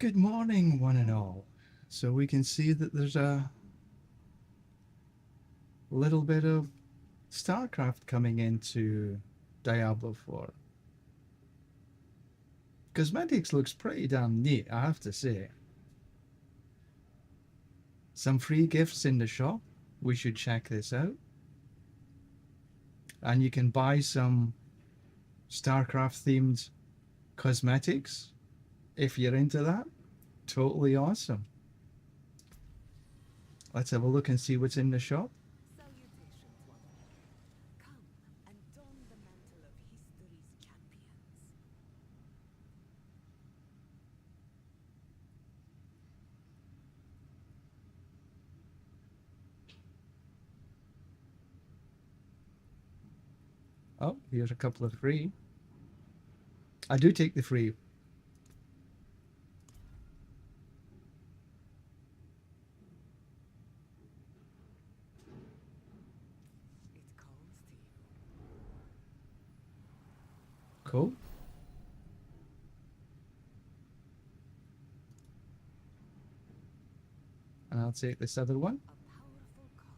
Good morning, one and all. So we can see that there's a little bit of StarCraft coming into Diablo 4. Cosmetics looks pretty damn neat, I have to say. Some free gifts in the shop. We should check this out. And you can buy some StarCraft themed cosmetics if you're into that. Totally awesome. Let's have a look and see what's in the shop. Salutations, one and all. Come and don the mantle of history's champions. Oh, here's a couple of free. I do take the free. It calls to you. Cool. And I'll take this other one. A powerful calling.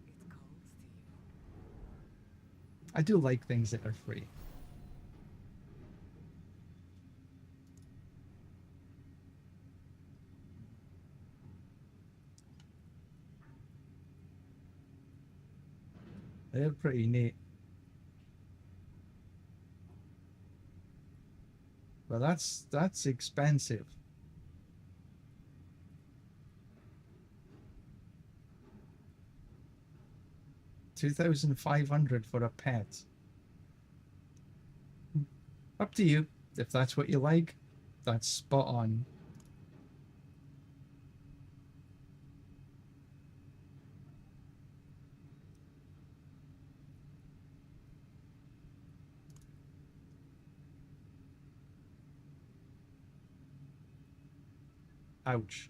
It calls to you. I do like things that are free. They're pretty neat. But that's expensive. $2,500 for a pet. Up to you. If that's what you like, that's spot on. Ouch.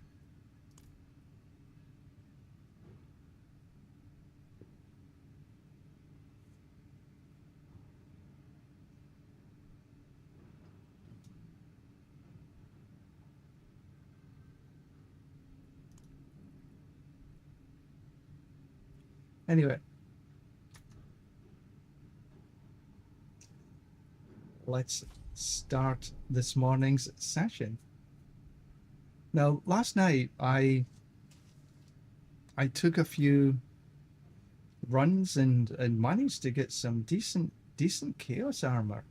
Anyway, let's start this morning's session. Now, last night I took a few runs and managed to get some decent chaos armor.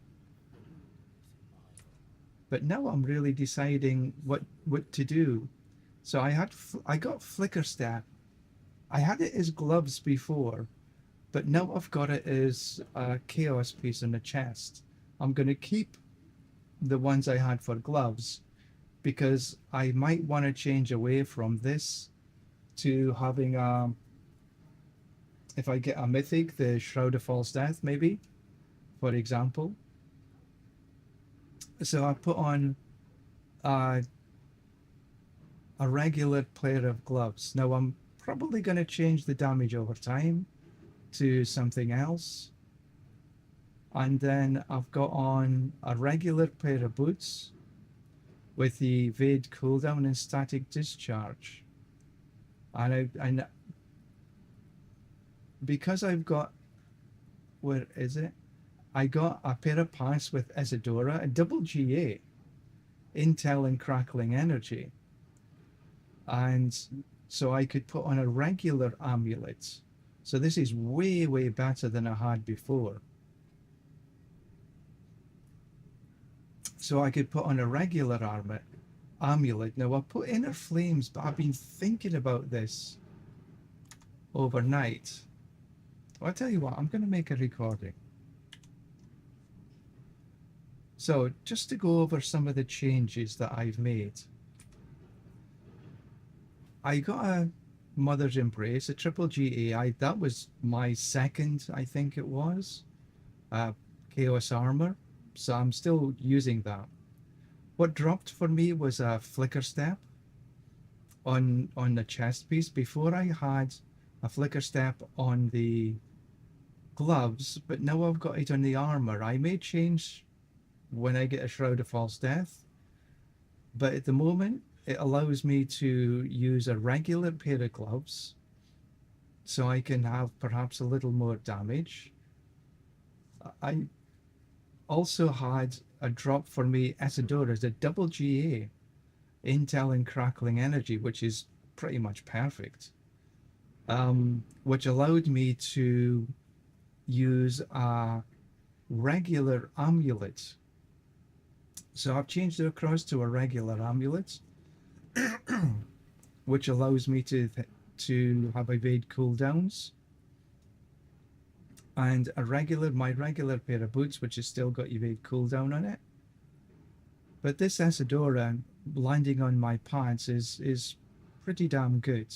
But now I'm really deciding what to do. So I got flicker step. I had it as gloves before, but now I've got it as a chaos piece in the chest. I'm going to keep the ones I had for gloves because I might want to change away from this to having if I get a mythic, the Shroud of False Death maybe, for example. So I put on a regular pair of gloves. Now I'm probably going to change the damage over time to something else. And then I've got on a regular pair of boots with the evade cooldown and static discharge. And because I've got, where is it? I got a pair of pants with Isadora, a double GA, Intel and Crackling Energy. And so I could put on a regular amulet. So this is way, way better than I had before. So I could put on a regular amulet. Now I put Inner Flames, but I've been thinking about this overnight. Well, I'll tell you what, I'm going to make a recording. So just to go over some of the changes that I've made. I got a Mother's Embrace, a triple GA. That was my second, I think it was, Chaos Armor. So I'm still using that. What dropped for me was a Flicker Step. on the chest piece. Before I had a flicker step on the gloves, but now I've got it on the armor. I may change when I get a Shroud of False Death, but at the moment it allows me to use a regular pair of gloves so I can have perhaps a little more damage. I also had a drop for me Isidora's, a double GA, Intel and Crackling Energy, which is pretty much perfect, which allowed me to use a regular amulet. So I've changed it across to a regular amulet, which allows me to have evade cooldowns, and my regular pair of boots, which has still got evade cooldown on it. But this Isidora landing on my pants is pretty damn good.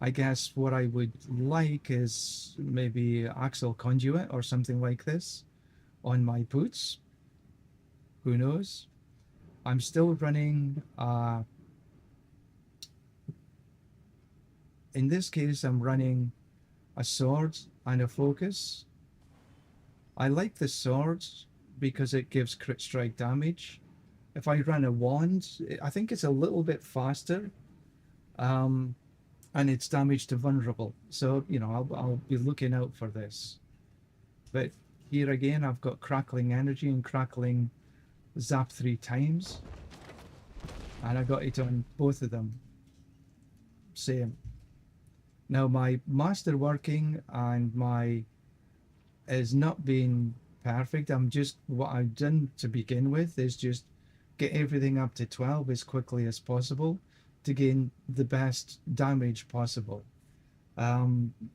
I guess what I would like is maybe Axle Conduit or something like this on my boots. Who knows? I'm still running, in this case, I'm running a sword and a focus. I like the sword because it gives crit strike damage. If I run a wand, I think it's a little bit faster, and it's damage to vulnerable. So, you know, I'll be looking out for this. But here again, I've got Crackling Energy and Crackling Zap 3 times. And I got it on both of them. Same. Now my master working and my is not being perfect. What I've done to begin with is just get everything up to 12 as quickly as possible to gain the best damage possible.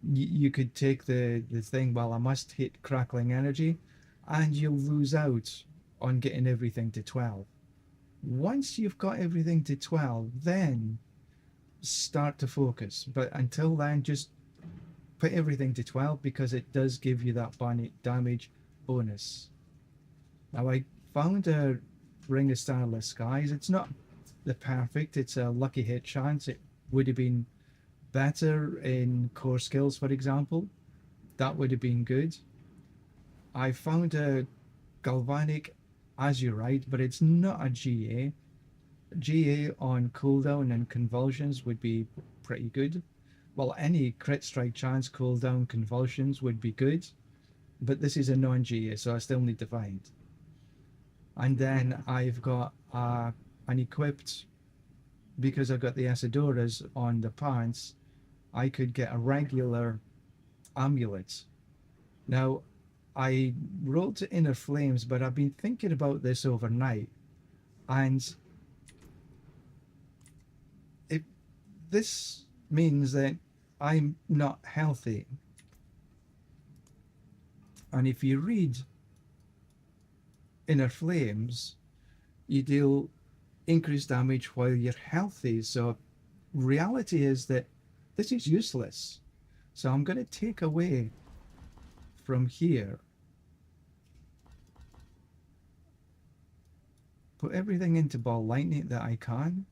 You could take the thing, well, I must hit Crackling Energy, and you'll lose out on getting everything to 12. Once you've got everything to 12, then start to focus. But until then, just put everything to 12 because it does give you that damage bonus. Now, I found a Ring of Starless Skies. It's not the perfect, it's a lucky hit chance. It would have been better in core skills, for example. That would have been good. I found a Galvanic Azurite, but it's not a GA. GA on cooldown and convulsions would be pretty good. Well, any crit strike chance, cooldown, convulsions would be good, but this is a non-GA, so I still need to find. And then I've got an equipped, because I've got the Isidoras on the pants, I could get a regular amulet. Now, I rolled to Inner Flames, but I've been thinking about this overnight, and this means that I'm not healthy. And if you read Inner Flames, you deal increased damage while you're healthy. So reality is that this is useless. So I'm going to take away from here, put everything into Ball Lightning that I can,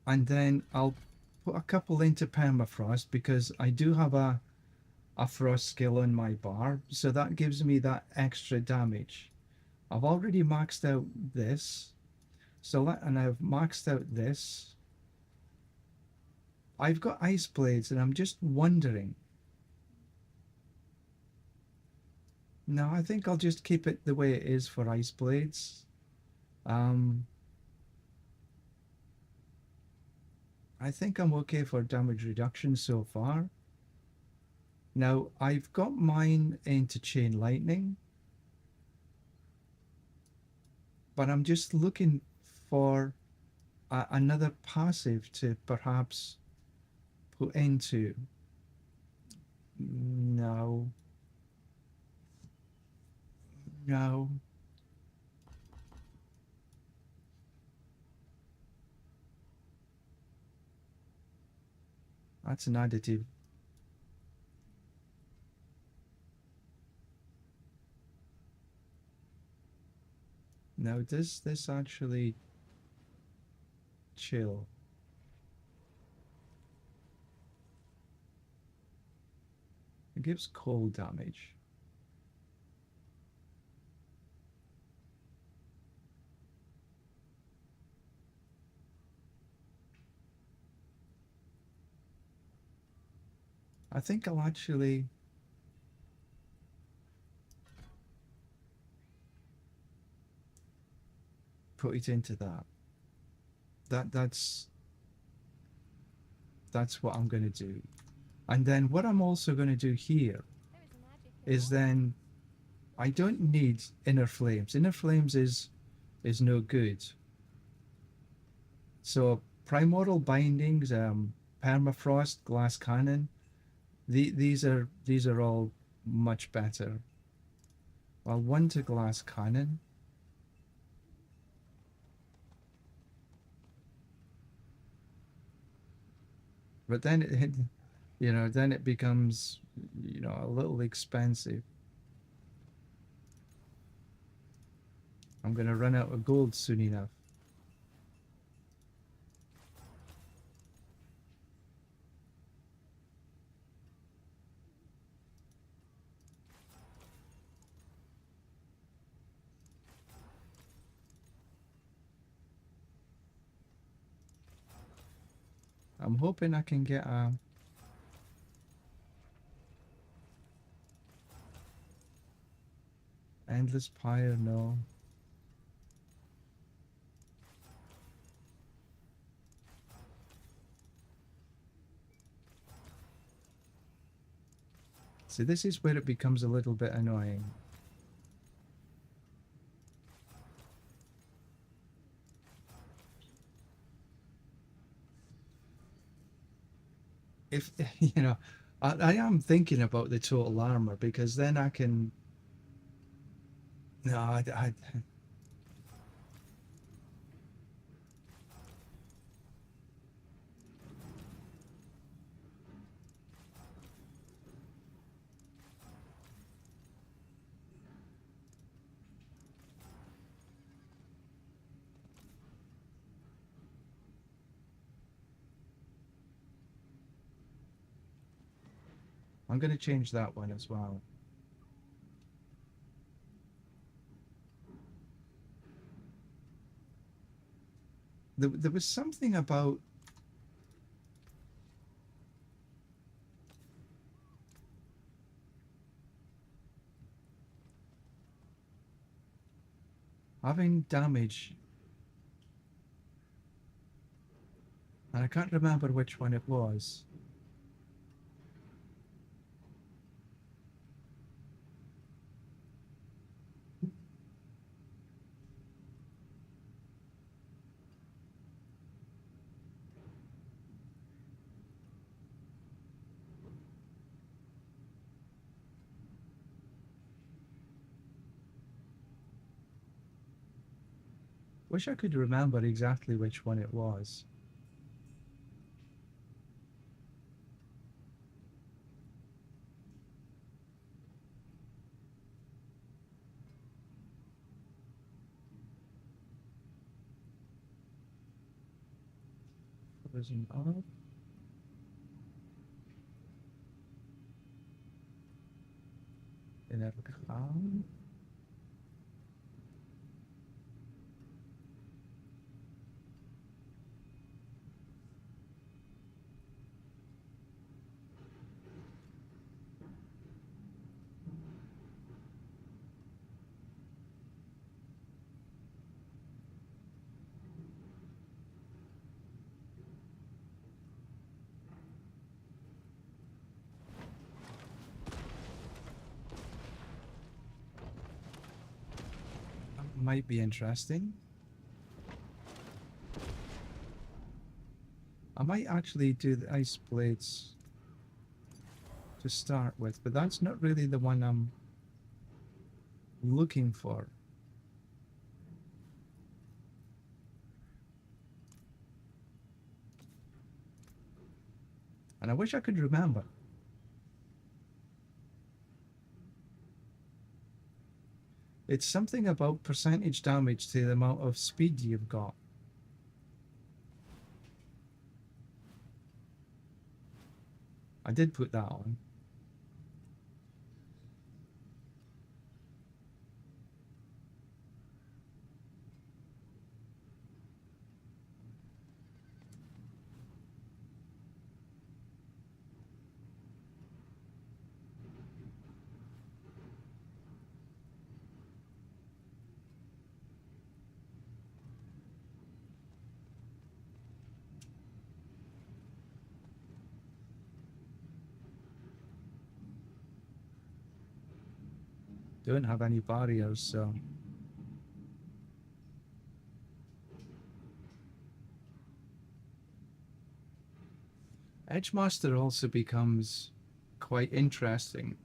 and then I'll put a couple into Permafrost because I do have a frost skill on my bar, so that gives me that extra damage. I've already maxed out this, and I've maxed out this. I've got Ice Blades, and I'm just wondering. No, I think I'll just keep it the way it is for Ice Blades. I think I'm okay for damage reduction so far. Now, I've got mine into Chain Lightning, but I'm just looking for another passive to perhaps put into. No. No. That's an additive. Now, does this actually chill. It gives cold damage. I think I'll actually put it into that. That's what I'm going to do. And then what I'm also going to do here is then I don't need inner flames. Inner flames is no good. So primordial bindings, permafrost, glass cannon, these are all much better. Well, one to glass cannon. But then then it becomes, a little expensive. I'm going to run out of gold soon enough. I'm hoping I can get a endless pyre. No. See, this is where it becomes a little bit annoying. If I am thinking about the total armor, because then I can. No, I'm going to change that one as well. There was something about having damage, and I can't remember which one it was. Wish I could remember exactly which one it was. Frozen up. It never come. Might be interesting. I might actually do the ice blades to start with, but that's not really the one I'm looking for. And I wish I could remember. It's something about percentage damage to the amount of speed you've got. I did put that on. Don't have any barriers, so Edgemaster also becomes quite interesting.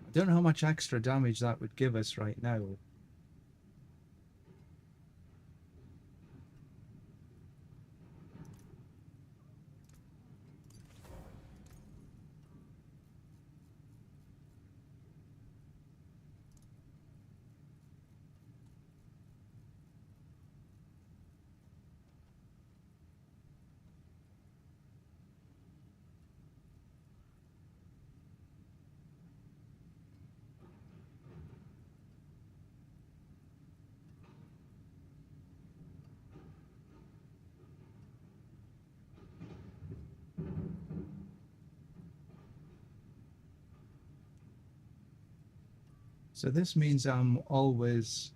I don't know how much extra damage that would give us right now. So this means I'm always...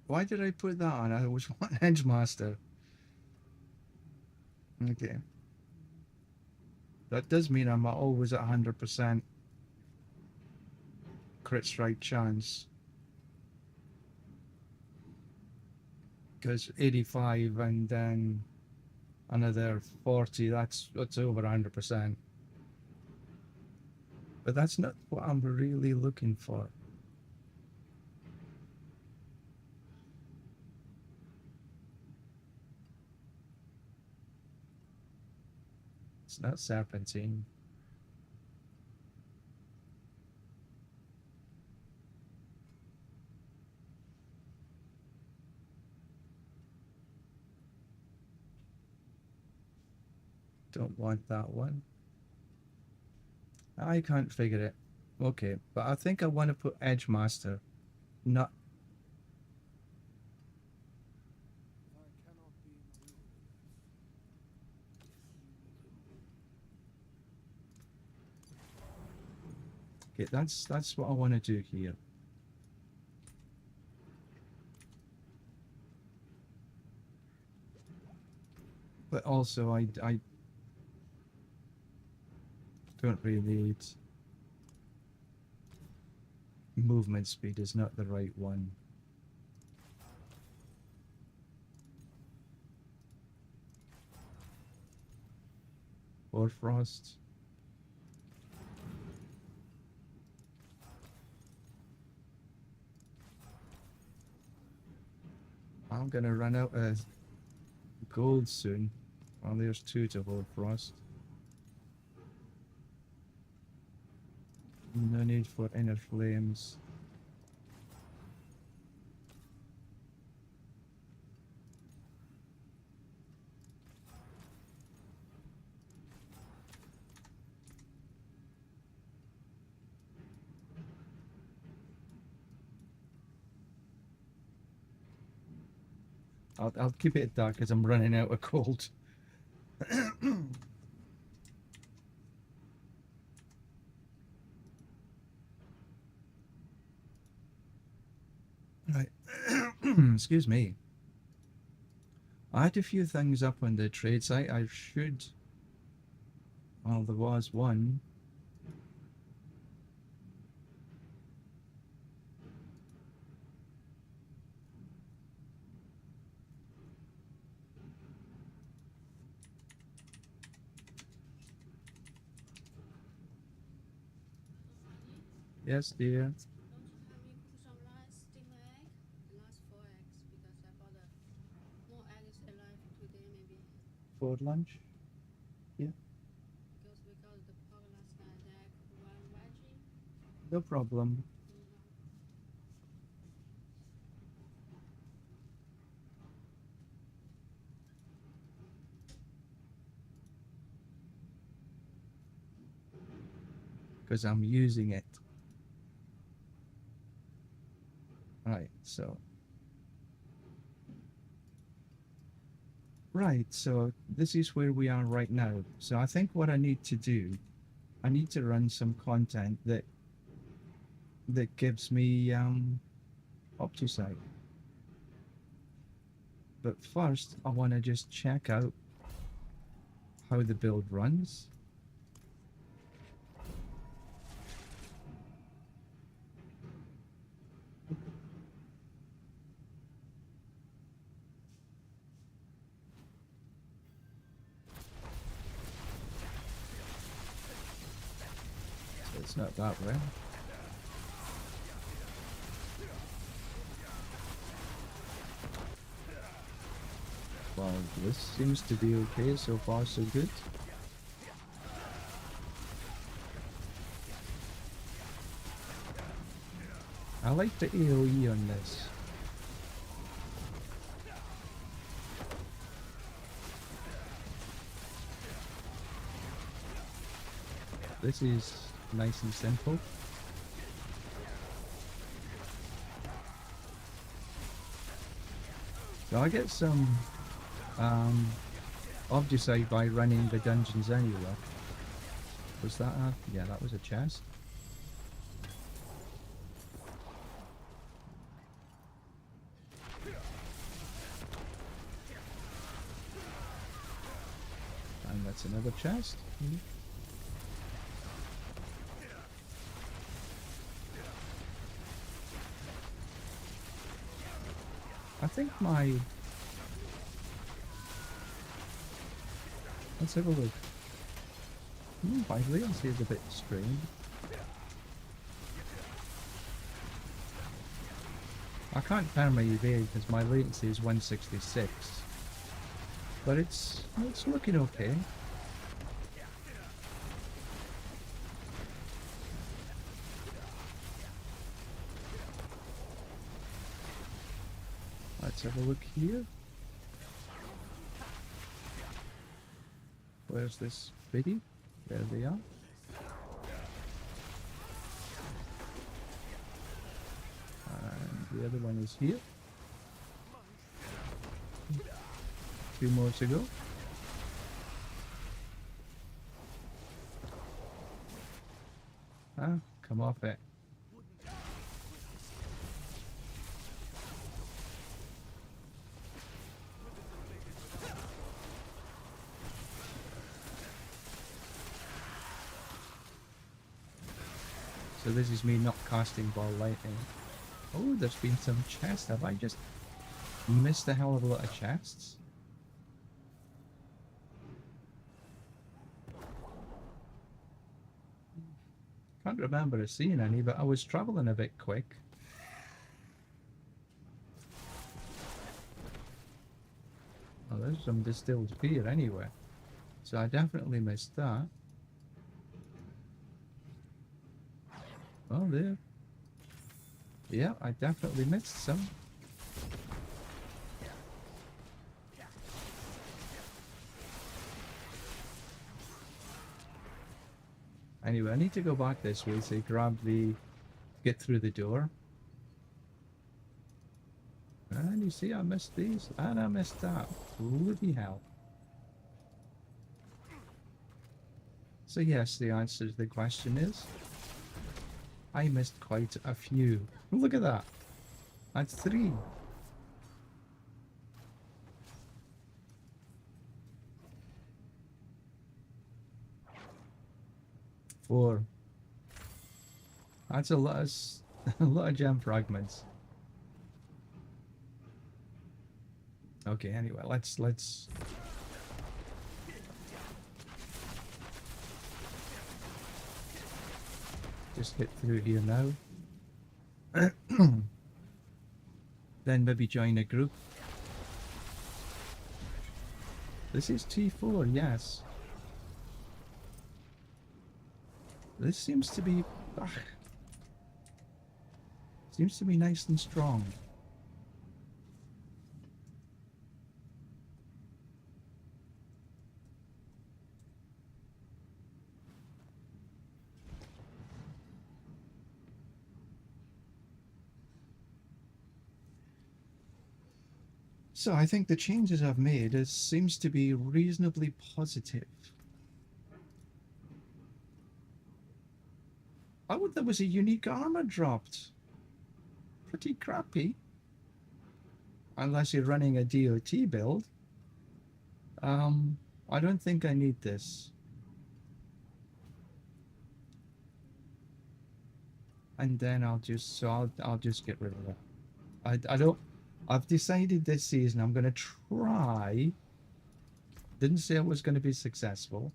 Why did I put that on? I was one Edgemaster. Okay. That does mean I'm always at 100% crit strike chance. Because 85 and then another 40, that's over 100%. But that's not what I'm really looking for. It's not serpentine. Don't want that one. I can't figure it. Okay, but I think I want to put Edgemaster. Not... Okay, that's what I want to do here. But also I don't really... Movement speed is not the right one. Or frost. I'm gonna run out of gold soon. Well, there's 2 to hold frost. No need for inner flames. I'll keep it dark because I'm running out of gold. Right. Excuse me. I had a few things up on the trade site. I should... Well, there was one. Yes, dear. Don't you have me cook some rice, steam egg, before lunch. Yeah, Because the podcast deck one veggie. no problem. Because I'm using it. Right, so. Right, so this is where we are right now. So I think what I need to do, I need to run some content that gives me OptiSite. But first, I want to just check out how the build runs. So it's not that way. Well, this seems to be okay so far, so good. I like the AoE on this. This is nice and simple. So I get some Obdusite by running the dungeons anyway. Was that a... yeah, that was a chest. And that's another chest. I think my... let's have a look. My latency is a bit strange. I can't turn my EV because my latency is 166. But it's looking okay. Let's have a look here. Where's this biddy? There they are. And the other one is here. 2 more to go. Ah, come off it. So this is me not casting ball lightning. Oh, there's been some chests. Have I just missed a hell of a lot of chests? Can't remember seeing any, but I was traveling a bit quick. Oh, there's some distilled beer anyway. So I definitely missed that. Oh, there. Yeah, I definitely missed some. Anyway, I need to go back this way to grab the... get through the door. And you see, I missed these, and I missed that. Bloody hell. So yes, the answer to the question is... I missed quite a few. Look at that. That's 3. Four. That's a lot of, a lot of gem fragments. Okay, anyway, let's just get through here now. Then maybe join a group. This is T4, yes. This seems to be... seems to be nice and strong. So I think the changes I've made seems to be reasonably positive. Oh, there was a unique armor dropped. Pretty crappy. Unless you're running a DOT build. I don't think I need this. And then I'll just get rid of it. I don't. I've decided this season I'm going to try. Didn't say it was going to be successful,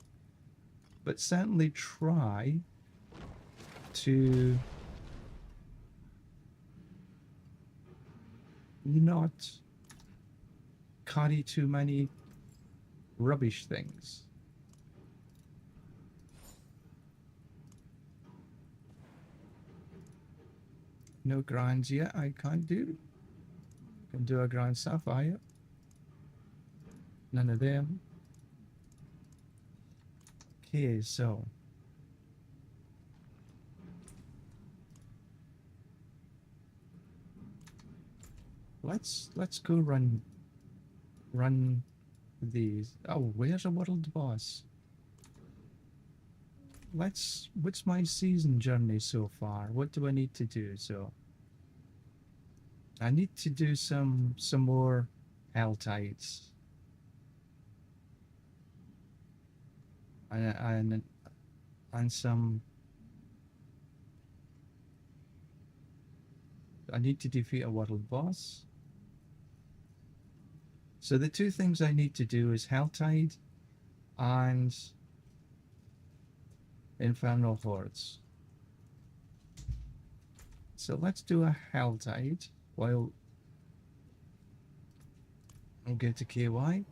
but certainly try to not carry too many rubbish things. No grinds yet, I can't do. Can do a grind sapphire. None of them. Okay, so let's go run these. Oh, where's a world boss? What's my season journey so far? What do I need to do? So I need to do some more hell tides. And some. I need to defeat a world boss. So the two things I need to do is Helltide and Infernal Hordes. So let's do a Helltide while I'll get to KY.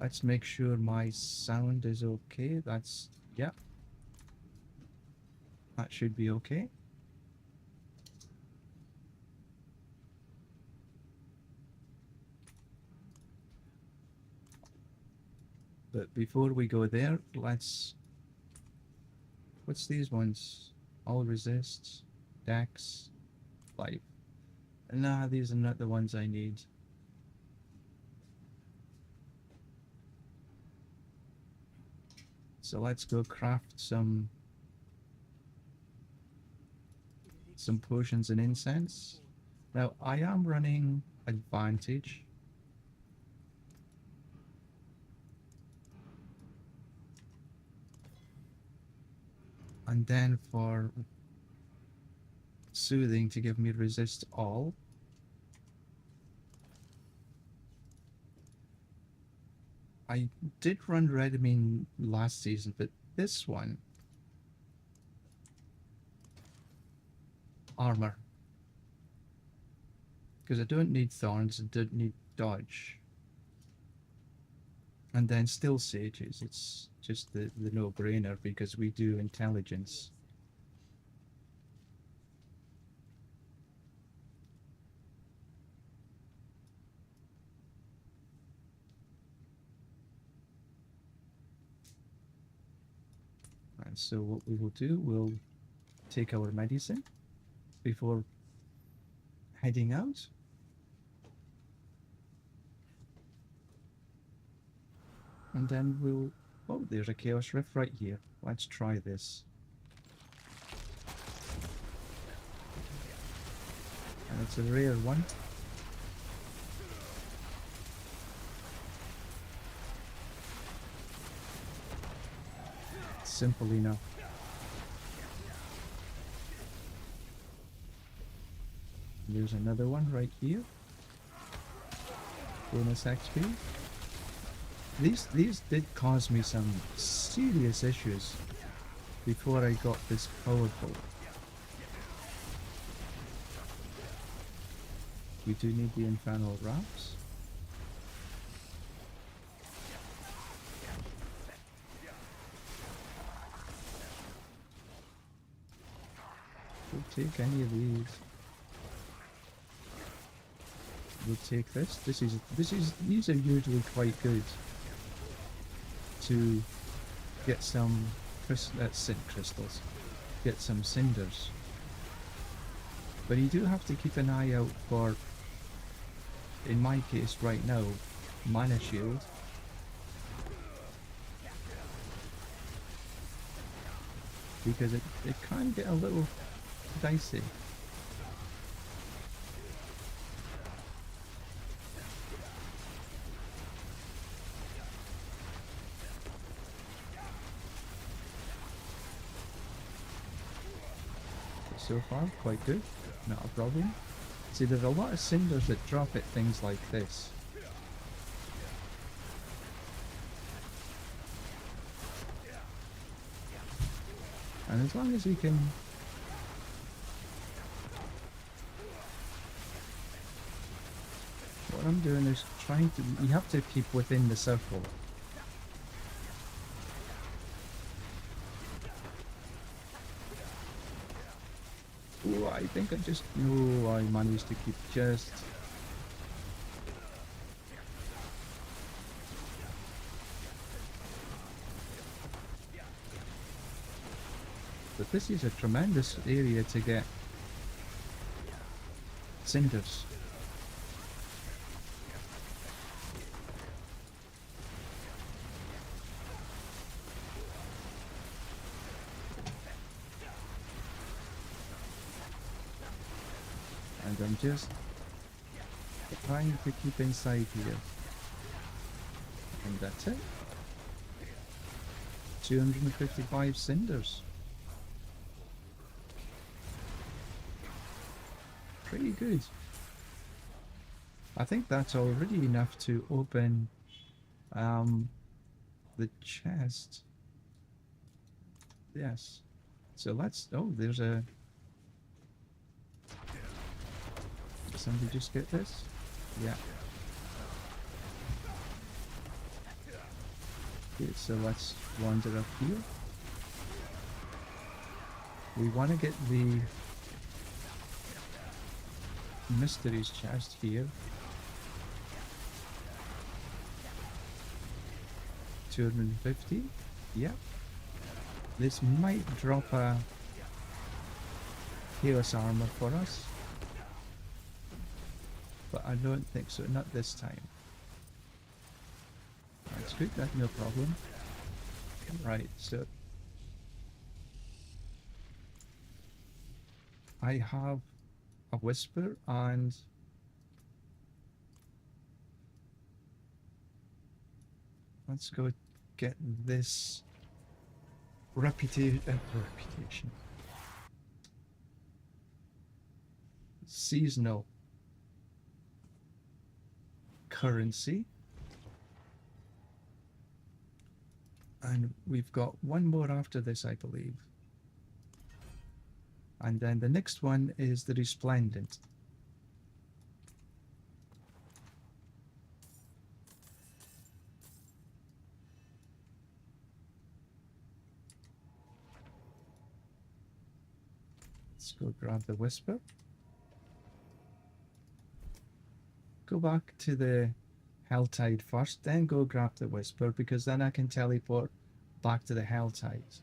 Let's make sure my sound is okay. That's, yeah. That should be okay. But before we go there, let's... What's these ones? All resists, Dex, Life. Nah, these are not the ones I need. So let's go craft some potions and incense. Now I am running advantage. And then for soothing to give me resist all. I did run Redmine last season, but this one, armor. Because I don't need thorns, I don't need dodge. And then still sages, it's just the no-brainer because we do intelligence. And so what we will do, we'll take our medicine before heading out. And then we'll... Oh, there's a Chaos Rift right here. Let's try this. And it's a rare one. Simple enough. There's another one right here. Bonus XP. These did cause me some serious issues before I got this powerful. We do need the infernal wraps. We'll take any of these. We'll take this. These are usually quite good to get some crystals, get some cinders. But you do have to keep an eye out for, in my case right now, mana shield. Because it can get a little dicey. So far, quite good. Not a problem. See, there's a lot of cinders that drop at things like this. And as long as you can... What I'm doing is trying to... You have to keep within the circle. Oh, I think I just... No, I managed to keep just... But this is a tremendous area to get cinders. And I'm just trying to keep inside here. And that's it. 255 cinders. Pretty good. I think that's already enough to open the chest. Yes. So let's... Oh, there's a... Did somebody just get this? Yeah. Okay, so let's wander up here. We want to get the mysteries chest here. 250. Yep. This might drop a chaos armor for us, but I don't think so. Not this time. That's good. That's no problem. Right. So I have a whisper and let's go get this reputation. Seasonal currency. And we've got one more after this, I believe. And then the next one is the Resplendent. Let's go grab the Whisper. Go back to the Helltide first, then go grab the Whisper, because then I can teleport back to the Helltide.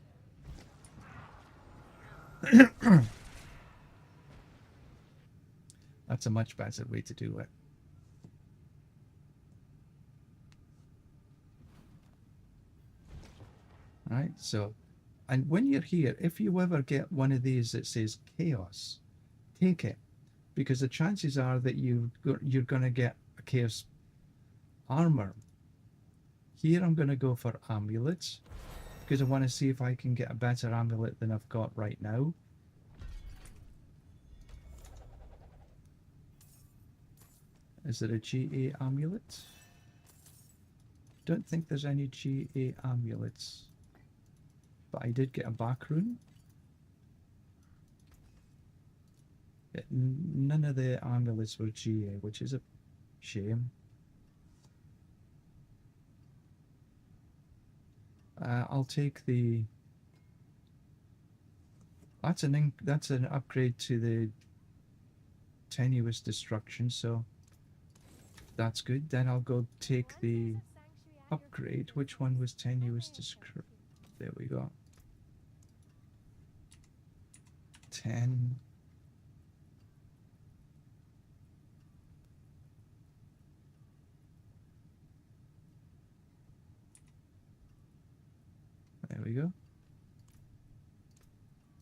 That's a much better way to do it. Right, so, and when you're here, if you ever get one of these that says Chaos, take it, because the chances are that you're going to get a Chaos armor. Here I'm going to go for amulets, because I want to see if I can get a better amulet than I've got right now. Is there a GA amulet? Don't think there's any GA amulets. but I did get a back rune. None of the amulets were GA, which is a shame. I'll take the... That's an upgrade to the tenuous destruction, so that's good. Then I'll go take the upgrade. Which one was tenuous destruction? There we go. 10. There we go.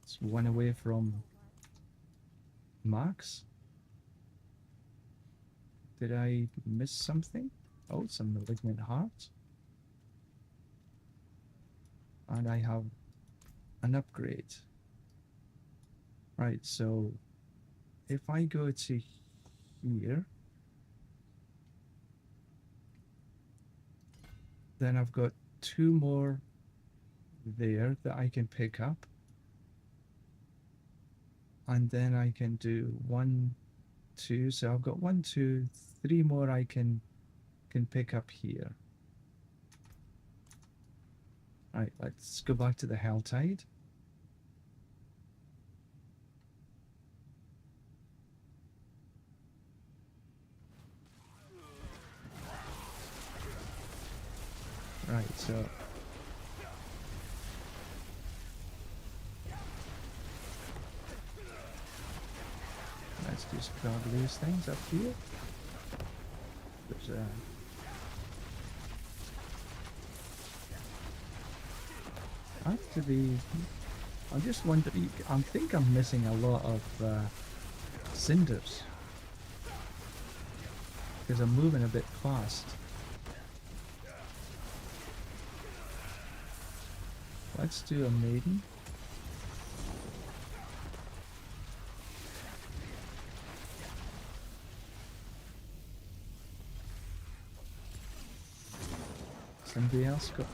It's one away from max. Did I miss something? Oh, some malignant heart. And I have an upgrade. Right, so if I go to here, then I've got 2 more there that I can pick up. And then I can do 1, 2. So I've got 1, 2, 3 more I can pick up here. Right, let's go back to the Helltide. Right, so let's just grab these things up here. There's have to be... I'm just wondering, I think I'm missing a lot of cinders because I'm moving a bit fast. Let's do a maiden. Somebody else got...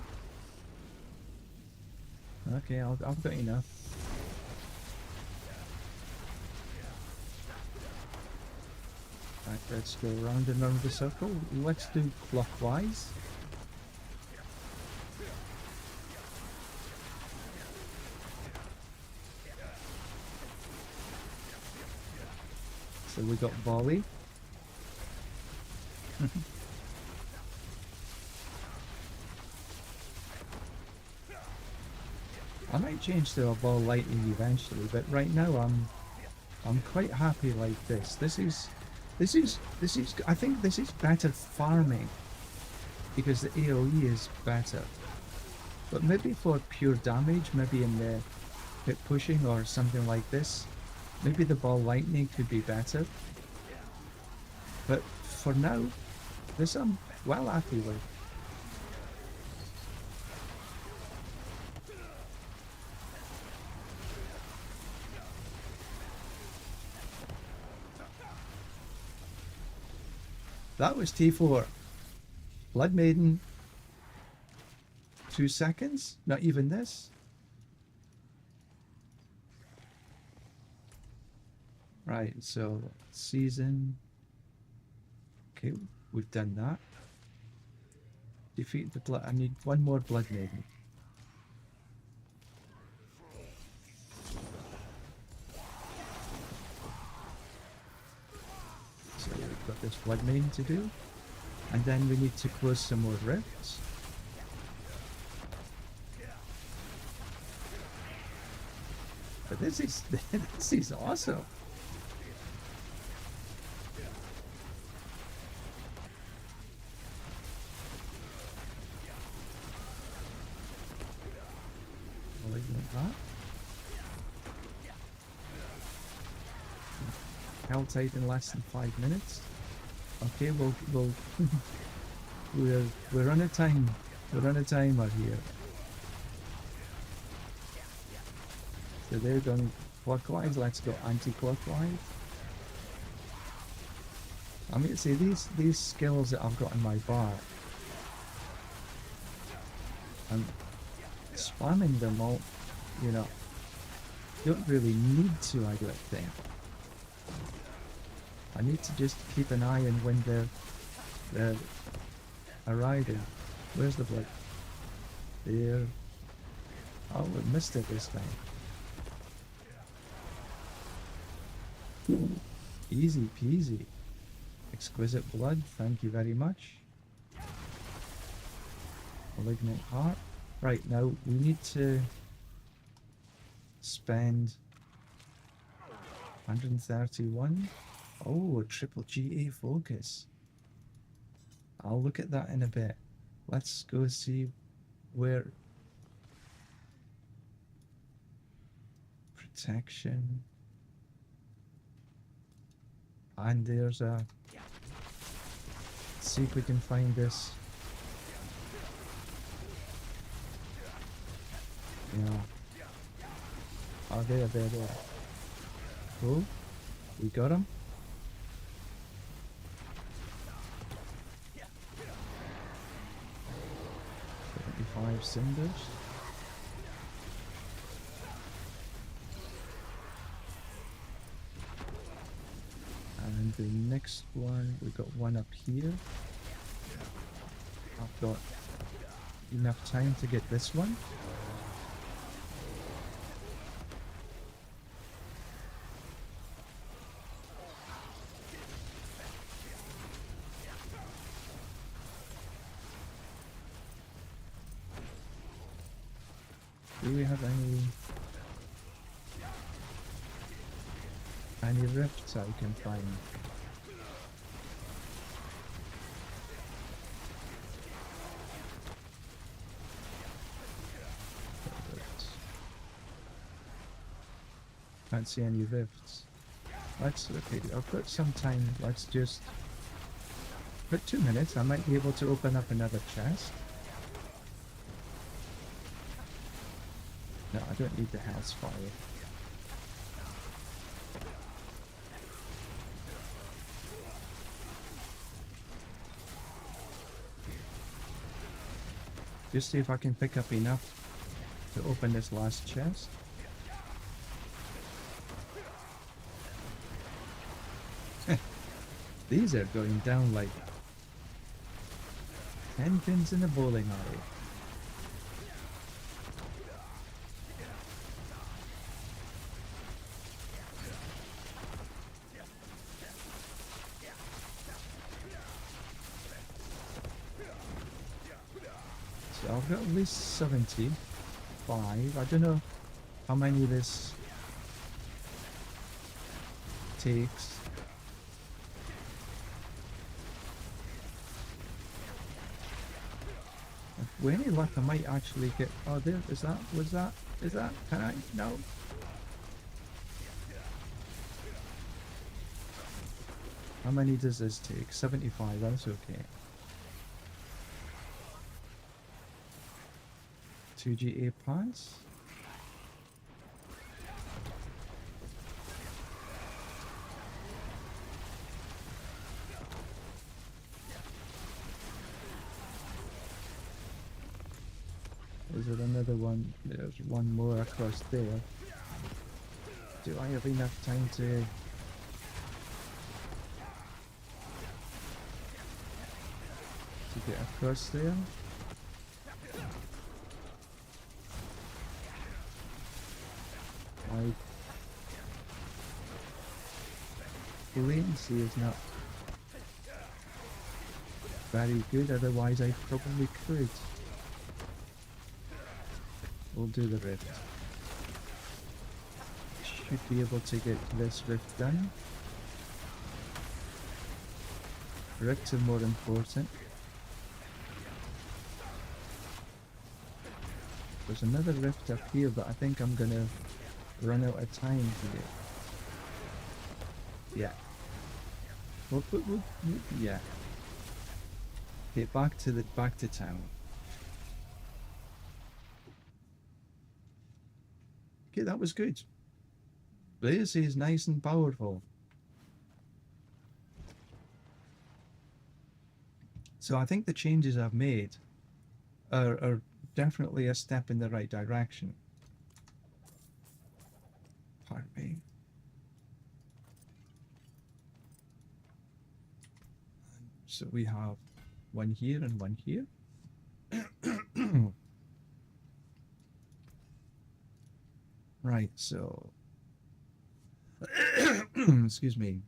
Okay, I've got enough. Right, let's go round and round the circle. Let's do clockwise. So we got volley. I might change to a ball lightning eventually, but right now I'm quite happy like this. This is I think this is better farming because the AoE is better. But maybe for pure damage, maybe in the hit pushing or something like this, maybe the ball lightning could be better. But for now, this I'm well happy with. That was T4. Blood Maiden. 2 seconds? Not even this? Right, so season. Okay, we've done that. Defeat the blood. I need 1 more Blood Maiden. So we've got this Blood Maiden to do. And then we need to close some more rifts. But this is awesome. Helltide in less than 5 minutes. Okay, we'll we're on a time. We're on a timer here. So they're going clockwise. Let's go anti-clockwise. I mean, see these skills that I've got in my bar. I'm spamming them all, you know, don't really need to, I don't think. I need to just keep an eye on when they're arriving. Where's the blood? There. Oh, we missed it this time. Easy peasy. Exquisite blood, thank you very much. Malignant heart. Right, now we need to spend 131. Oh, a triple GA focus. I'll look at that in a bit. Let's go see where protection. And there's a... Let's see if we can find this. Yeah. Oh, there. Oh, we got him. 75 cinders. And the next one, we got one up here. I've got enough time to get this one. Do we have any rifts I can find? Can't see any rifts. Let's okay, I've got some time. Let's just for 2 minutes I might be able to open up another chest. No, I don't need the house fire. Just see if I can pick up enough to open this last chest. These are going down like 10 pins in a bowling alley. So I've got at least 75. I don't know how many this takes. If we're any luck, I might actually get... Oh, there, is that? Was that? Is that? Can I? No. How many does this take? 75, that's okay. 2 GA pass. Is there another one? There's one more across there. Do I have enough time to get across there? My latency is not very good, otherwise I probably could. We'll do the rift. Should be able to get this rift done. Rifts are more important. There's another rift up here, but I think I'm gonna run out of time here. Yeah. Yeah. Okay, back to town. Okay, that was good. Blaze is nice and powerful. So I think the changes I've made are definitely a step in the right direction. Pardon me. So we have one here and one here. Right, so excuse me.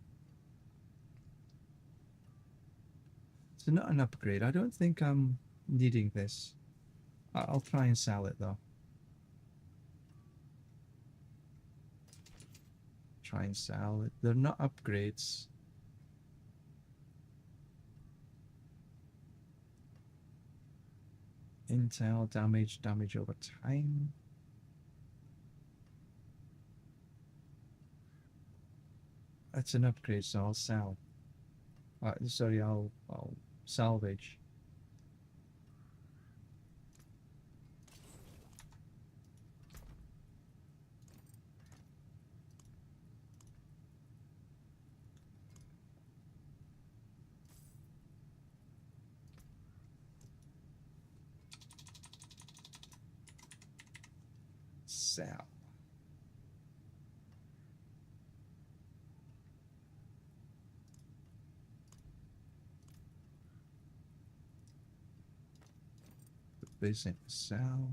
So not an upgrade. I don't think I'm needing this. I'll try and sell it though. Try and sell it. They're not upgrades. Intel damage over time. That's an upgrade, so I'll sell. Sorry, I'll salvage. Sell. Business sell.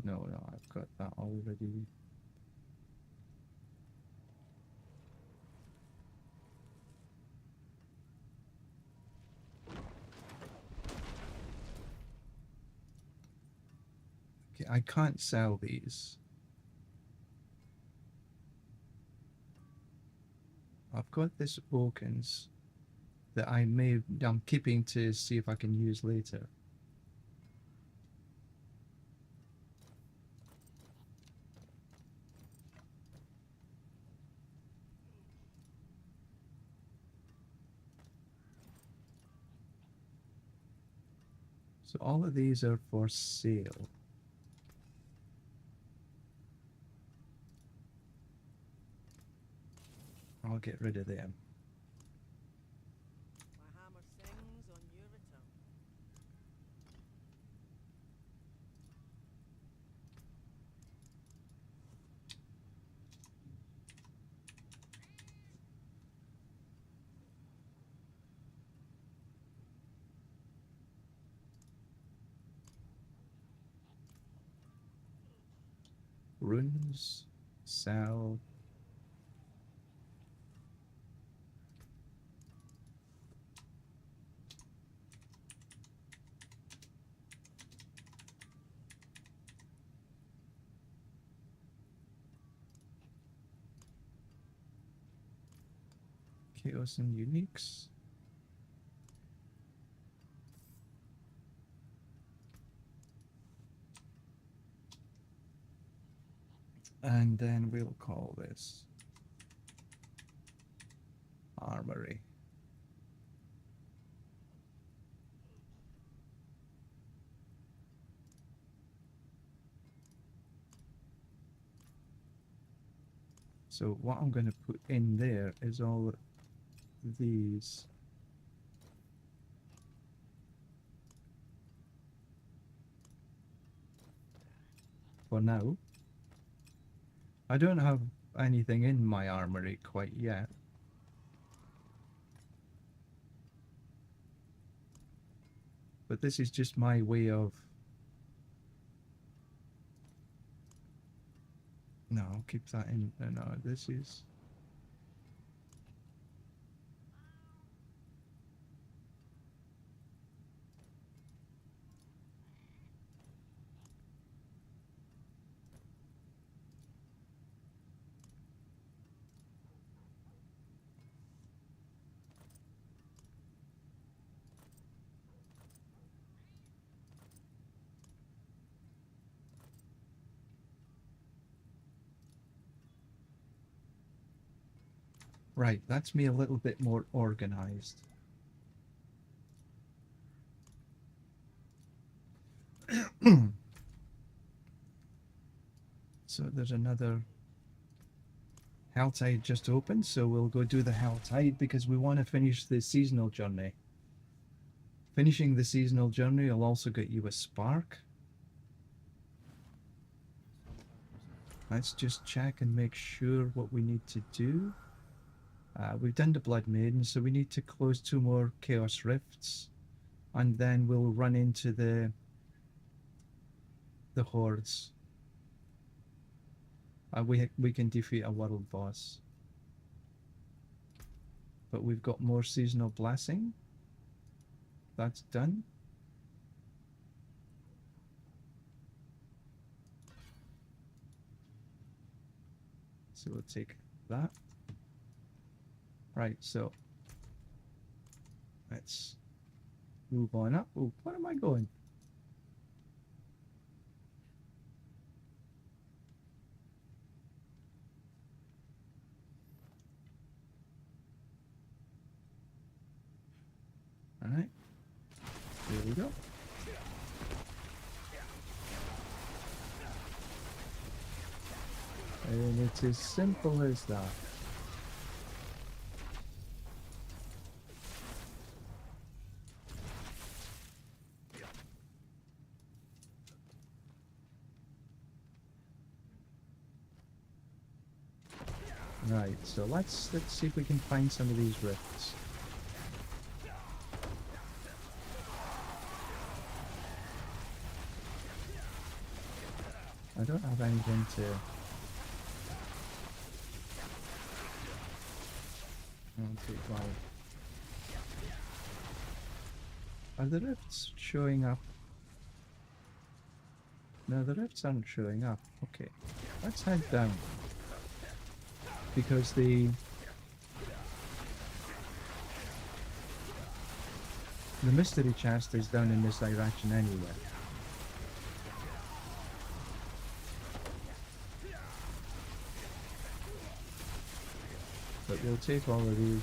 No, I've got that already. Okay, I can't sell these. I've got this Okins that I'm keeping to see if I can use later. So all of these are for sale. I'll get rid of them. My hammer sings on your return. Runes, sell. Chaos and uniques. And then we'll call this Armory. So what I'm going to put in there is all these. For now. I don't have anything in my armory quite yet. But this is just my way of... No, I'll keep that in. No, this is... Right, that's me a little bit more organized. So there's another Helltide just opened, so we'll go do the Helltide because we want to finish the seasonal journey. Finishing the seasonal journey will also get you a spark. Let's just check and make sure what we need to do. We've done the Blood Maiden, so we need to close 2 more Chaos Rifts, and then we'll run into the hordes. We can defeat a world boss. But we've got more seasonal blessing. That's done. So we'll take that. Right, so let's move on up. Oh, where am I going? All right, there we go. And it's as simple as that. Right, so let's see if we can find some of these rifts. I don't have anything to... Are the rifts showing up? No, the rifts aren't showing up. Okay, let's head down. Because the mystery chest is down in this direction anyway. But we'll take all of these.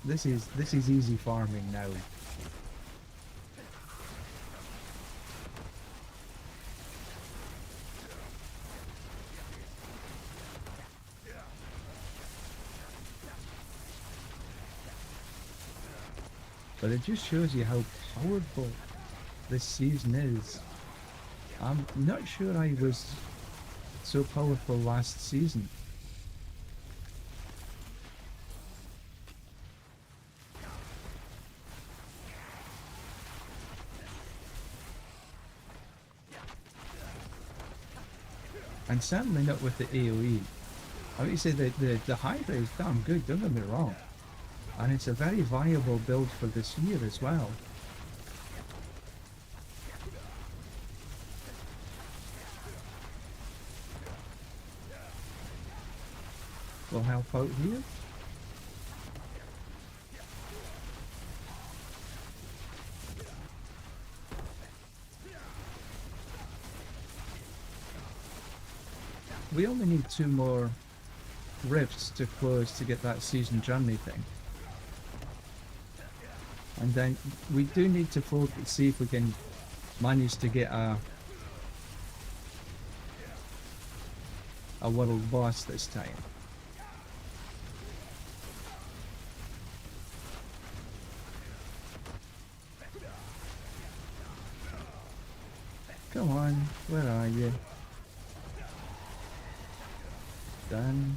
This is easy farming now. But it just shows you how powerful this season is. I'm not sure I was so powerful last season. And certainly not with the AoE. I would say that the Hydra is damn good, don't get me wrong. And it's a very viable build for this year as well. We'll help out here. We only need 2 more rifts to close to get that season journey thing. And then we do need to see if we can manage to get a world boss this time. Come on, where are you? Done.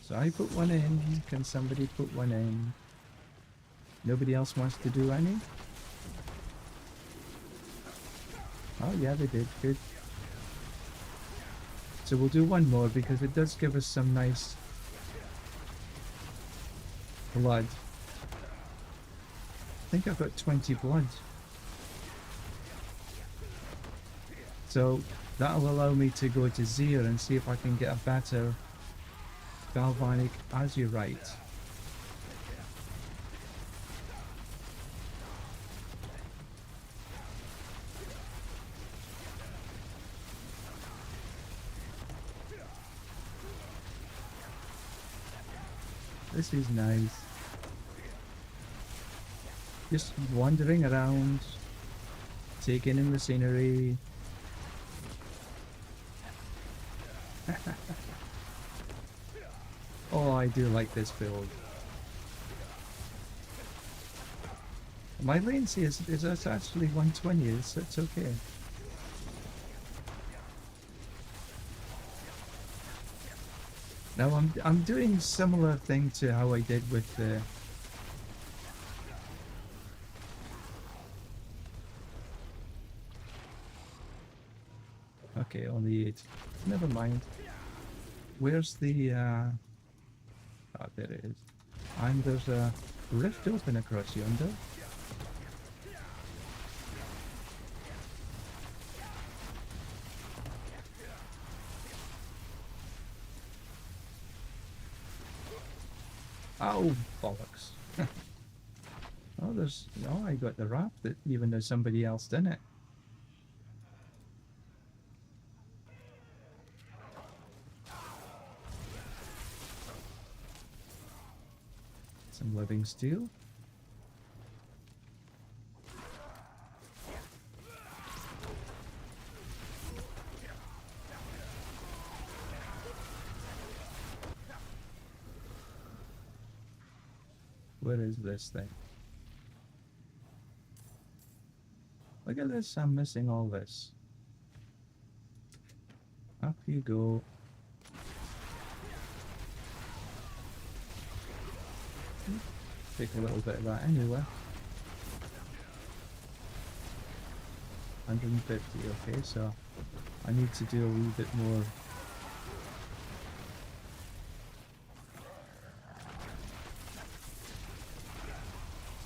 So I put one in. Can somebody put one in? Nobody else wants to do any? Oh yeah, they did. Good. So we'll do one more because it does give us some nice blood. I think I've got 20 blood. So that'll allow me to go to Zir and see if I can get a better galvanic azurite. This is nice. Just wandering around, taking in the scenery. Oh, I do like this build. My latency is it's actually 120. It's okay. Now I'm doing similar thing to how I did with the. Okay, only 8. Never mind. Where's the oh, there it is. And there's a rift open across yonder. Oh, bollocks. Oh, there's... Oh, I got the raft that even though somebody else did it. Some living steel. Where is this thing? Look at this, I'm missing all this. Up you go. Take a little bit of that anyway. 150, okay, so I need to do a wee bit more.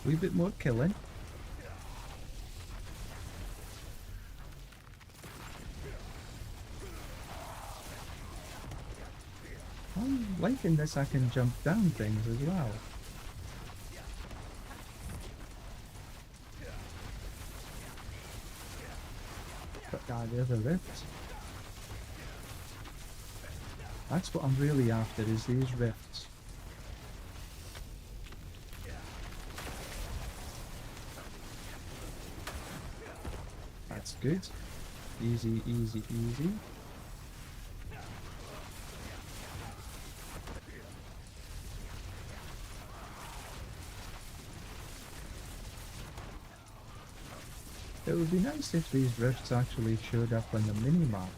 Wee bit more killing. I'm liking this, I can jump down things as well. But there's a rift. That's what I'm really after, is these rifts. That's good. Easy, easy, easy. It would be nice if these rifts actually showed up on the mini-map.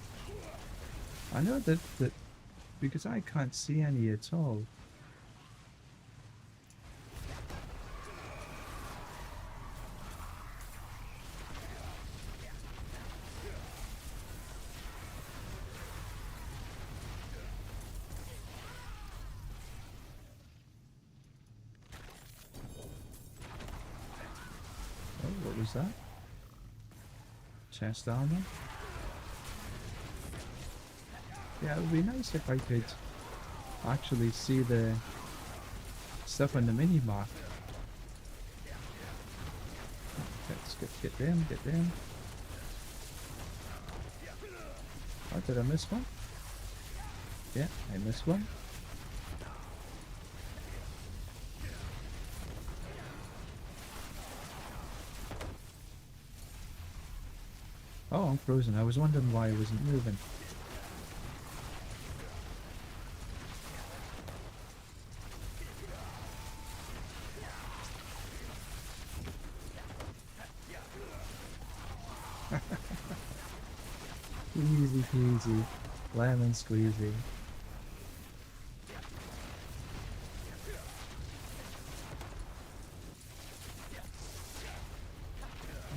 I know that because I can't see any at all. Oh, what was that? Chest armor? Yeah, it would be nice if I could actually see the stuff on the mini-map. Let's get them, get them. Oh, did I miss one? Yeah, I missed one. Oh, I'm frozen. I was wondering why I wasn't moving. Easy peasy, lemon squeezy.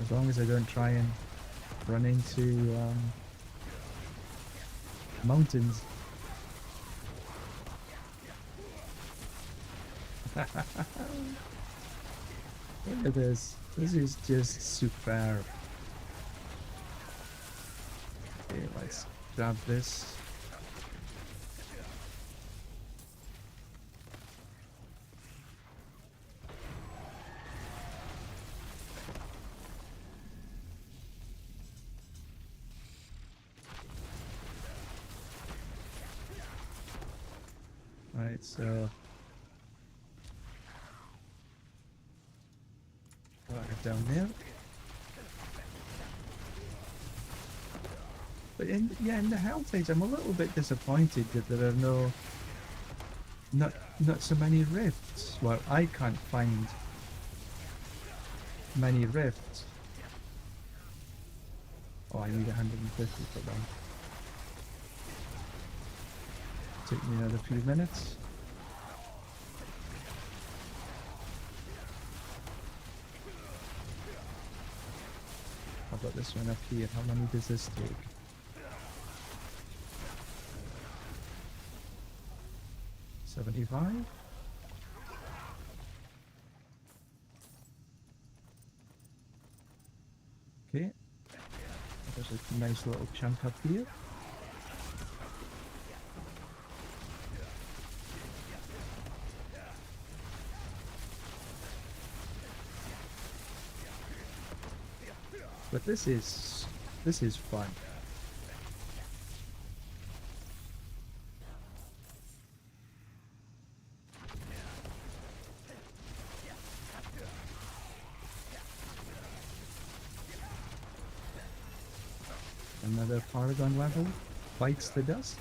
As long as I don't try and run into mountains. Look at this. This is just superb. Okay, let's grab this. Right, so down there. But in the health age, I'm a little bit disappointed that there are not so many rifts. Well, I can't find many rifts. Oh, I need 150 for them. Take me another few minutes. I've got this one up here. How many does this take? $75? Okay. There's a nice little chunk up here. But this is fun. Another Paragon level bites the dust.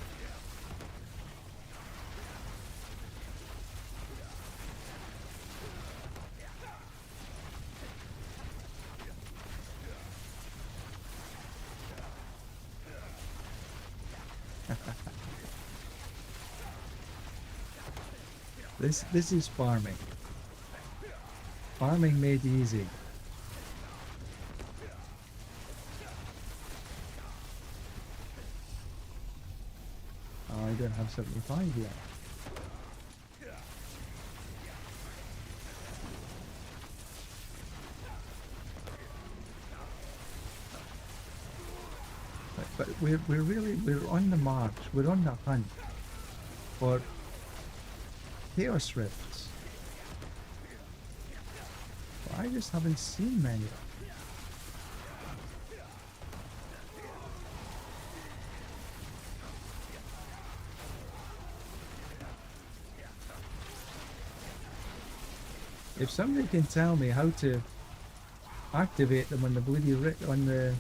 This is farming. Farming made easy. Oh, I don't have 75 yet. But we're on the march. We're on the hunt for Chaos Rifts. But I just haven't seen many. If somebody can tell me how to activate them on the bloody on the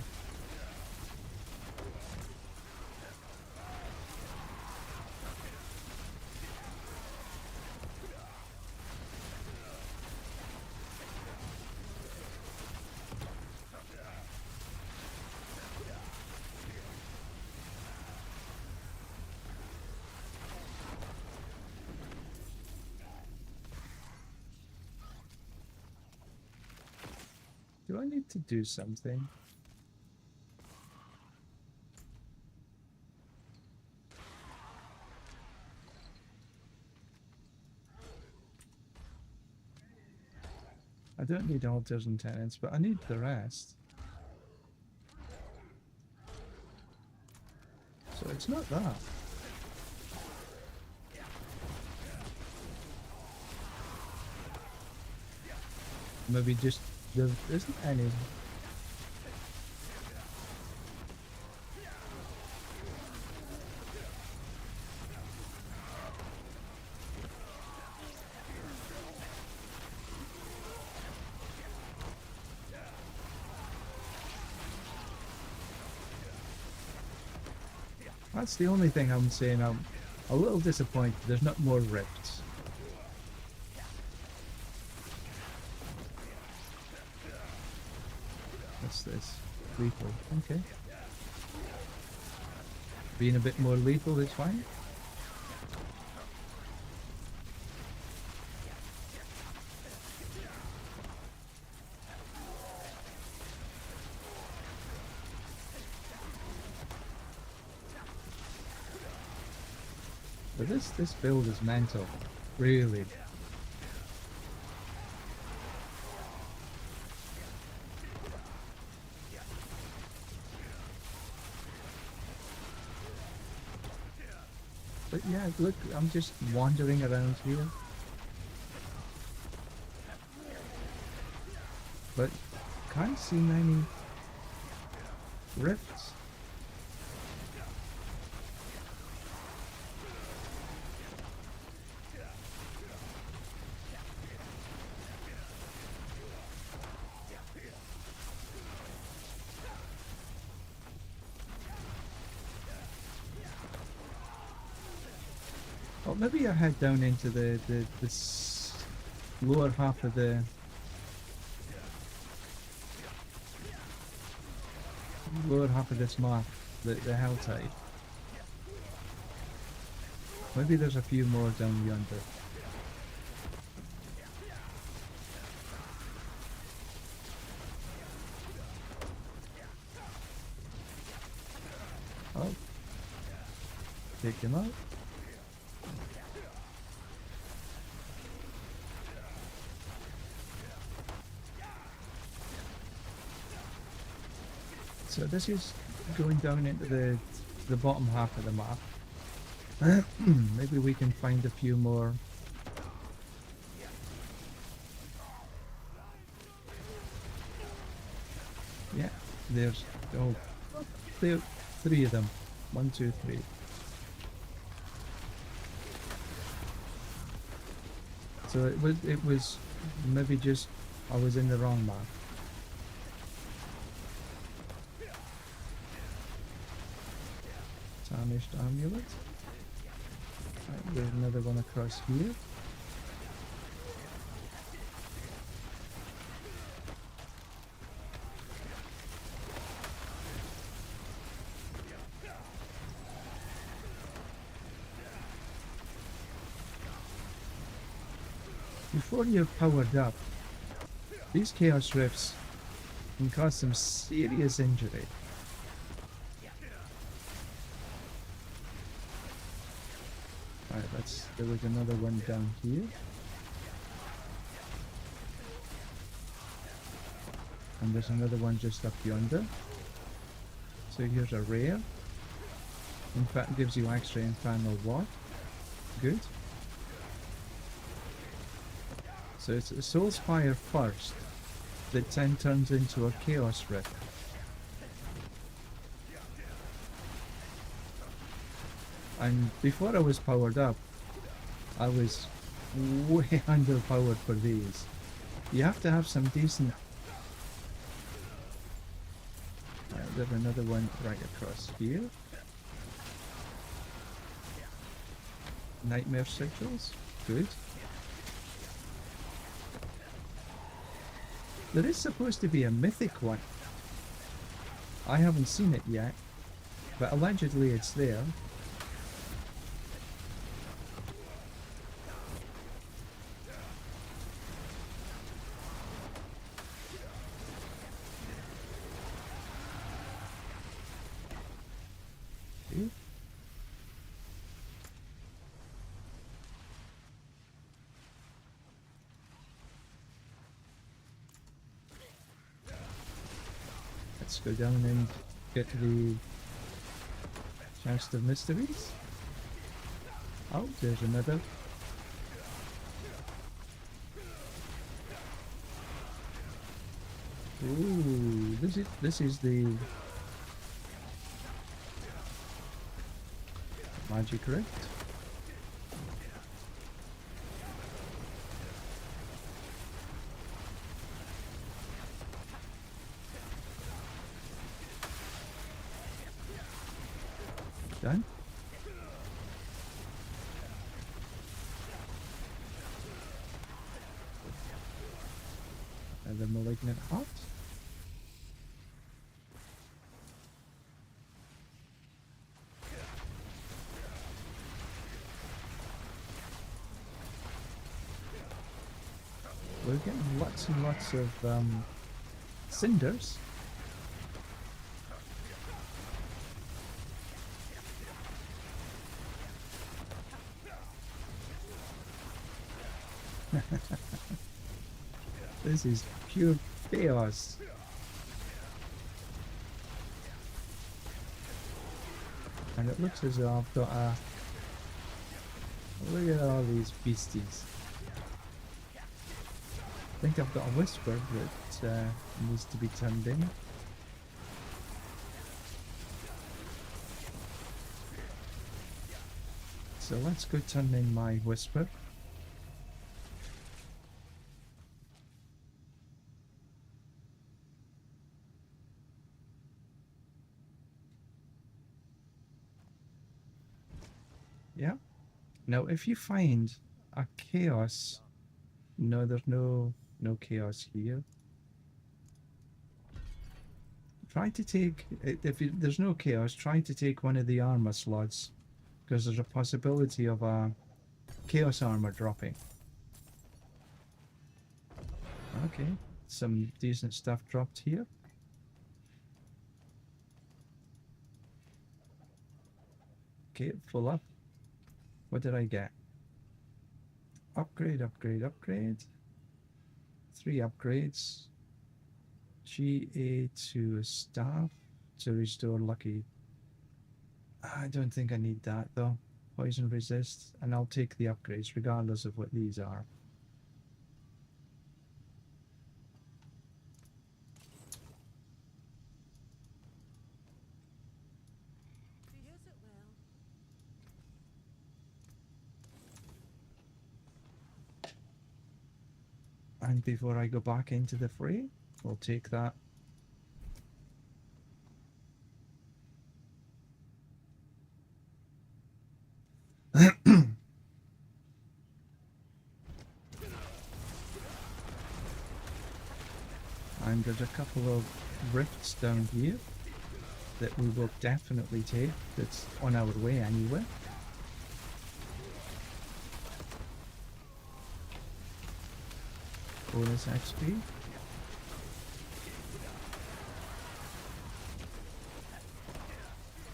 Do I need to do something? I don't need altars and tenants, but I need the rest. So it's not that. Maybe just there isn't any. That's the only thing I'm saying. I'm a little disappointed there's not more rifts. What's this? Lethal. Okay. Being a bit more lethal is fine. But this build is mental, really. But yeah, look, I'm just wandering around here. But can't see many rifts. maybe I head down into lower half of the this map, the Helltide. Maybe there's a few more down yonder. Oh. Take him out. So this is going down into the bottom half of the map. Maybe we can find a few more. Yeah, there's there, 3 of them. 1, 2, 3. So it was maybe just I was in the wrong map. Tarnished amulet. Right, there's another one across here. Before you're powered up, these Chaos Rifts can cause some serious injury. Right, there was another one down here. And there's another one just up yonder. So here's a rare. In fact, it gives you extra infernal war. Good. So it's a Soul's Fire first, that then turns into a Chaos Rift. And before I was powered up, I was way underpowered for these. You have to have some decent... there's another one right across here. Nightmare Sigils, good. There is supposed to be a mythic one. I haven't seen it yet, but allegedly it's there. Okay. Let's go down and get the chest of mysteries. Oh, there's another. Ooh, this is the magic rift. Done. And the malignant heart. We're getting lots and lots of cinders. This is pure chaos. And it looks as though I've got a... Look at all these beasties. I think I've got a whisper that needs to be turned in. So let's go turn in my whisper. Yeah. Now, if you find a chaos, no, there's no chaos here. Try to take, if there's no chaos, try to take one of the armor slots, because there's a possibility of a chaos armor dropping. Okay, some decent stuff dropped here. Okay, full up. What did I get? Upgrade, upgrade, upgrade. 3 upgrades. GA to staff to restore lucky. I don't think I need that though. Poison resist, and I'll take the upgrades regardless of what these are. To use it well. And before I go back into the fray, we'll take that. And there's a couple of rifts down here that we will definitely take. That's on our way anyway. Bonus XP.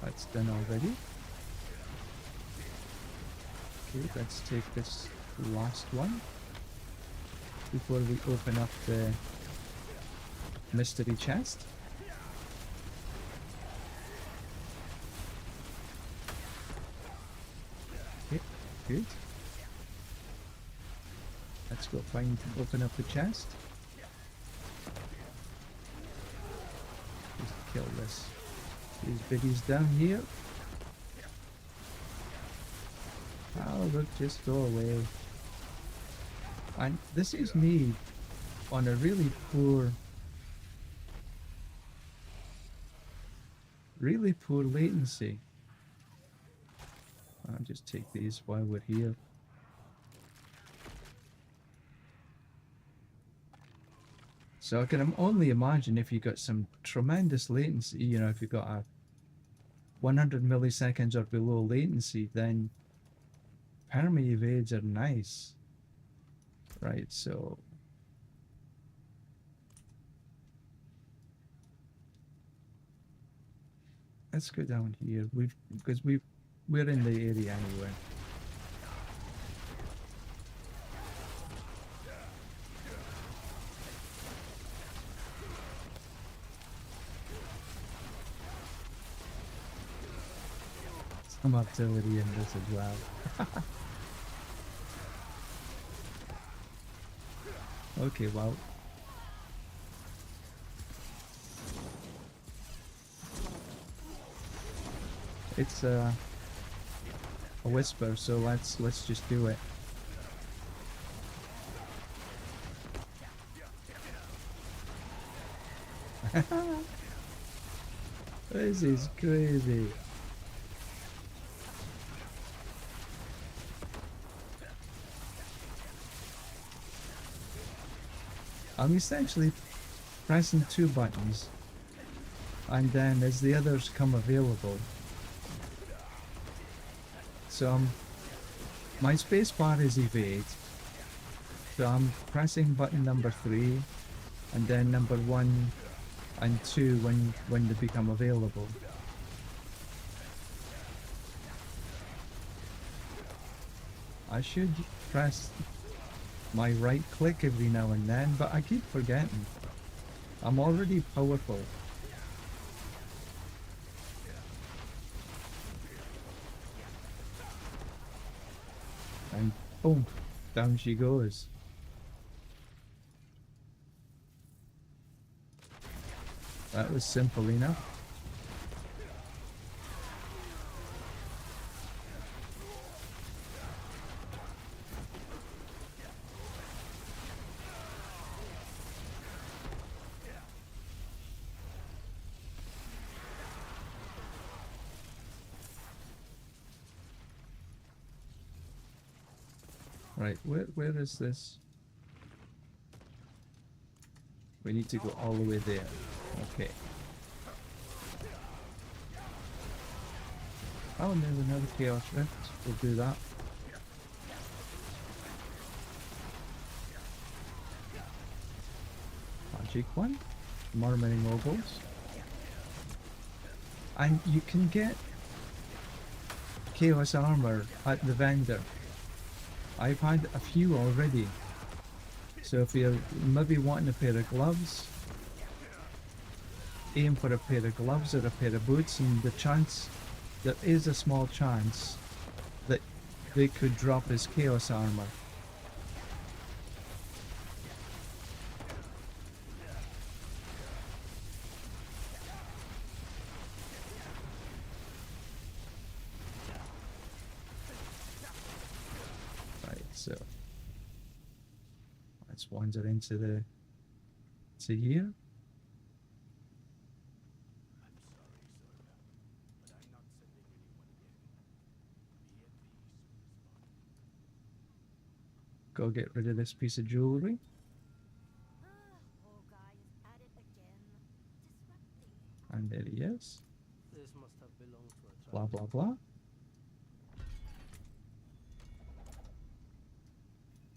That's done already. Okay, let's take this last one before we open up the mystery chest. Okay, good. Let's go open up the chest. Just kill these biddies down here. Oh look, just go away. And this is me on a really poor latency. I'll just take these while we're here. So I can only imagine if you got some tremendous latency, you know, if you got a 100 milliseconds or below latency, then perma evades are nice. Right, so let's go down here. We're in the area anyway. Some activity in this as well. Okay, well. It's a whisper, so let's just do it. This is crazy. I'm essentially pressing 2 buttons, and then as the others come available. So my spacebar is evade. So I'm pressing button number 3, and then number 1 and 2 when they become available. I should press my right click every now and then, but I keep forgetting. I'm already powerful. And boom, down she goes. That was simple enough. Right, where is this? We need to go all the way there. Okay. Oh, and there's another Chaos Rift. We'll do that. Magic one. Murmuring Ogles. And you can get Chaos Armor at the vendor. I've had a few already. So if you're maybe wanting a pair of gloves, aim for a pair of gloves or a pair of boots, and there is a small chance that they could drop as Chaos Armor. Right, so let's wander into here. Go get rid of this piece of jewelry. Old guy is at it again. Disrupting. And there he is. This must have belonged to a Blah tribe. blah blah.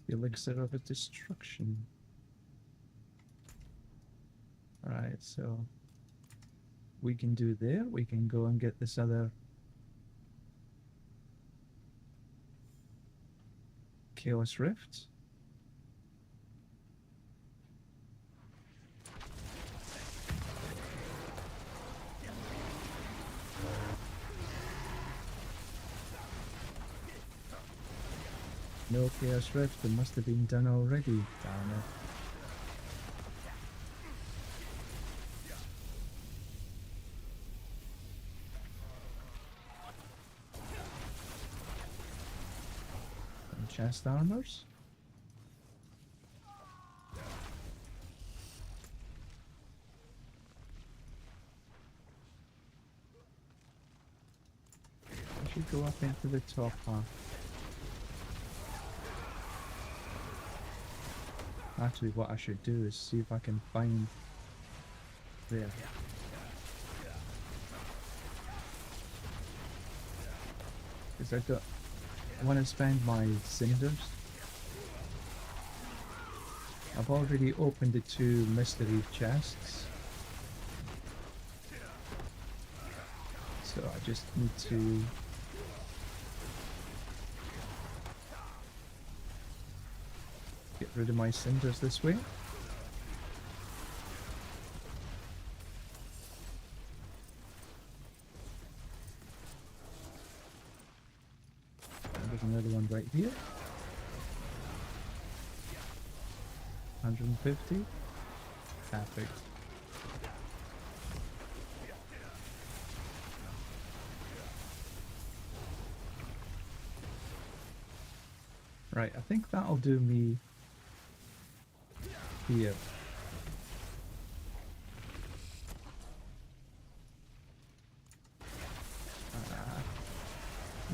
The elixir of a destruction. Alright, so we can do there. We can go and get this other Chaos Rift. No Chaos Rift, it must have been done already, damn it. And chest armors. I should go up into the top half. Actually, what I should do is see if I can find there. Because I want to spend my cinders. I've already opened the 2 mystery chests. So I just need to get rid of my cinders this way. And there's another one right here. 150. Perfect. Right, I think that'll do me here.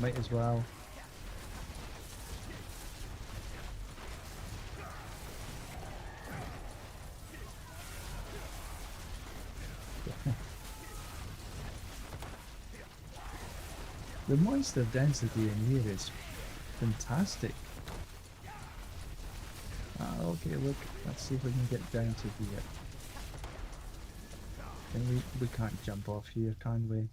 Might as well. The monster density in here is fantastic. Okay, look, let's see if we can get down to here. And we can't jump off here, can we?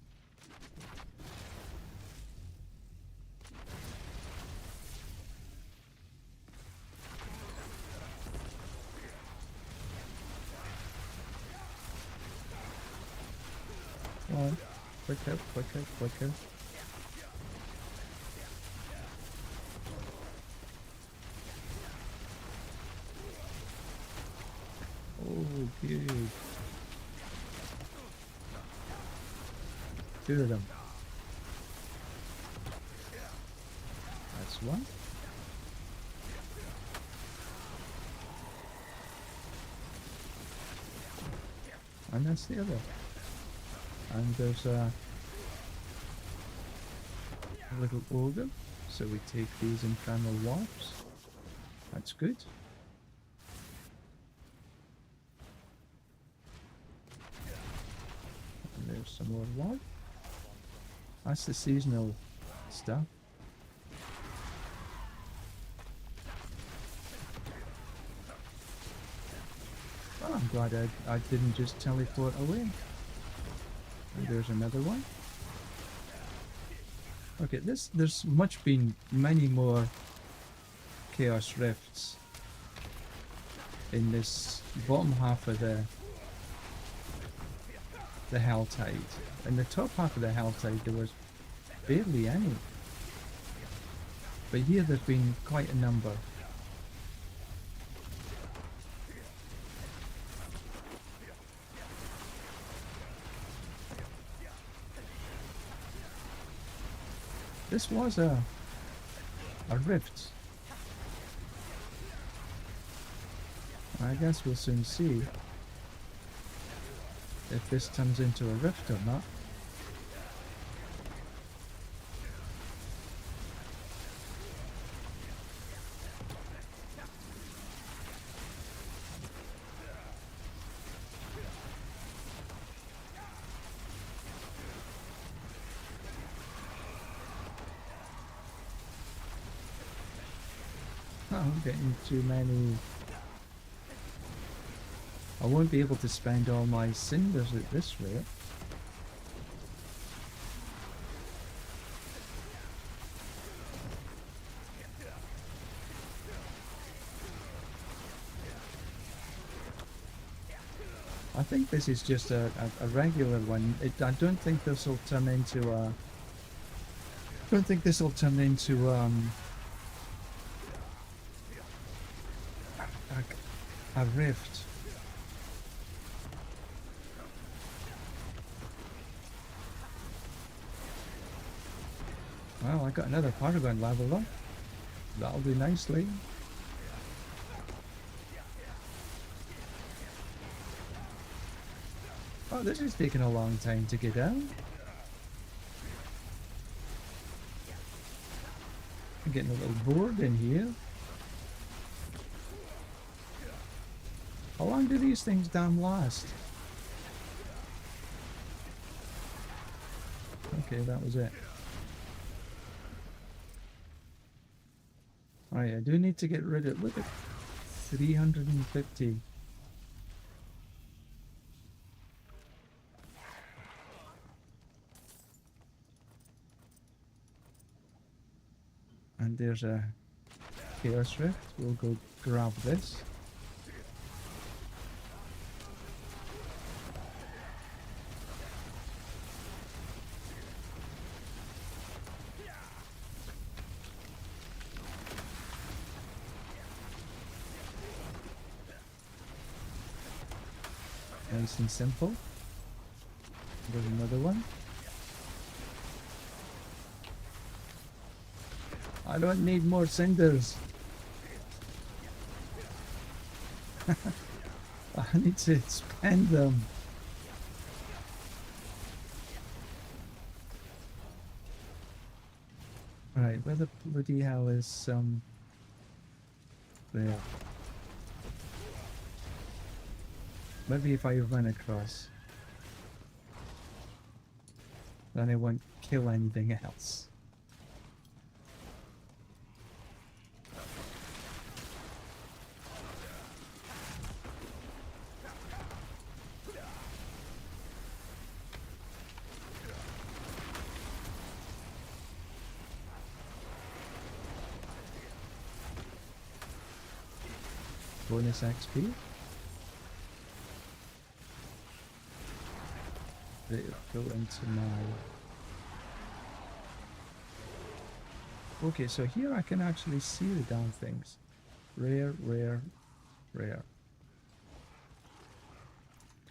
Come on, quicker, quicker, quicker. Oh, good. 2 of them. That's one. And that's the other. And there's a little ogre. So we take these infernal warps. That's good. And there's some more log. That's the seasonal stuff. Oh, I'm glad I didn't just teleport away. And there's another one. Okay, there's been many more Chaos Rifts in this bottom half of the Helltide. In the top half of the Helltide there was barely any. But here there's been quite a number. This was a rift. I guess we'll soon see if this turns into a rift or not. I'm getting too many. I won't be able to spend all my cinders at this rate. I think this is just a regular one. I don't think this will turn into a. Don't think this will turn into a rift. Well, I got another Paragon level up. That'll do nicely. Oh, this is taking a long time to get down. I'm getting a little bored in here. How long do these things damn last? Okay, that was it. Alright, I do need to get rid of, look at 350. And there's a Chaos Rift. We'll go grab this. Nice and simple. There's another one. I don't need more cinders. I need to spend them. Right, where the bloody hell is there? Maybe if I run across, then it won't kill anything else. Bonus XP. Go into my... Okay, so here I can actually see the damn things. Rare, rare, rare.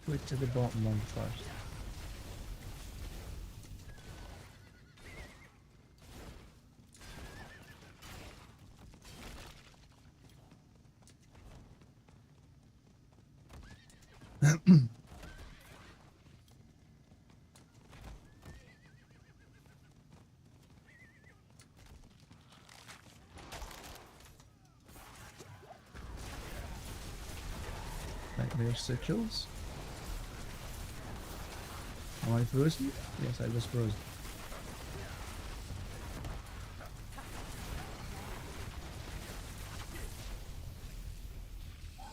Go to the bottom one first. there's sigils. Am I frozen? Yes, I was frozen.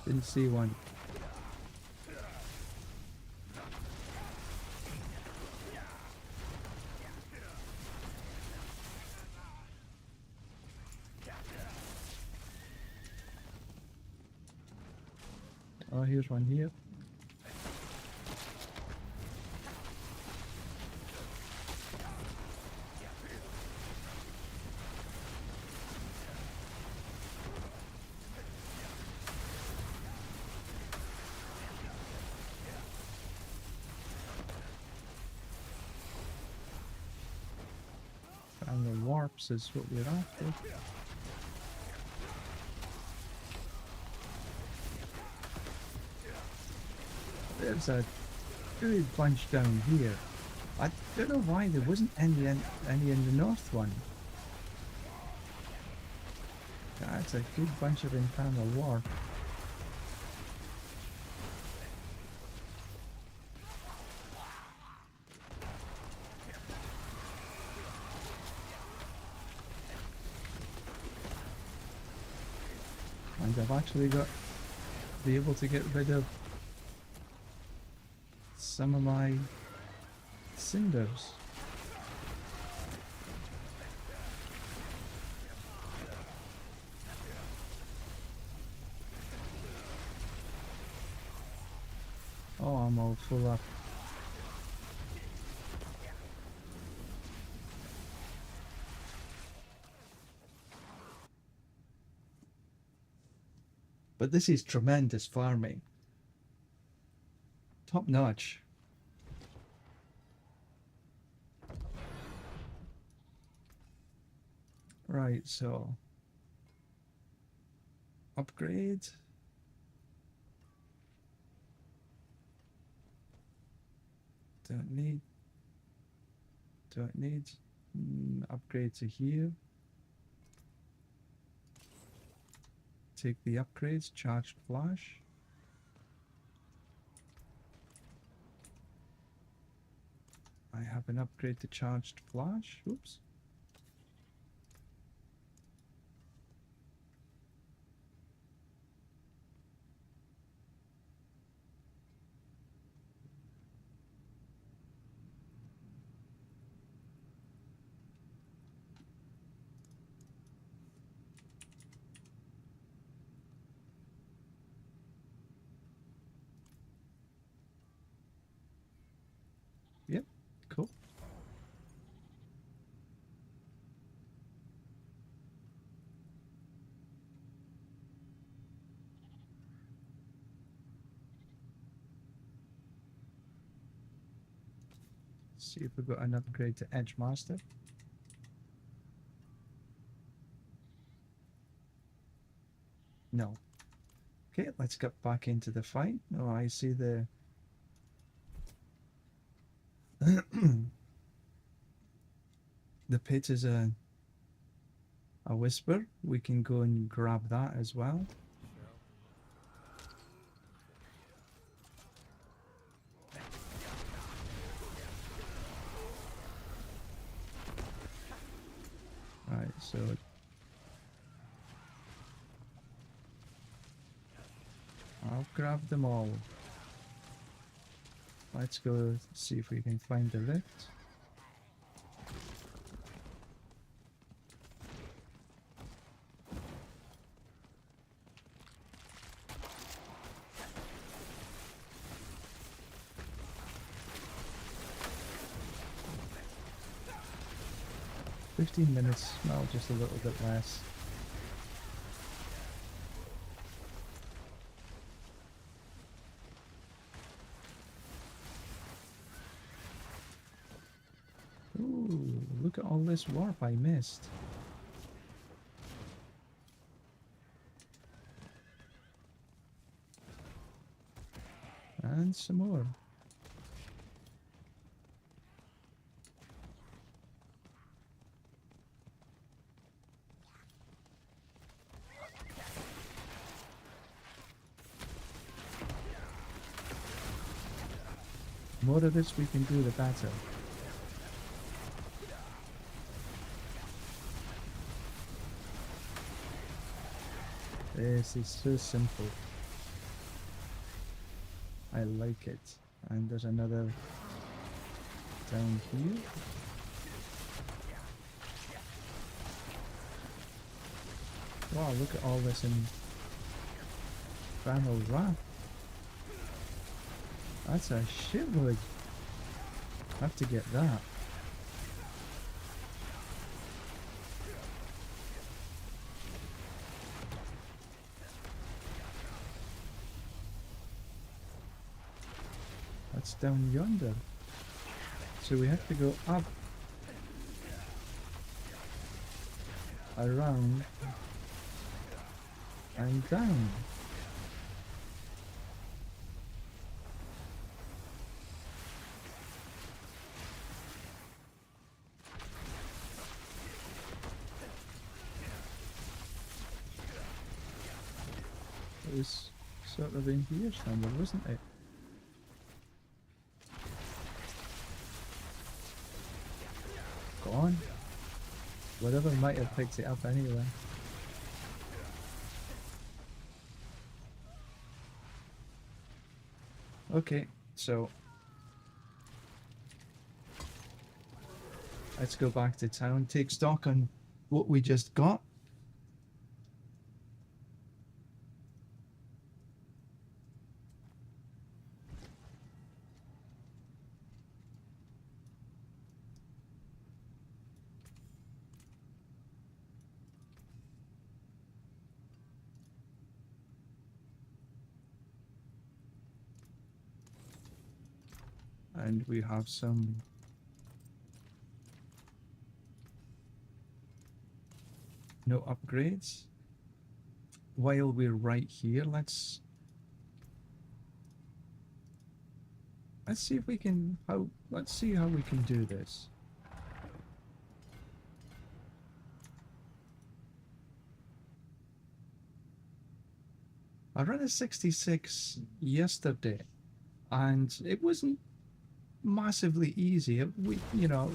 Didn't see one. Oh, here's one here. And the warps is what we're after. There's a good bunch down here. I don't know why there wasn't any in the north one. That's a good bunch of infernal warp. And I've actually got be able to get rid of some of my cinders. Oh, I'm all full up. But this is tremendous farming. Top notch. Right, so upgrade. Don't need. Upgrade to here. Take the upgrades, charged flash. I have an upgrade to charged flash. Oops. Yep, cool. See if we've got an upgrade to Edge Master. No. Okay, let's get back into the fight. Oh, I see the the pit is a whisper. We can go and grab that as well. Right, so I'll grab them all. Let's go see if we can find the lift. "15 minutes, no, just a little bit less." Ooh, look at all this warp I missed. And some more. more of this we can do, the better. This is so simple. I like it. And there's another down here. Wow, look at all this in Primal Wrath. That's a shitload. Have to get that. That's down yonder. So we have to go up, around, and down. It was sort of in here somewhere, wasn't it? Gone. Whatever might have picked it up anyway. Okay, so let's go back to town, take stock on what we just got. And we have some no upgrades. While we're right here, let's see if we can let's see how we can do this. I ran a 66 yesterday and it wasn't massively easy. We, you know,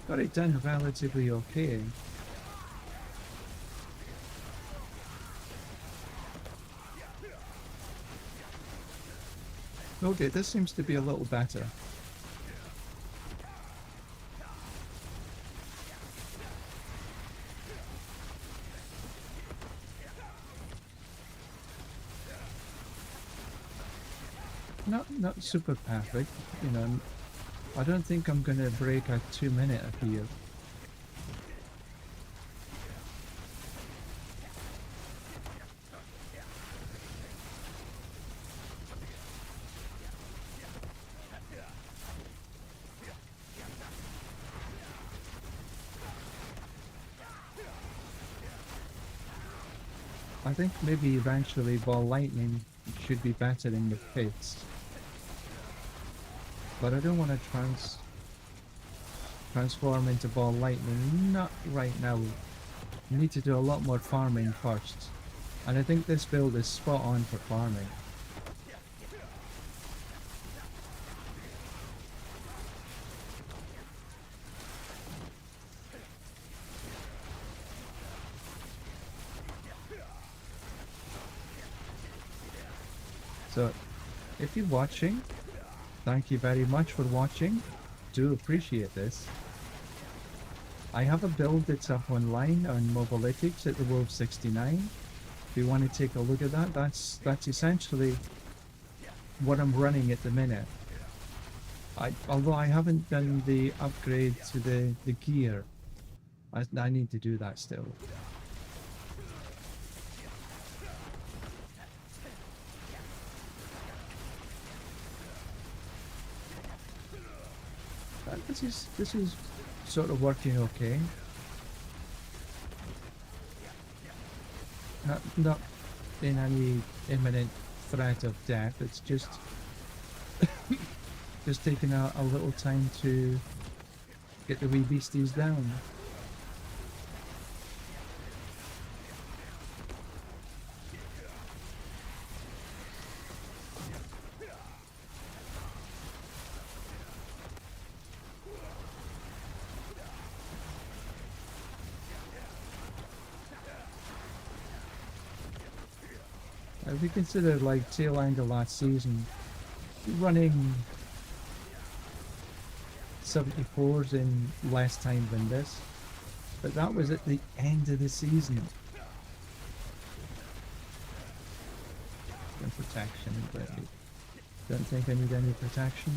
got it done relatively okay. Okay, this seems to be a little better. Not super perfect, you know. I don't think I'm gonna break a 2-minute here. I think maybe eventually ball lightning should be better in the pits. But I don't want to transform into ball lightning, not right now. We need to do a lot more farming first. And I think this build is spot on for farming. So, if you're watching, thank you very much for watching. Do appreciate this. I have a build that's up online on Mobalytics at the Wolv 69. If you want to take a look at that, that's essentially what I'm running at the minute. Although I haven't done the upgrade to the gear, I need to do that still. This is sort of working okay. Not in any imminent threat of death. It's just just taking a little time to get the wee beasties down. If you consider like tail end of last season, running 74s in less time than this, but that was at the end of the season. And protection, but I don't think I need any protection.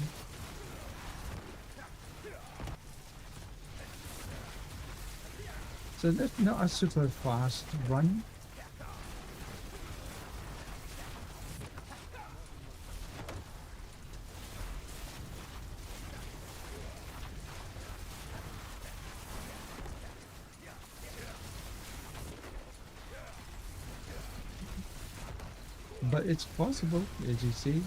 So that's not a super fast run. But it's possible, as you see.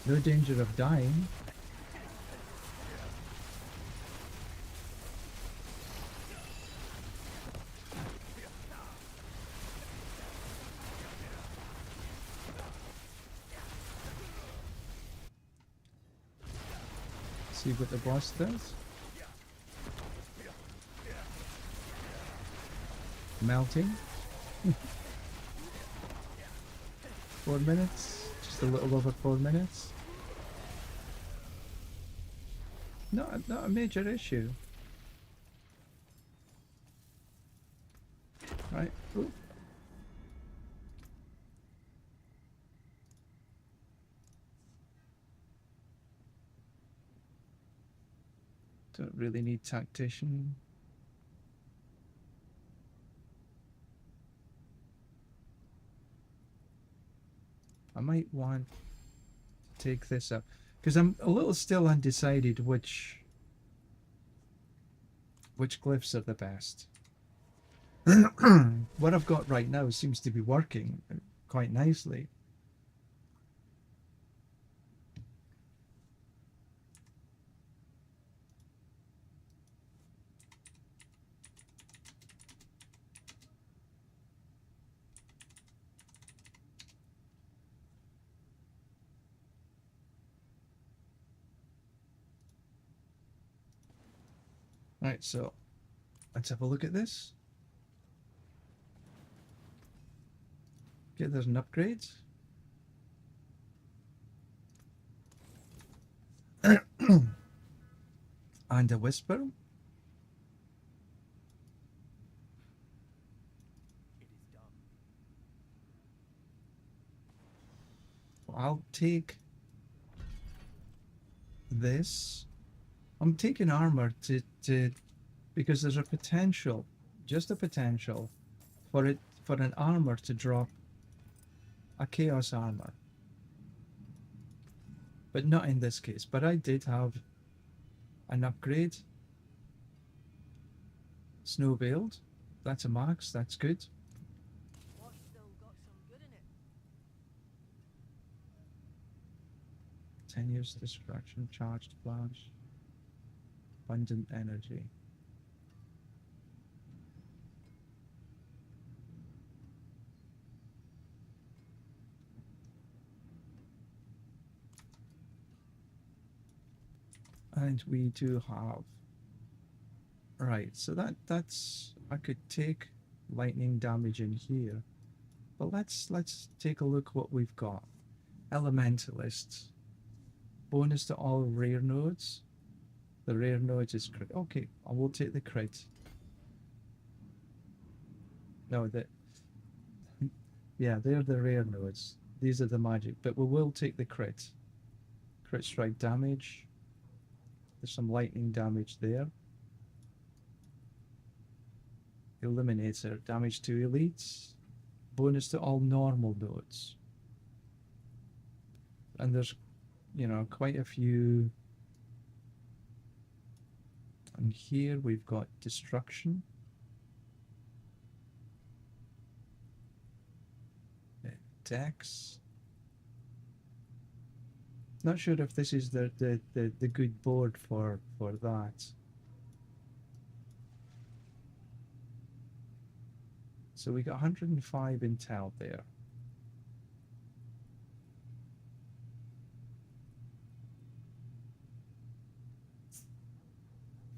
No danger of dying. See what the boss does. Melting. 4 minutes. Just a little over 4 minutes. Not a major issue. Right. Ooh. Don't really need tactician. I might want to take this up because I'm a little still undecided which glyphs are the best. What I've got right now seems to be working quite nicely. Right, so let's have a look at this. Okay, there's an upgrade. And a whisper. It is done. I'll take this. I'm taking armor to because there's a potential, just a potential, for an armor to drop a chaos armor. But not in this case. But I did have an upgrade. Snow veiled. That's a max, that's good. Wash still got some good in it. 10 years distraction, charged flash, abundant energy. And we do have, right, so that's, I could take lightning damage in here, but let's take a look what we've got. Elementalist, bonus to all rare nodes. The rare nodes is crit. Okay, I will take the crit. No, yeah, they're the rare nodes. These are the magic, but we will take the crit. Crit strike damage. There's some lightning damage there. Eliminator, damage to elites. Bonus to all normal nodes. And there's, you know, quite a few. And here we've got destruction. Dex. Not sure if this is the good board for that. So we got 105 intel there.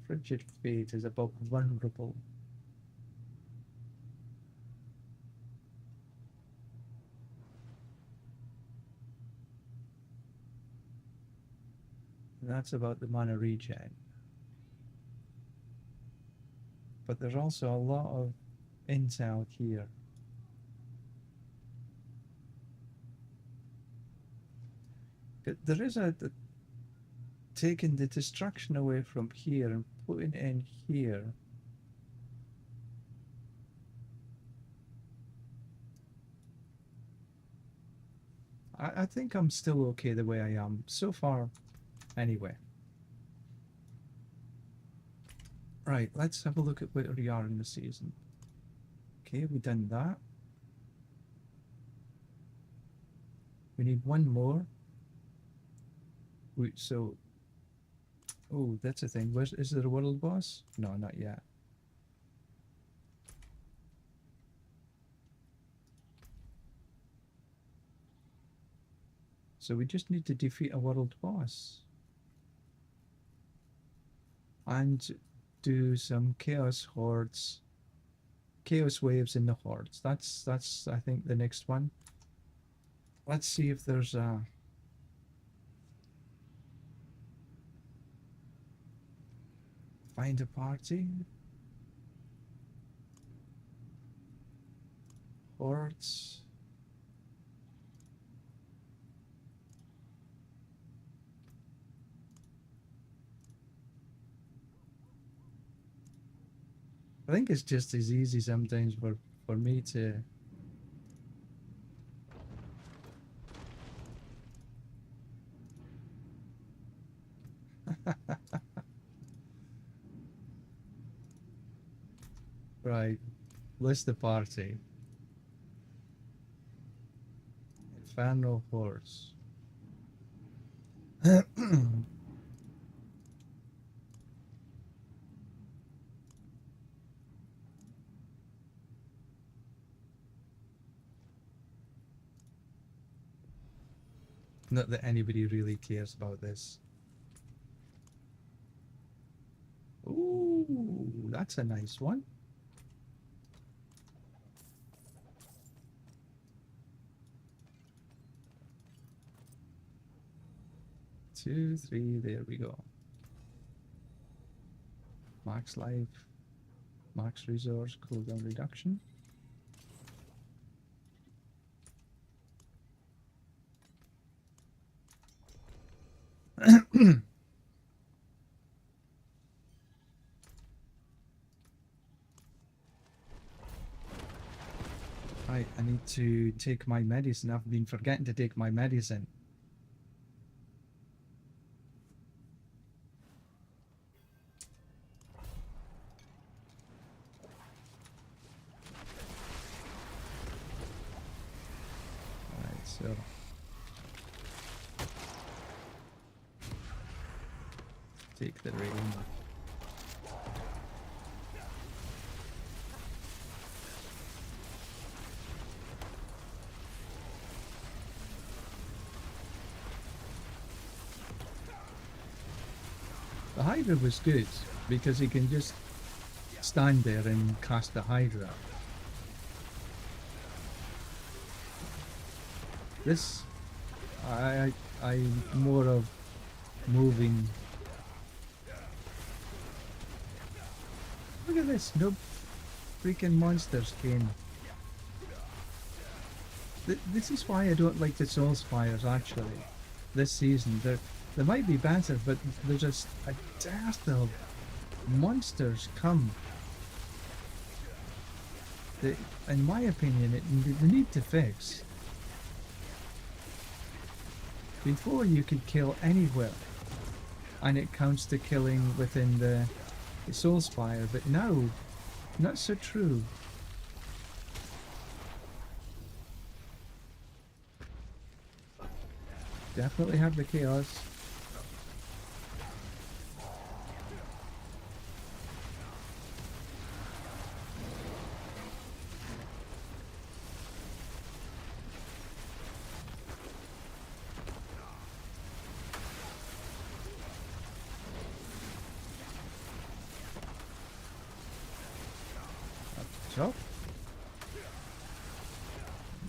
Frigid fate is about vulnerable. And that's about the mana regen. But there's also a lot of intel here. There is a taking the destruction away from here and putting it in here. I think I'm still okay the way I am so far anyway. Right, let's have a look at where we are in the season. Okay, we done that. We need one more. So, oh, that's a thing. Is there a world boss? No, not yet. So we just need to defeat a world boss. And do some chaos hordes. Chaos waves in the hordes. That's I think the next one. Let's see if there's a... Find a party. Hordes. I think it's just as easy sometimes for me to... Right, list the party. Infernal Horse. Not that anybody really cares about this. Ooh, that's a nice one. Two, three, there we go. Max life, max resource, cooldown reduction. Right, I need to take my medicine. I've been forgetting to take my medicine. Alright, so... Take the rain. The Hydra was good because he can just stand there and cast the Hydra. This, I'm more of moving. Look at this, no freaking monsters came. This is why I don't like the Souls Fires actually, this season. There might be better, but there's just a dearth of monsters come. In my opinion, they need to fix. Before you could kill anywhere, and it counts to killing within the Soul Spire, but now, not so true. Definitely have the chaos. Up.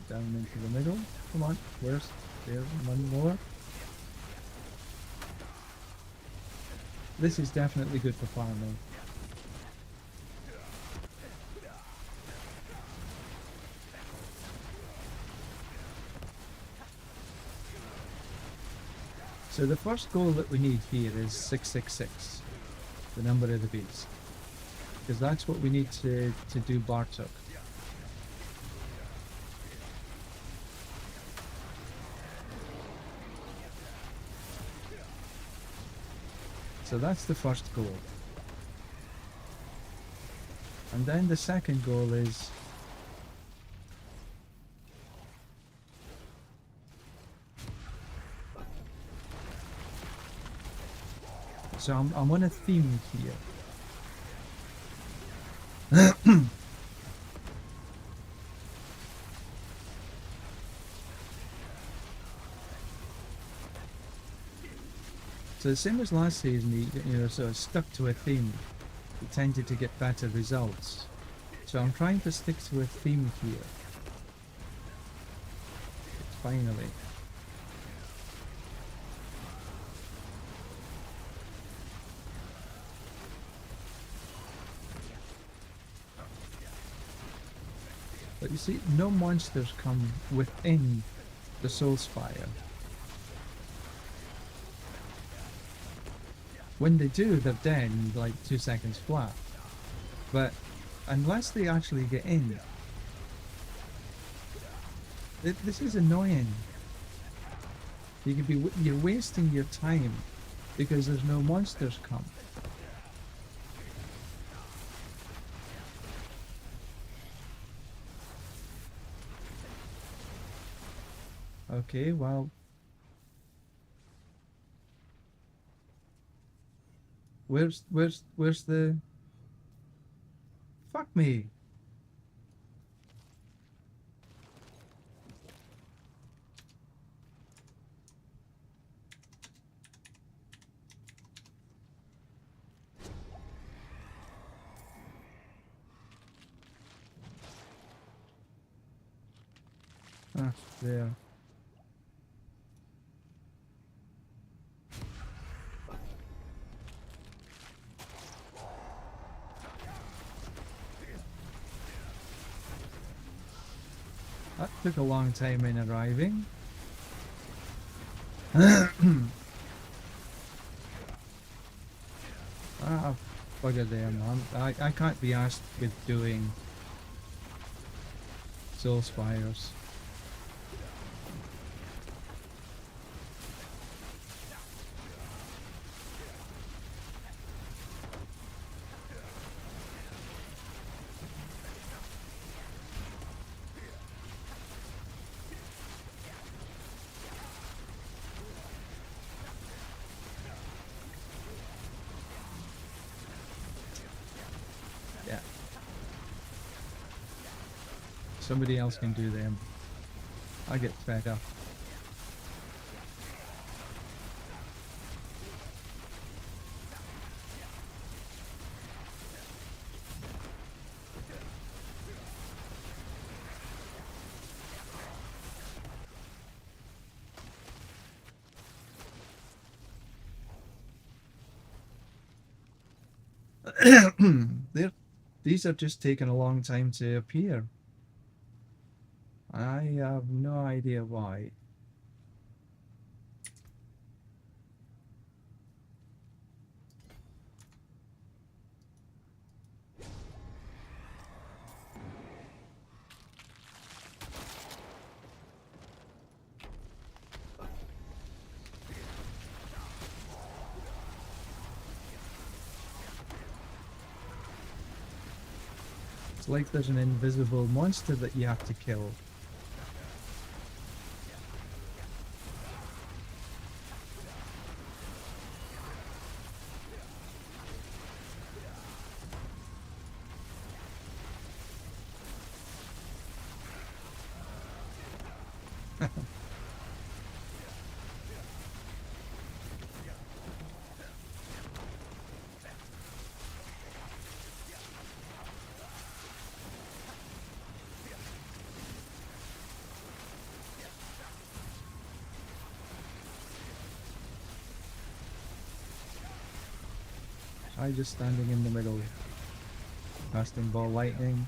Down into the middle. Come on. Where's there? One more. This is definitely good for farming. So the first goal that we need here is 666, the number of the beast, because that's what we need to do Bartok. So that's the first goal. And then the second goal is so I'm on a theme here. So the same as last season, you know, sort of stuck to a theme. You tended to get better results. So I'm trying to stick to a theme here. Finally. But you see, no monsters come within the Soul Spire. When they do, they're dead in like 2 seconds flat. But unless they actually get in, this is annoying. You're wasting your time because there's no monsters come. Okay, well. Where's the... Fuck me. Ah, there. That took a long time in arriving. Ah, bugger them. I can't be asked with doing Soul Spires. Yeah. Somebody else can do them. I get fed up. These are just taking a long time to appear. I have no idea why. It's like there's an invisible monster that you have to kill. I just standing in the middle. Casting ball lightning.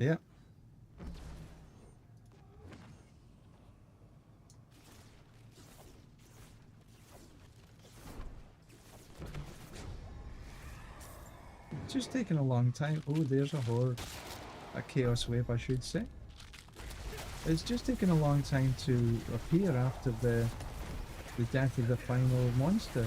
Yeah. It's just taking a long time. Oh, there's a horde. A chaos wave, I should say. It's just taking a long time to appear after the death of the final monster.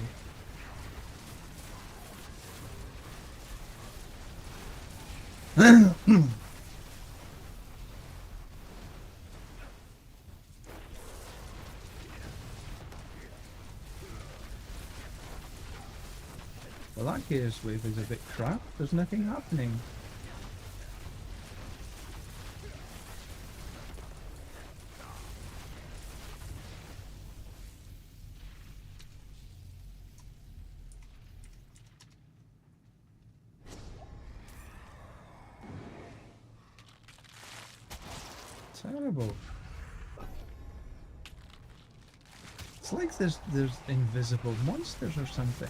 Well, that chaos wave is a bit crap. There's nothing happening. Terrible. It's like there's invisible monsters or something.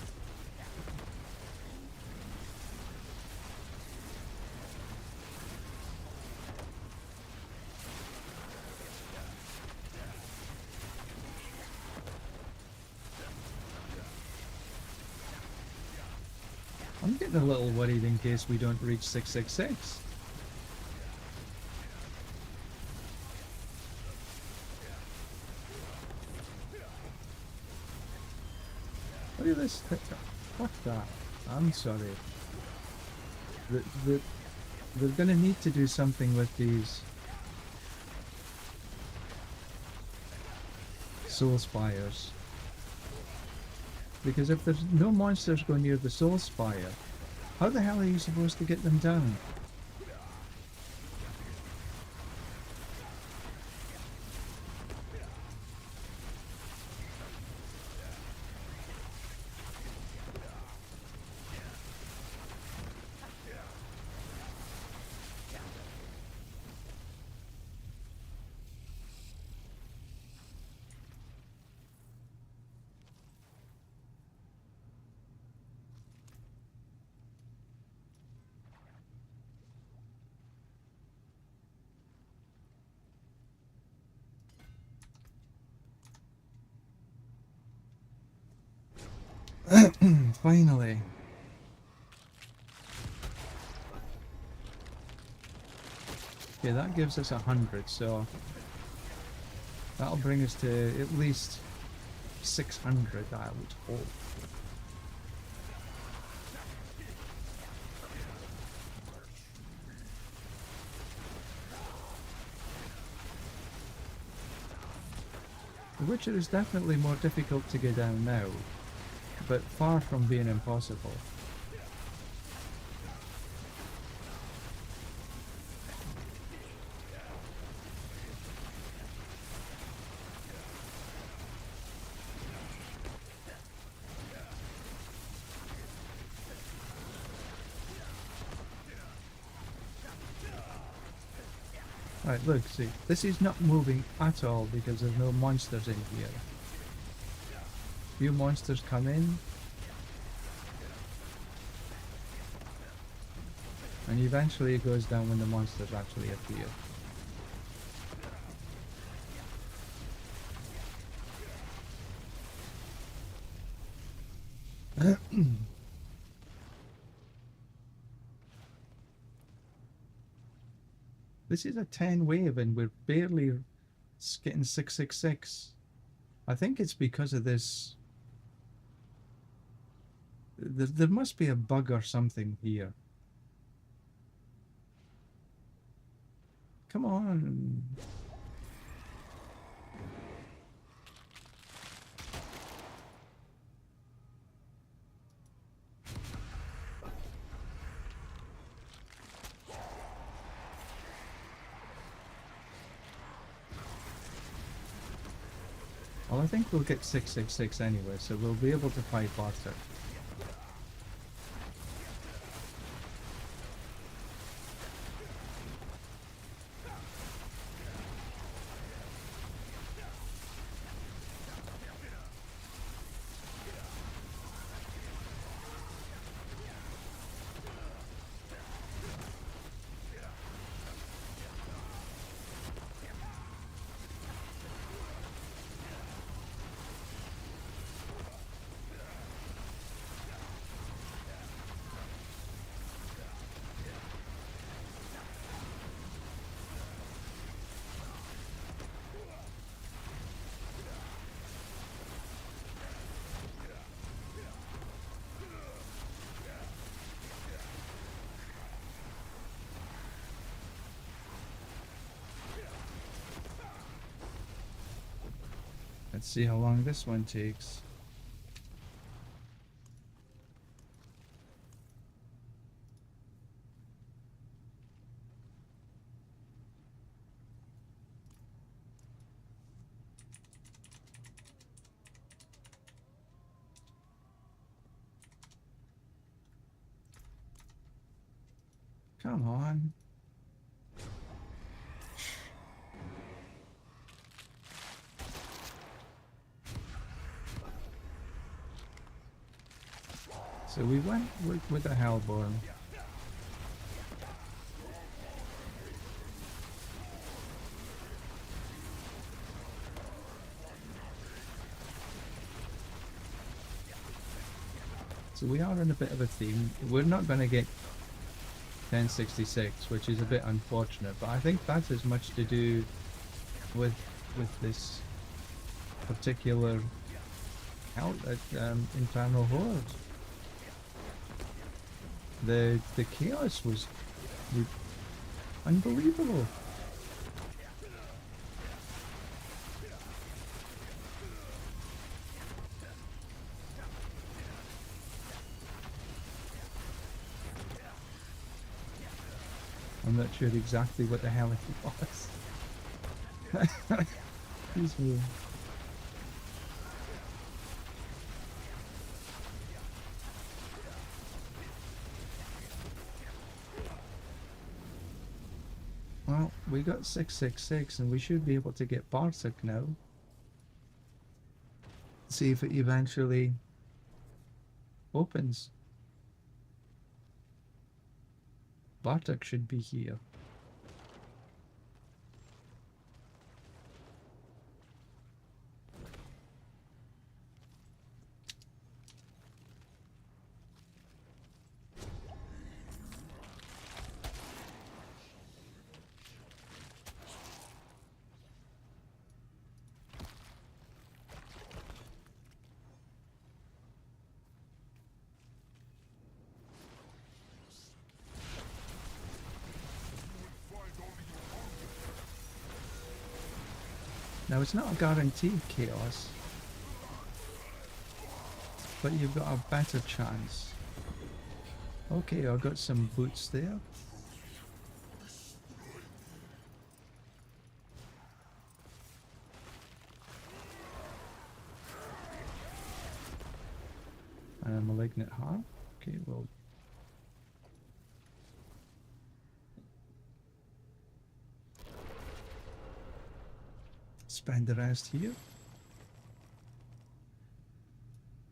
I'm getting a little worried in case we don't reach 666. Look at this. Fuck that. I'm sorry. They're gonna need to do something with these soul spires. Because if there's no monsters go near the soul spire, how the hell are you supposed to get them down? Finally. Okay, that gives us 100, so that'll bring us to at least 600, I would hope. The Witcher is definitely more difficult to get down now, but far from being impossible. Right, look, see, this is not moving at all because there's no monsters in here. Few monsters come in, and eventually it goes down when the monsters actually appear. This is a 10 wave and we're barely getting 666. I think it's because of this. There must be a bug or something here. Come on. Well, I think we'll get 666 anyway, so we'll be able to fight Bartek. Let's see how long this one takes. Come on. So we went with the Hellborn. So we are in a bit of a theme. We're not going to get 1066, which is a bit unfortunate, but I think that's as much to do with this particular Infernal Horde. The chaos was unbelievable. I'm not sure exactly what the hell it was. Excuse me. Well, we got 666 and we should be able to get Bartek now. See if it eventually opens. Bartek should be here. Now it's not a guaranteed chaos, but you've got a better chance. Okay, I got some boots there. And a malignant heart. Okay, well. Spend the rest here.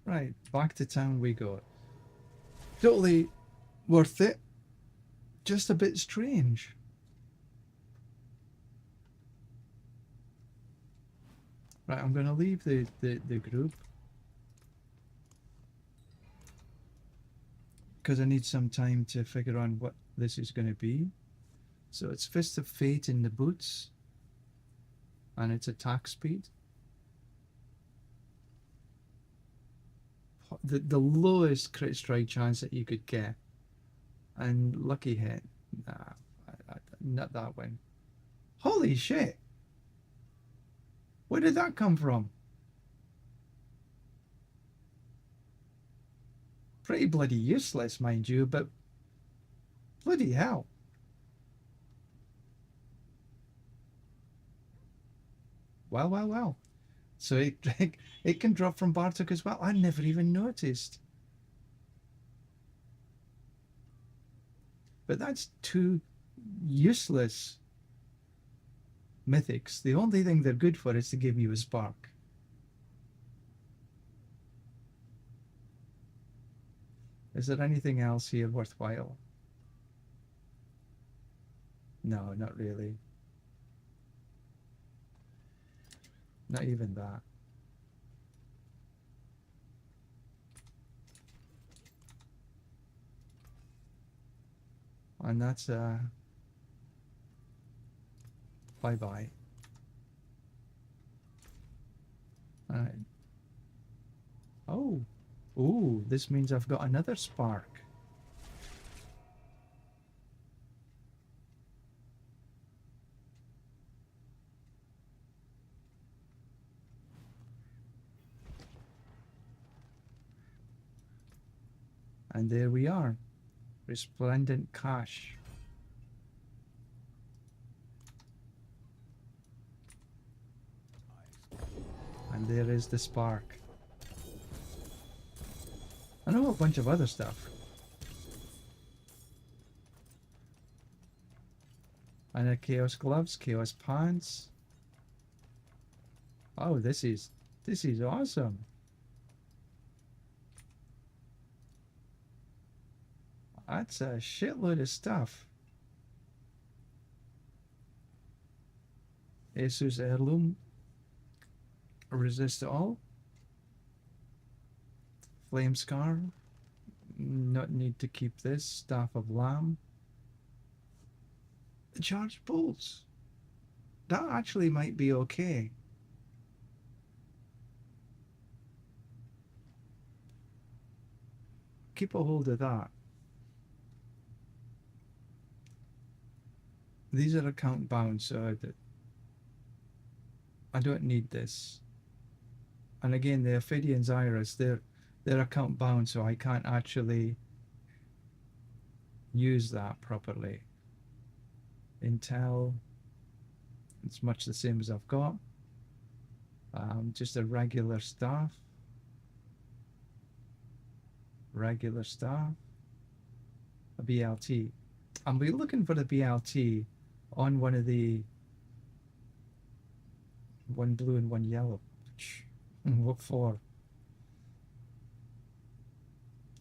Right, back to town we go. Totally worth it. Just a bit strange. Right, I'm going to leave the group. Because I need some time to figure out what this is going to be. So it's Fist of Fate in the boots. And it's attack speed. The lowest crit strike chance that you could get. And lucky hit. Nah, not that one. Holy shit! Where did that come from? Pretty bloody useless, mind you, but bloody hell. Well. So it can drop from Bartok as well. I never even noticed. But that's two useless mythics. The only thing they're good for is to give you a spark. Is there anything else here worthwhile? No, not really. Not even that. And that's bye-bye. Alright. Oh. Ooh, this means I've got another spark. And there we are. Resplendent cash. And there is the spark. I know a bunch of other stuff. And a chaos gloves, chaos pants. Oh, this is awesome. That's a shitload of stuff. Asus heirloom. Resist all. Flame scar. Not need to keep this. Staff of lamb. Charged bolts. That actually might be okay. Keep a hold of that. These are account bound, so I don't need this. And again, the Ophidian's Iris, they're account bound, so I can't actually use that properly. Intel, it's much the same as I've got. Just a regular staff. Regular staff. A BLT. I'll be looking for the BLT on one of the one blue and one yellow. What for?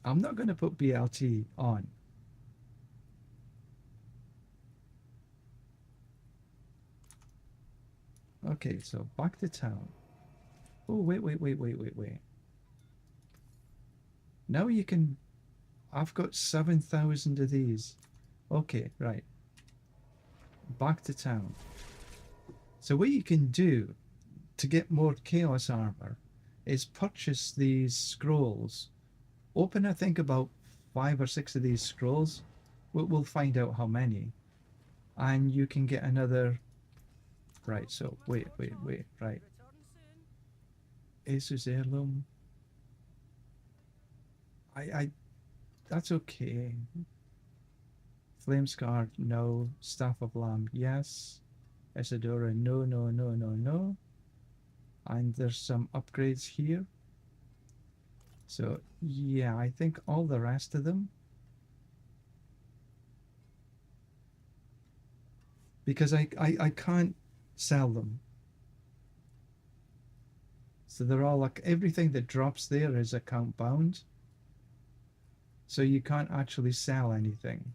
I'm not going to put BLT on. Okay, so back to town. Oh, wait. Now you can... I've got 7,000 of these. Okay, right. Back to town. So what you can do to get more chaos armor is purchase these scrolls. Open, I think, about 5 or 6 of these scrolls. We'll find out how many. And you can get another... Right, so wait, right. Asus heirloom. That's okay. Flame scar, no. Staff of lamb, yes. Isadora, no. And there's some upgrades here. So yeah, I think all the rest of them, because I can't sell them. So they're all like, everything that drops there is account bound. So you can't actually sell anything.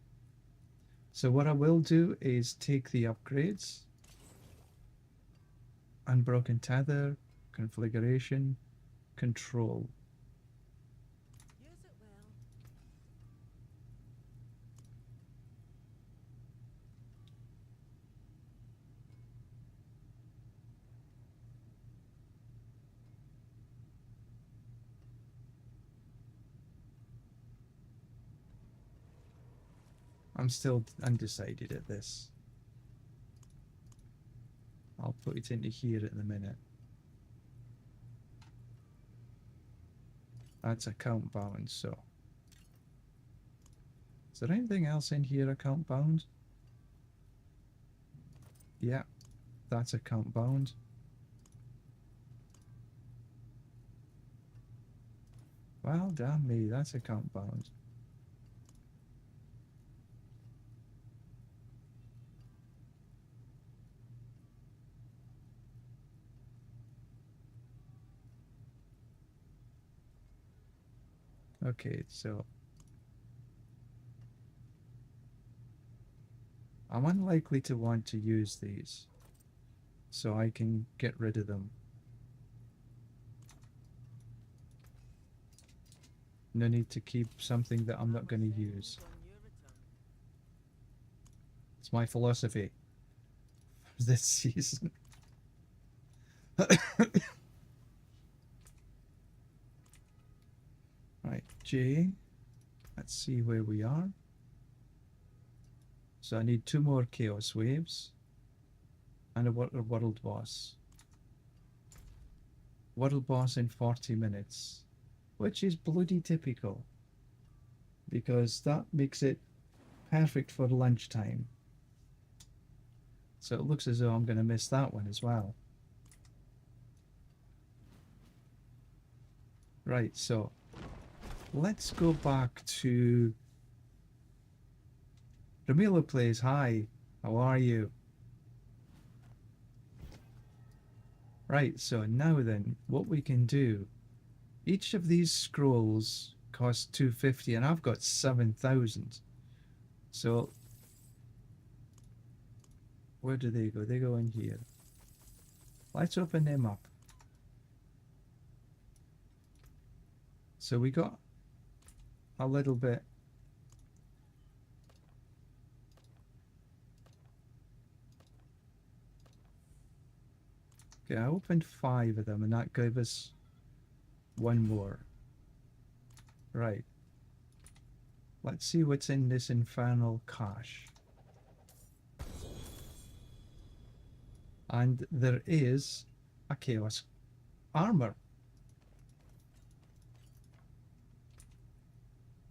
So what I will do is take the upgrades. Unbroken tether, configuration, control. Use it well. I'm still undecided at this. I'll put it into here in a minute. That's account bound, so. Is there anything else in here account bound? Yeah, that's account bound. Well, damn me, that's account balance. Okay, so I'm unlikely to want to use these, so I can get rid of them. No need to keep something that I'm not going to use. On your return. It's my philosophy this season. Right, J. Let's see where we are. So I need 2 more Chaos Waves and a World Boss. World Boss in 40 minutes, which is bloody typical because that makes it perfect for lunchtime. So it looks as though I'm going to miss that one as well. Right, so let's go back to Ramilo Plays. Hi, how are you? Right, so now then, what we can do, each of these scrolls costs 250 and I've got 7,000. So where do they go? They go in here. Let's open them up. So we got a little bit. Okay, I opened 5 of them and that gave us 1 more. Right. Let's see what's in this infernal cache. And there is a Chaos Armor.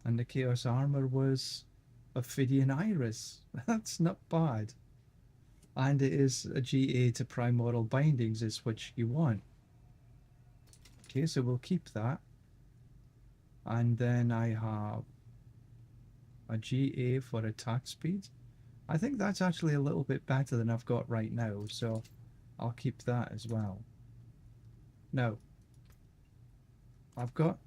And the Chaos Armor was Ophidian Iris. That's not bad. And it is a GA to Primordial Bindings is what you want. Okay, so we'll keep that. And then I have a GA for attack speed. I think that's actually a little bit better than I've got right now, so I'll keep that as well. Now, I've got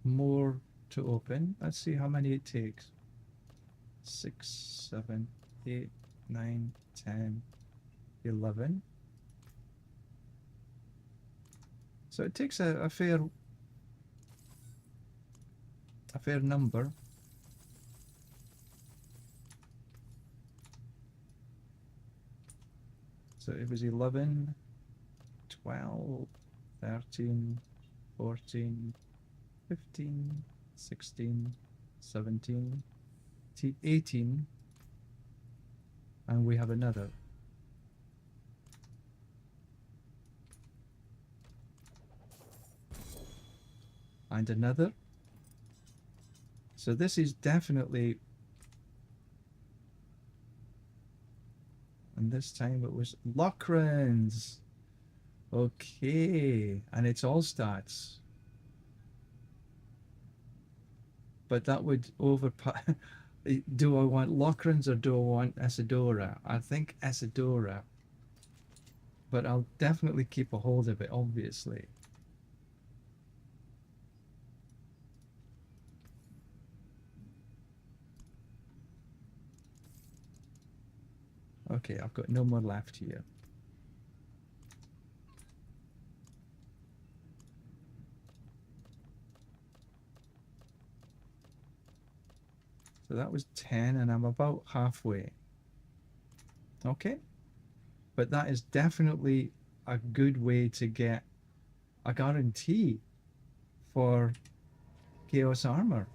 more to open. Let's see how many it takes. 6, 7, 8, 9, 10, 11. So it takes a fair number. So it was 11, 12, 13, 14, 15, 16, 17, 18, and we have another. And another. So this is definitely, and this time it was Lockrans. Okay, and it's all stats. But that would overpower. Do I want Lockrans or do I want Isadora? I think Isadora. But I'll definitely keep a hold of it, obviously. Okay, I've got no more left here. So that was 10 and I'm about halfway. Okay. But that is definitely a good way to get a guarantee for Chaos Armor.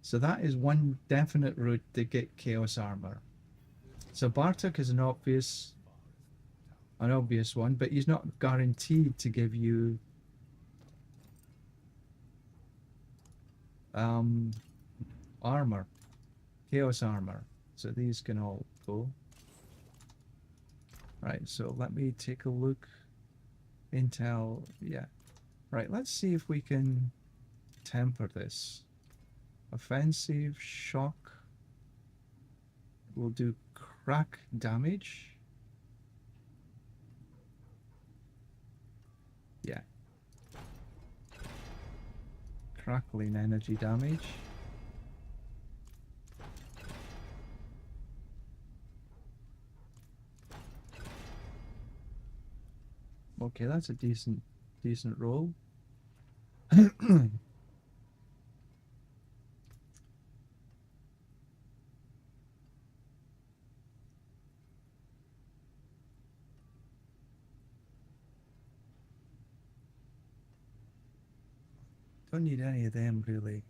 So that is one definite route to get Chaos Armor. So Bartok is an obvious one, but he's not guaranteed to give you armor, Chaos Armor. So these can all go. Right, so let me take a look. Intel, yeah. Right, let's see if we can temper this. Offensive, shock. We'll do crack damage. Yeah. Crackling energy damage. Okay, that's a decent roll. Don't need any of them really.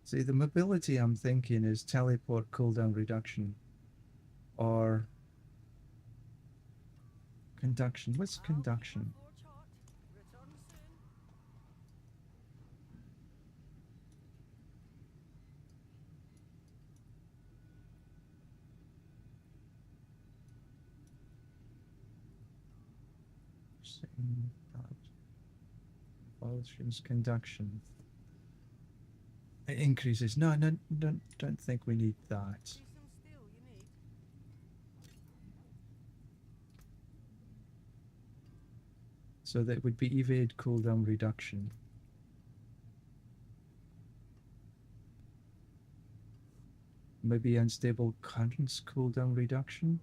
See, the mobility I'm thinking is teleport cooldown reduction or conduction. What's conduction? Return soon. Saying that Vulture's conduction. It increases. No, don't think we need that. See some steel you need. So that would be evade cooldown reduction. Maybe unstable currents cooldown reduction.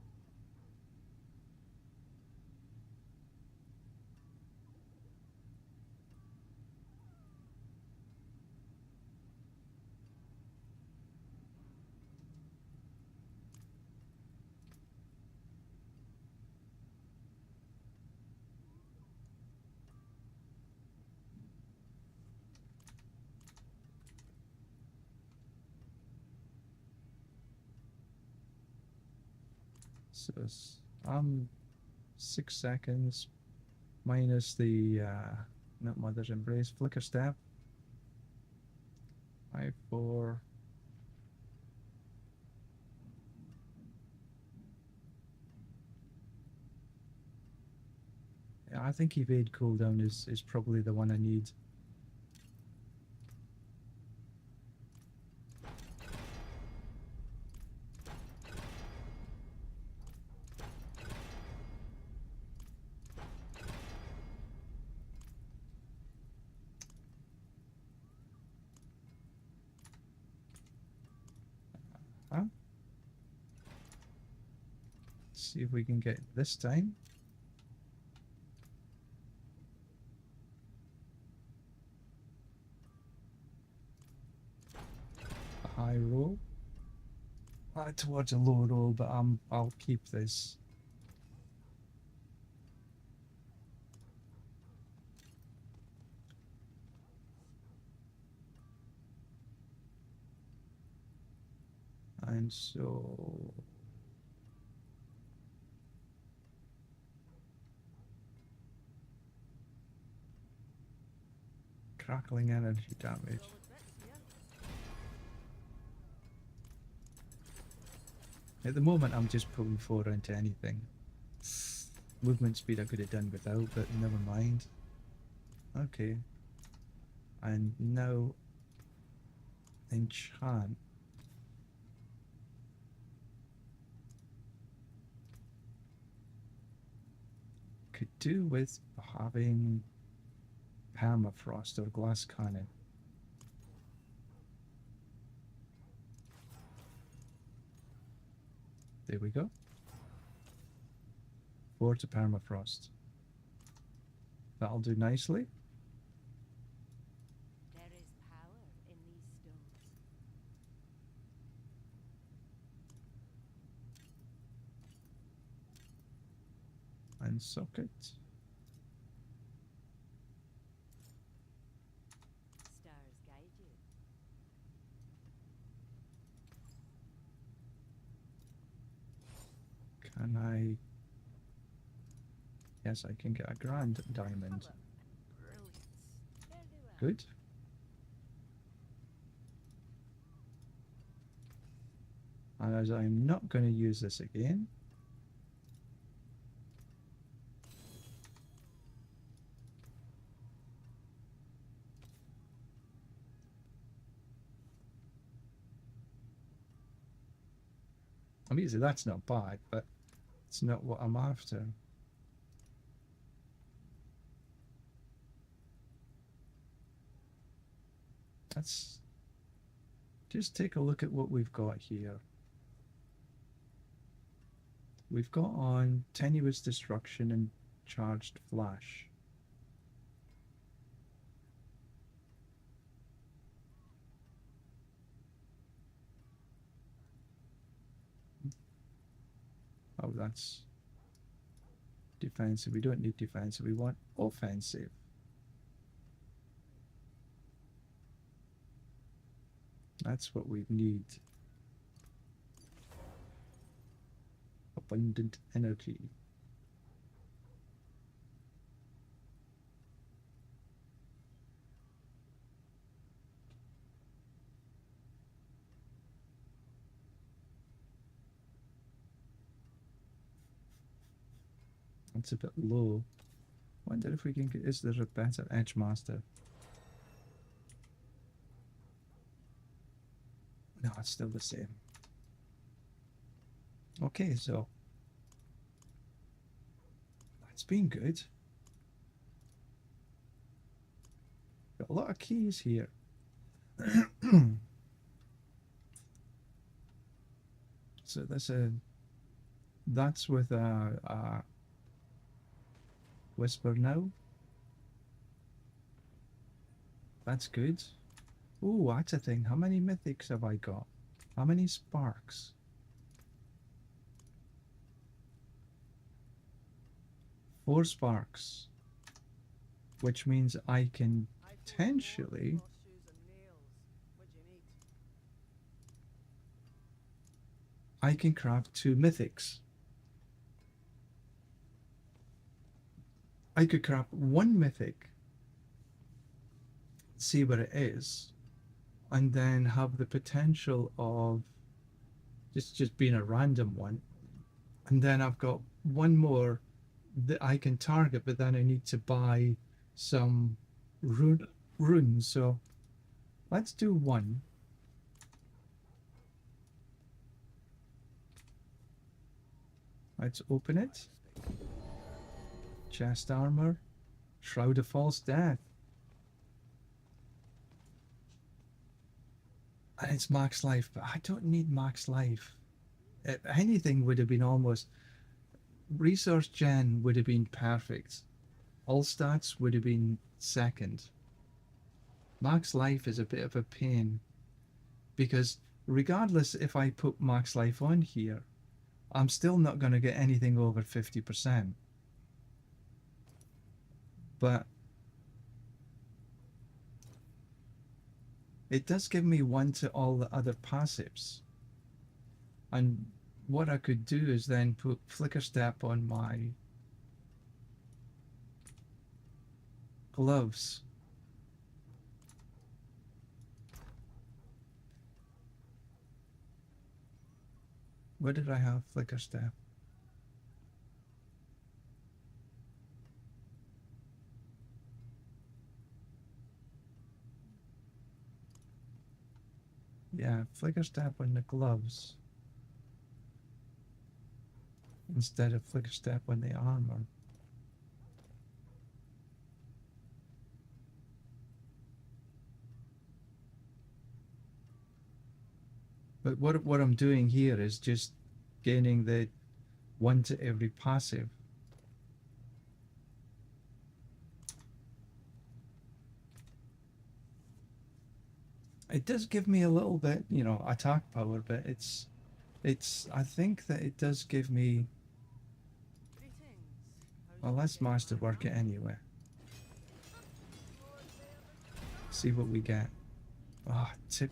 So 6 seconds minus the not Mother's Embrace, Flicker Step. 5, 4. Yeah, I think evade cooldown is probably the one I need. Huh? Let's see if we can get it this time. A high roll. Towards a low roll, but I'll keep this. And so crackling energy damage. Solid bits, yeah. At the moment, I'm just pulling 4 into anything. Movement speed I could have done without, but never mind. Okay. And now enchant. Could do with having permafrost or glass cannon. There we go. 4 to permafrost. That'll do nicely. There is power in these stones. And socket. Stars guide you. Can I? Yes, I can get a grand diamond. Brilliance. There they were. Good. And as I'm not going to use this again, I mean, that's not bad, but it's not what I'm after. Let's just take a look at what we've got here. We've got on Tenuous Destruction and Charged Flash. Oh, that's defensive. We don't need defensive. We want offensive. That's what we need. Abundant energy. That's a bit low. Wonder if we can get, is there a better Edge Master? No, it's still the same. Okay, so that's been good. Got a lot of keys here. So that's that's with a Whisper now. That's good. Ooh, that's a thing. How many mythics have I got? How many sparks? 4 sparks. Which means I can potentially... I can craft 2 mythics. I could craft 1 mythic, see what it is, and then have the potential of just being a random one. And then I've got 1 more that I can target, but then I need to buy some runes. So let's do 1. Let's open it. Chest armor. Shroud of False Death. And it's max life, but I don't need max life. If anything would have been almost... Resource gen would have been perfect. All stats would have been second. Max life is a bit of a pain, because regardless if I put max life on here, I'm still not going to get anything over 50%. But it does give me 1 to all the other passives. And what I could do is then put Flicker Step on my gloves. Where did I have Flicker Step? Yeah, Flicker Step on the gloves instead of Flicker Step on the armor. But what I'm doing here is just gaining the 1 to every passive. It does give me a little bit, you know, attack power, but it's I think that it does give me... Well, let's masterwork it anyway. See what we get. Ah, tip.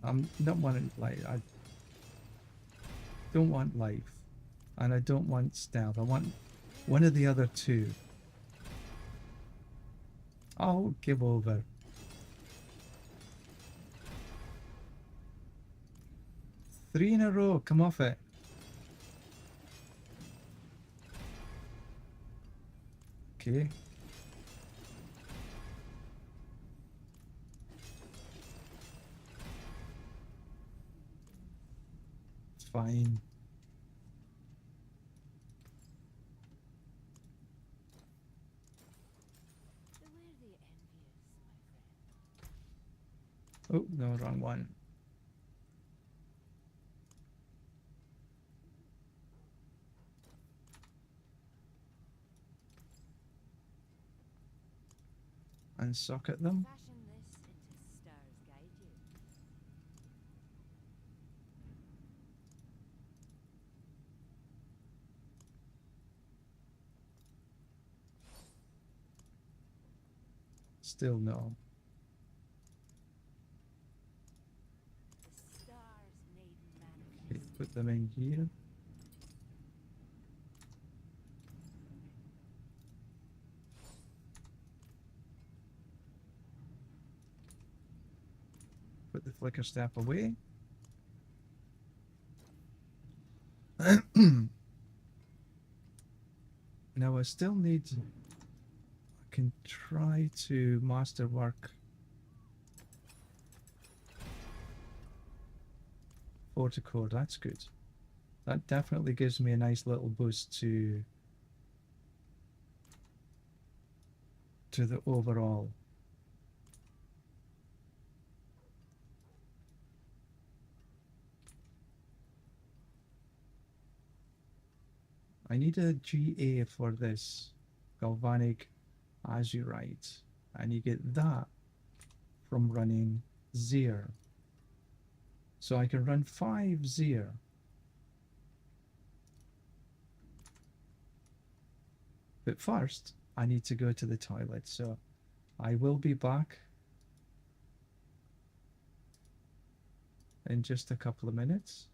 I'm not wanting, like, I don't want life. And I don't want stealth. I want one of the other 2. I'll give over. 3 in a row. Come off it. Okay. It's fine. Beware the envious, my friend. Oh, no, wrong one. And socket them. Fashion this into stars guide you. Still no. The stars made man of Okay, history. put them in here. Put the flicker staff away. Now I still need. I can try to masterwork Forticore. That's good. That definitely gives me a nice little boost to the overall. I need a GA for this galvanic azurite, and you get that from running Zir. So I can run 5 Zir. But first, I need to go to the toilet, so I will be back in just a couple of minutes.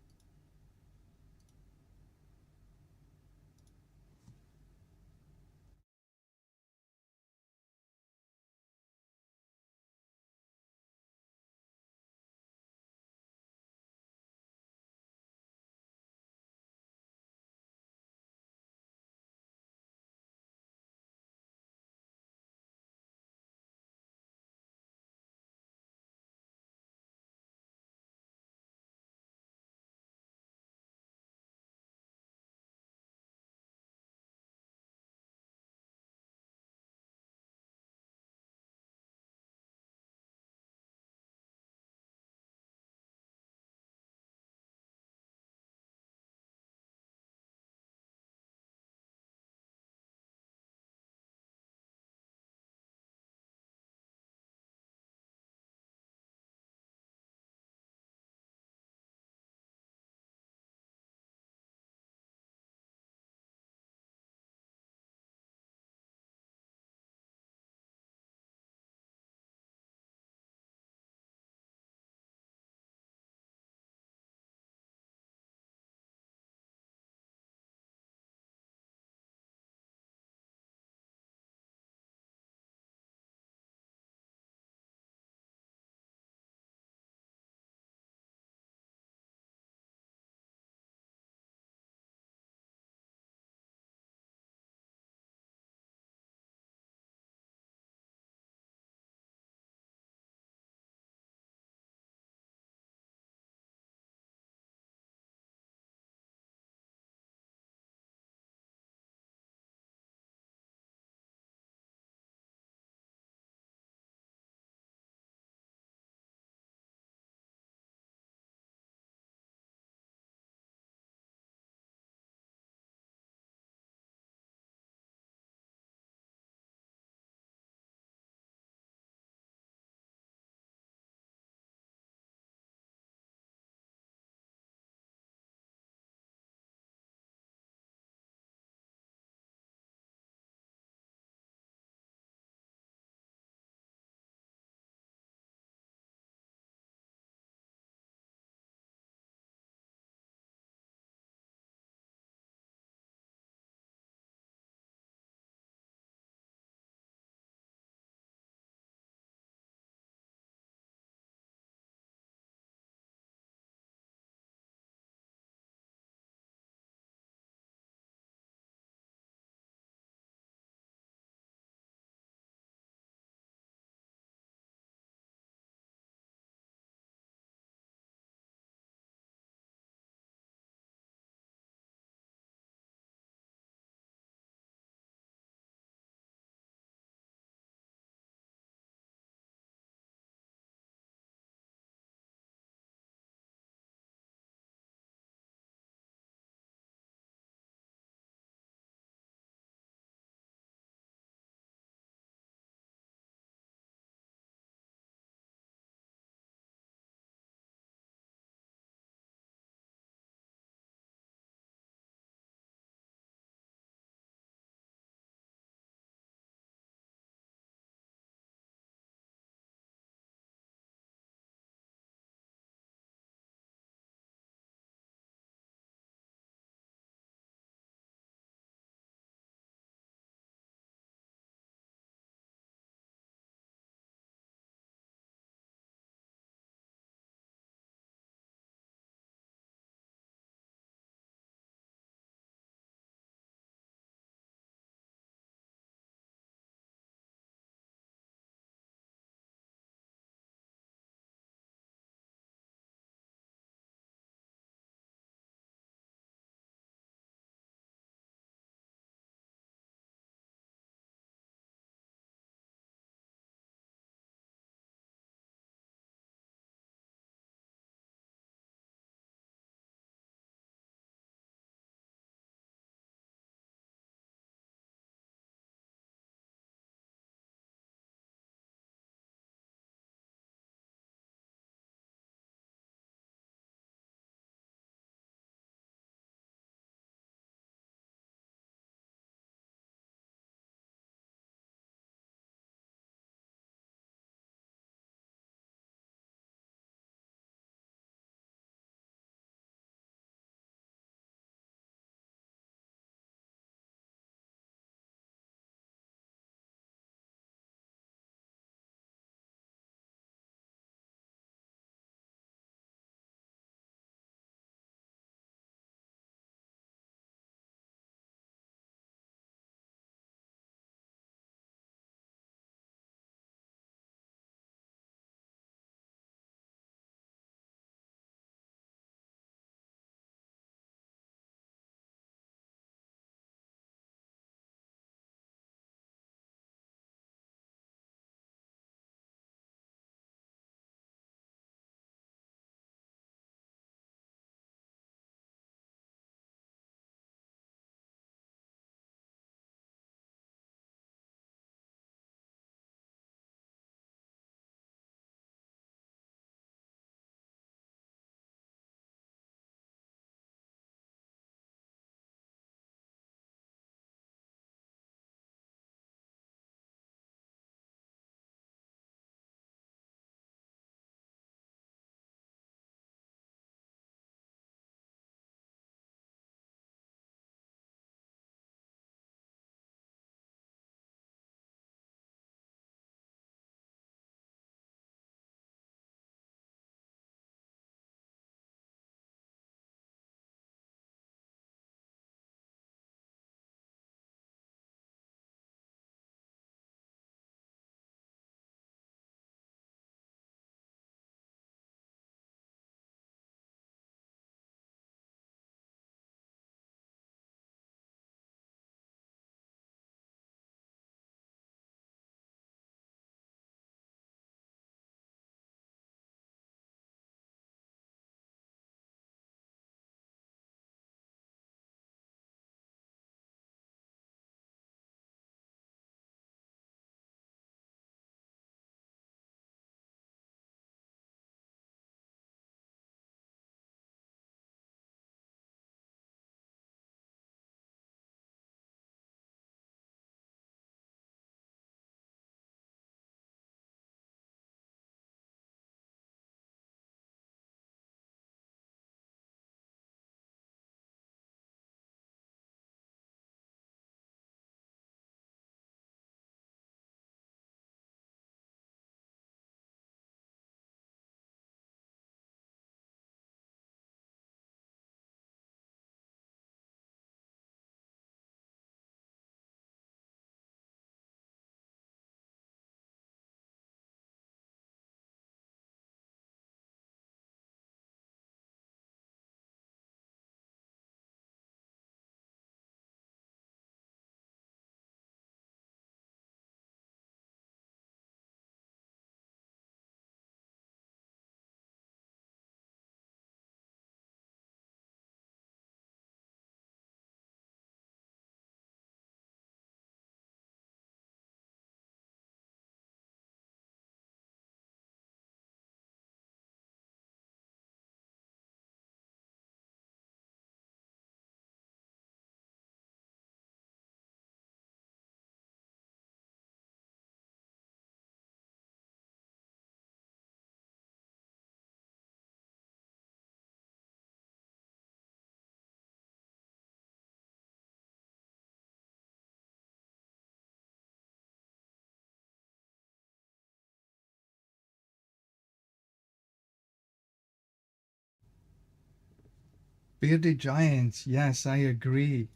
Bearded giant. Yes, I agree.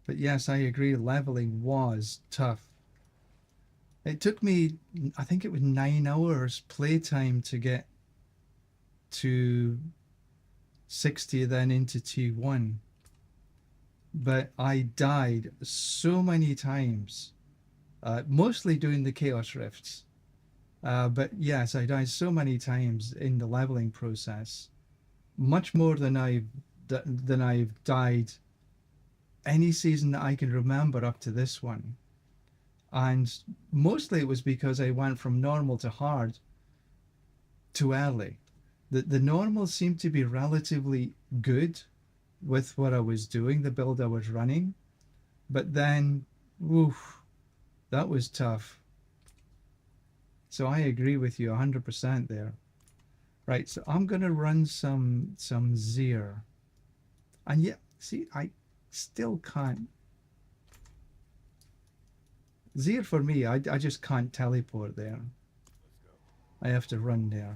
But yes, I agree. Leveling was tough. It took me, I think it was 9 hours playtime to get to 60, then into T1. But I died so many times, mostly doing the Chaos Rifts. But yes, I died so many times in the leveling process, much more than I've died any season that I can remember up to this one. And mostly it was because I went from normal to hard too early. The normal seemed to be relatively good with what I was doing, the build I was running. But then, oof, that was tough. So I agree with you 100% there. Right, so I'm going to run some Zir. And yet, see, I still can't. Zir for me, I just can't teleport there. I have to run there.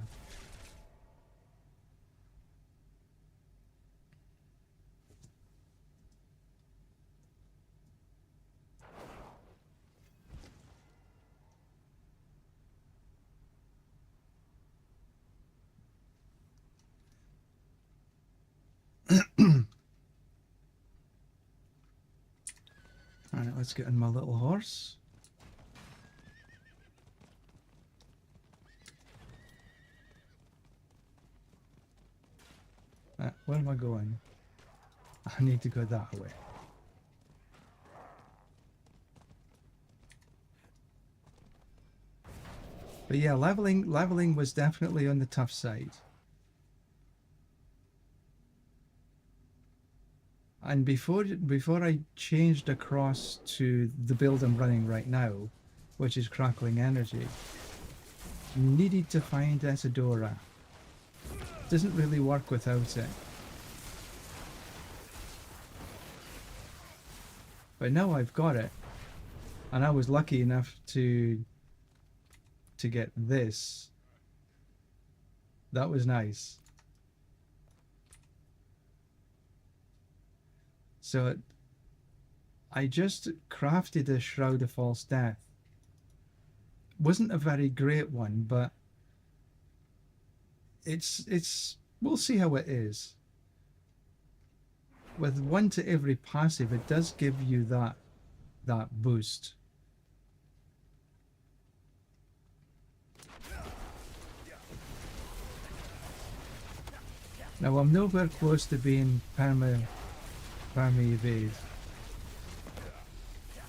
Alright, let's get in my little horse. Where am I going? I need to go that way. But yeah, leveling was definitely on the tough side. And before I changed across to the build I'm running right now, which is Crackling Energy, needed to find Isadora. Doesn't really work without it. But now I've got it, and I was lucky enough to get this. That was nice. So I just crafted a Shroud of False Death. Wasn't a very great one, but it's we'll see how it is. With 1 to every passive, it does give you that boost. Now I'm nowhere close to being perma evade.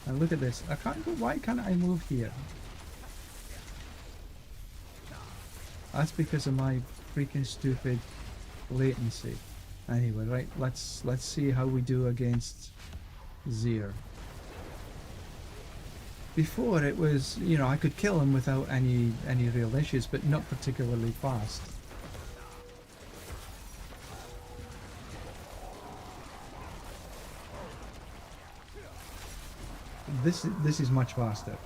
And look at this. I can't go. Why can't I move here? That's because of my freaking stupid latency. Anyway, right, let's see how we do against Zir. Before it was, you know, I could kill him without any real issues, but not particularly fast. This is much faster.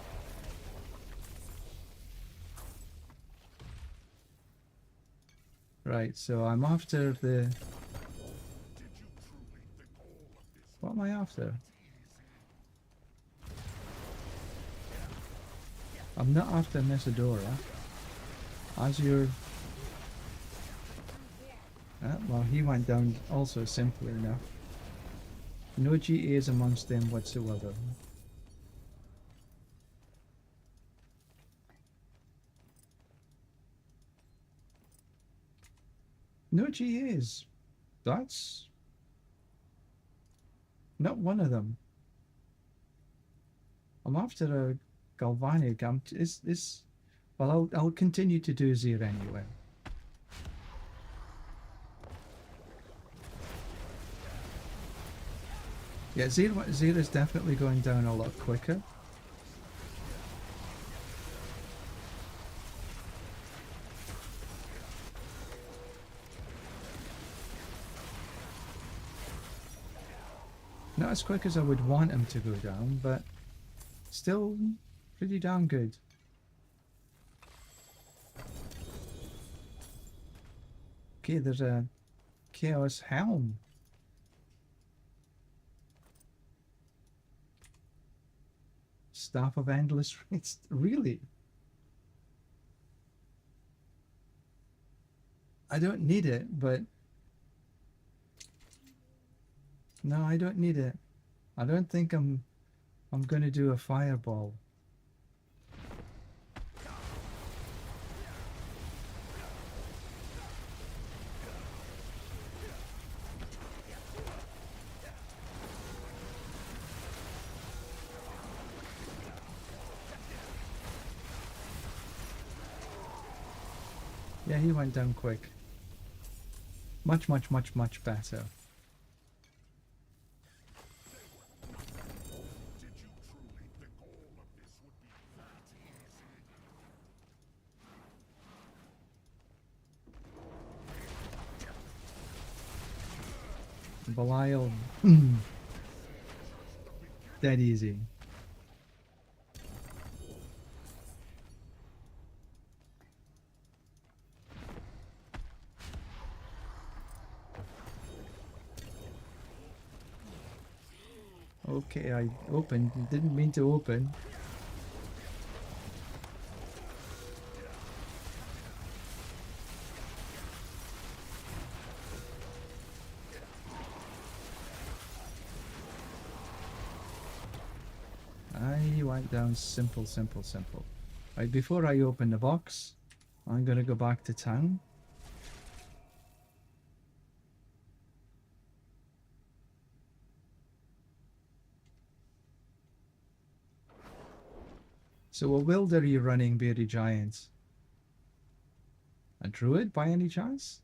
Right, so I'm after the... What am I after? I'm not after Isadora. Azure... well, he went down also simply enough. No GAs amongst them whatsoever. No GAs. That's not one of them. I'm after a Galvanic. Well, I'll continue to do Zir anyway. Yeah, Zir is definitely going down a lot quicker. Not as quick as I would want him to go down, but still pretty damn good. Okay, there's a Chaos Helm. Staff of Endless Rates. Really? I don't need it, but... No, I don't need it. I don't think I'm going to do a fireball. Yeah, he went down quick. Much, much, much, much better. Belial. Dead easy. Okay, I opened. Didn't mean to open. I went down simple, simple, simple. Right, before I open the box, I'm gonna go back to town. So a Wilder are you running, Bearded Giant? A Druid by any chance?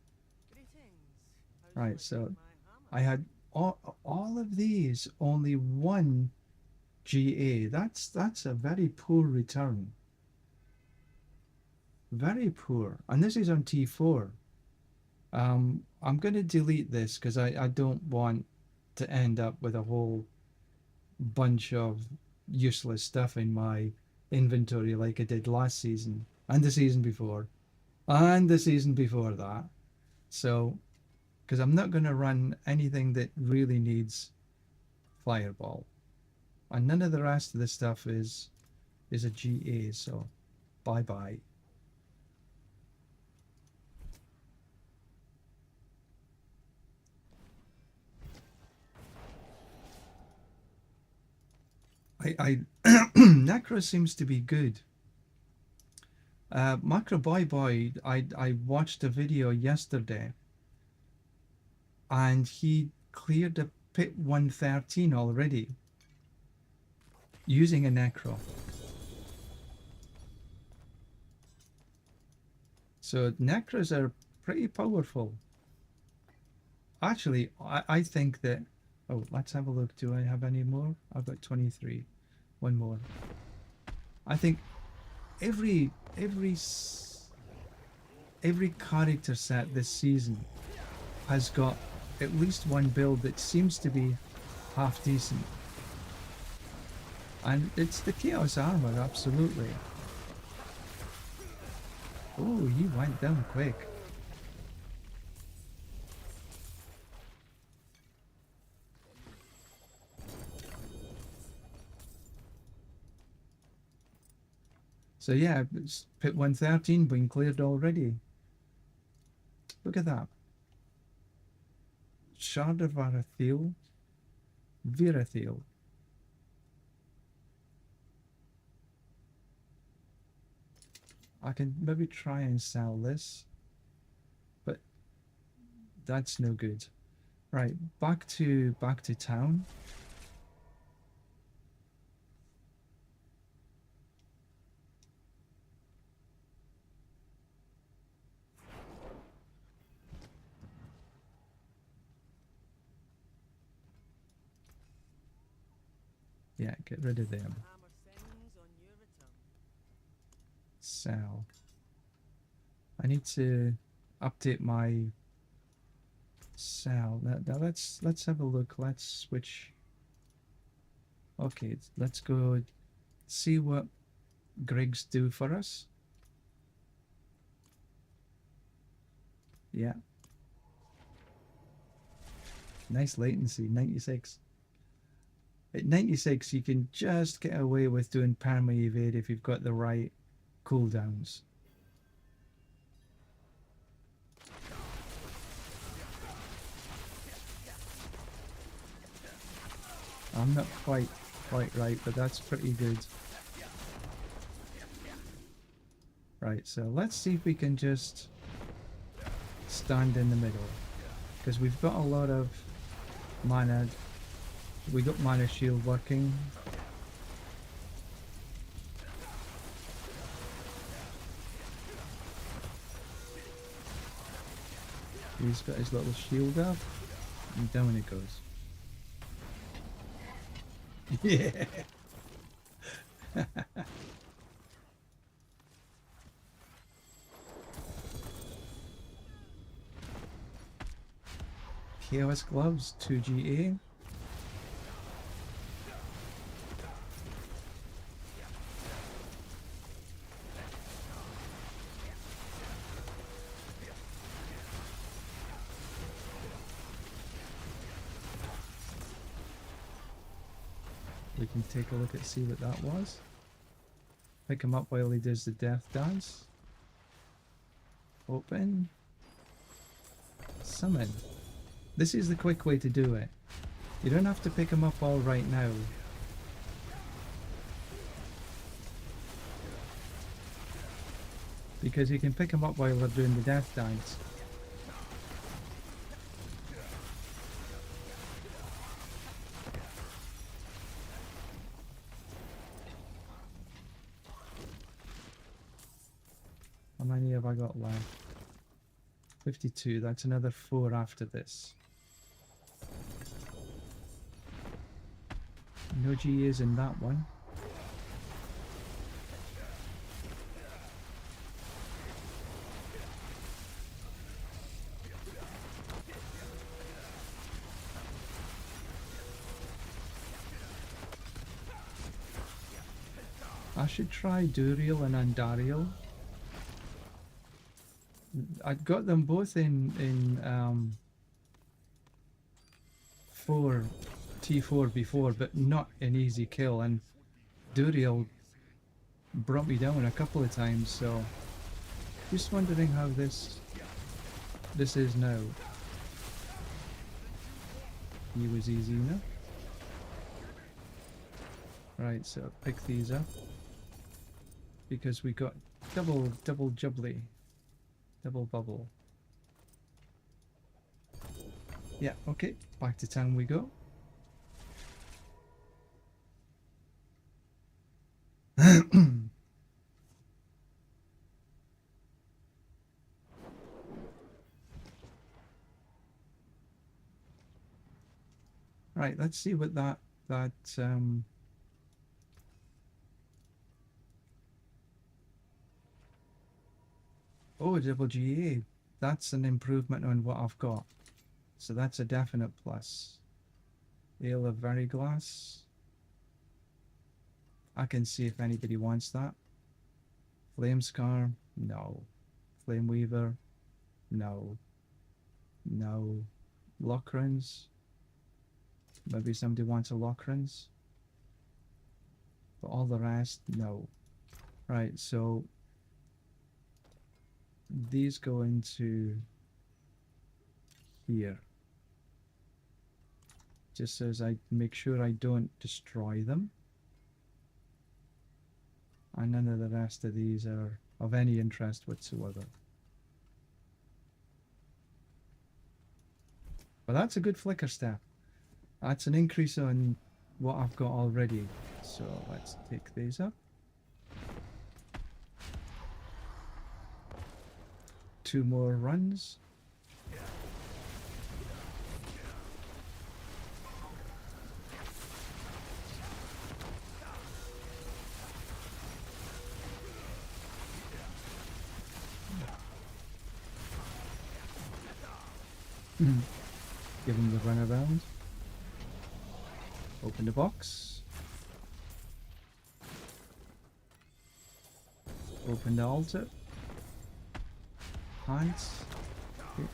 Right, so I had all of these, only one GA. That's a very poor return. Very poor. And this is on T4. I'm going to delete this because I don't want to end up with a whole bunch of useless stuff in my inventory like I did last season and the season before and the season before that. So, because I'm not going to run anything that really needs fireball, and none of the rest of the stuff is a GA. So, bye bye. I Necro seems to be good. Macro Boy, I watched a video yesterday, and he cleared a pit 113 already using a Necro. So Necros are pretty powerful. Actually, I think that... Oh, let's have a look. Do I have any more? I've got 23. One more. I think every character set this season has got at least one build that seems to be half decent. And it's the Chaos Armor, absolutely. Oh, he went down quick. So yeah, it's pit 113 being cleared already. Look at that. Shard of Varathil. Virathil. I can maybe try and sell this, but that's no good. Right, back to town. Yeah, get rid of them. Sell. I need to update my sell. Now let's have a look. Let's switch Okay, let's go see what Griggs do for us. Yeah. Nice latency, 96. At 96, you can just get away with doing perma evade if you've got the right cooldowns. I'm not quite right, but that's pretty good. Right, so let's see if we can just stand in the middle. Because we've got a lot of mana. We got mana shield working. He's got his little shield up, and down it goes. Yeah. KOS gloves, 2GA. We can take a look at see what that was. Pick him up while he does the death dance. Open. Summon. This is the quick way to do it. You don't have to pick him up all right now. Because you can pick him up while they're doing the death dance. How many have I got left? 52, that's another 4 after this. No GAs in that one. I should try Duriel and Andariel. I got them both in T4 before, but not an easy kill, and Duriel brought me down a couple of times, so just wondering how this is now. He was easy enough. Right, so pick these up because we got double jubbly. Double bubble. Yeah, okay, back to town we go. Right, let's see what that oh, double GA. That's an improvement on what I've got. So that's a definite plus. Ale of Veriglass. I can see if anybody wants that. Flame Scar? No. Flame Weaver? No. No. Lockrins? Maybe somebody wants a Lockrins? But all the rest? No. Right, so these go into here. Just as I make sure I don't destroy them. And none of the rest of these are of any interest whatsoever. But that's a good flicker step. That's an increase on what I've got already. So let's take these up. 2 more runs. Give him the run around. Open the box. Open the altar. Hands. Okay.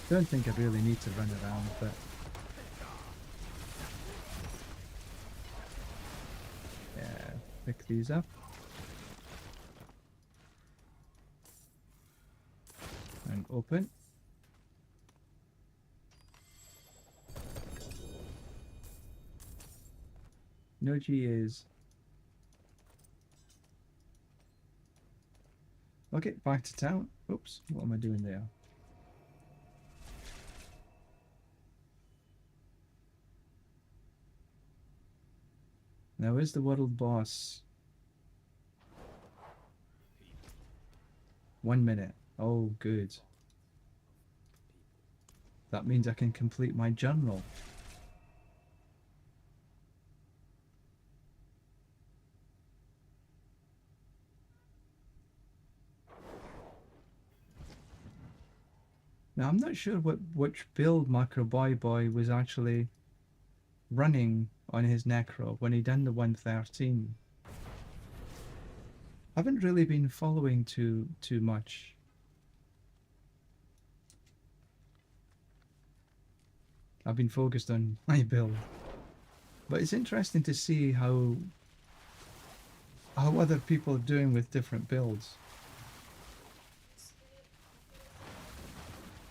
Don't think I really need to run around, but yeah, pick these up. And open. No GAs. Okay, back to town. Oops, what am I doing there? Now is the world boss. 1 minute. Oh, good. That means I can complete my journal. Now I'm not sure which build Macro Boy was actually running on his Necro when he done the 113. I haven't really been following too much. I've been focused on my build. But it's interesting to see how other people are doing with different builds.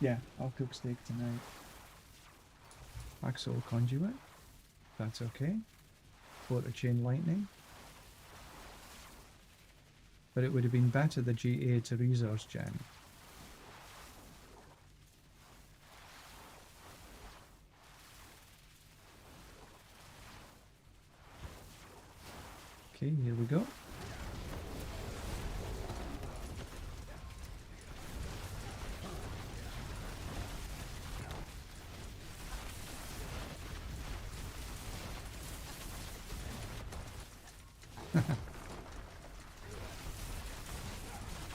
Yeah, I'll cook steak tonight. Axle conduit. That's okay. Floater chain lightning. But it would have been better the GA to resource gen. Okay, here we go.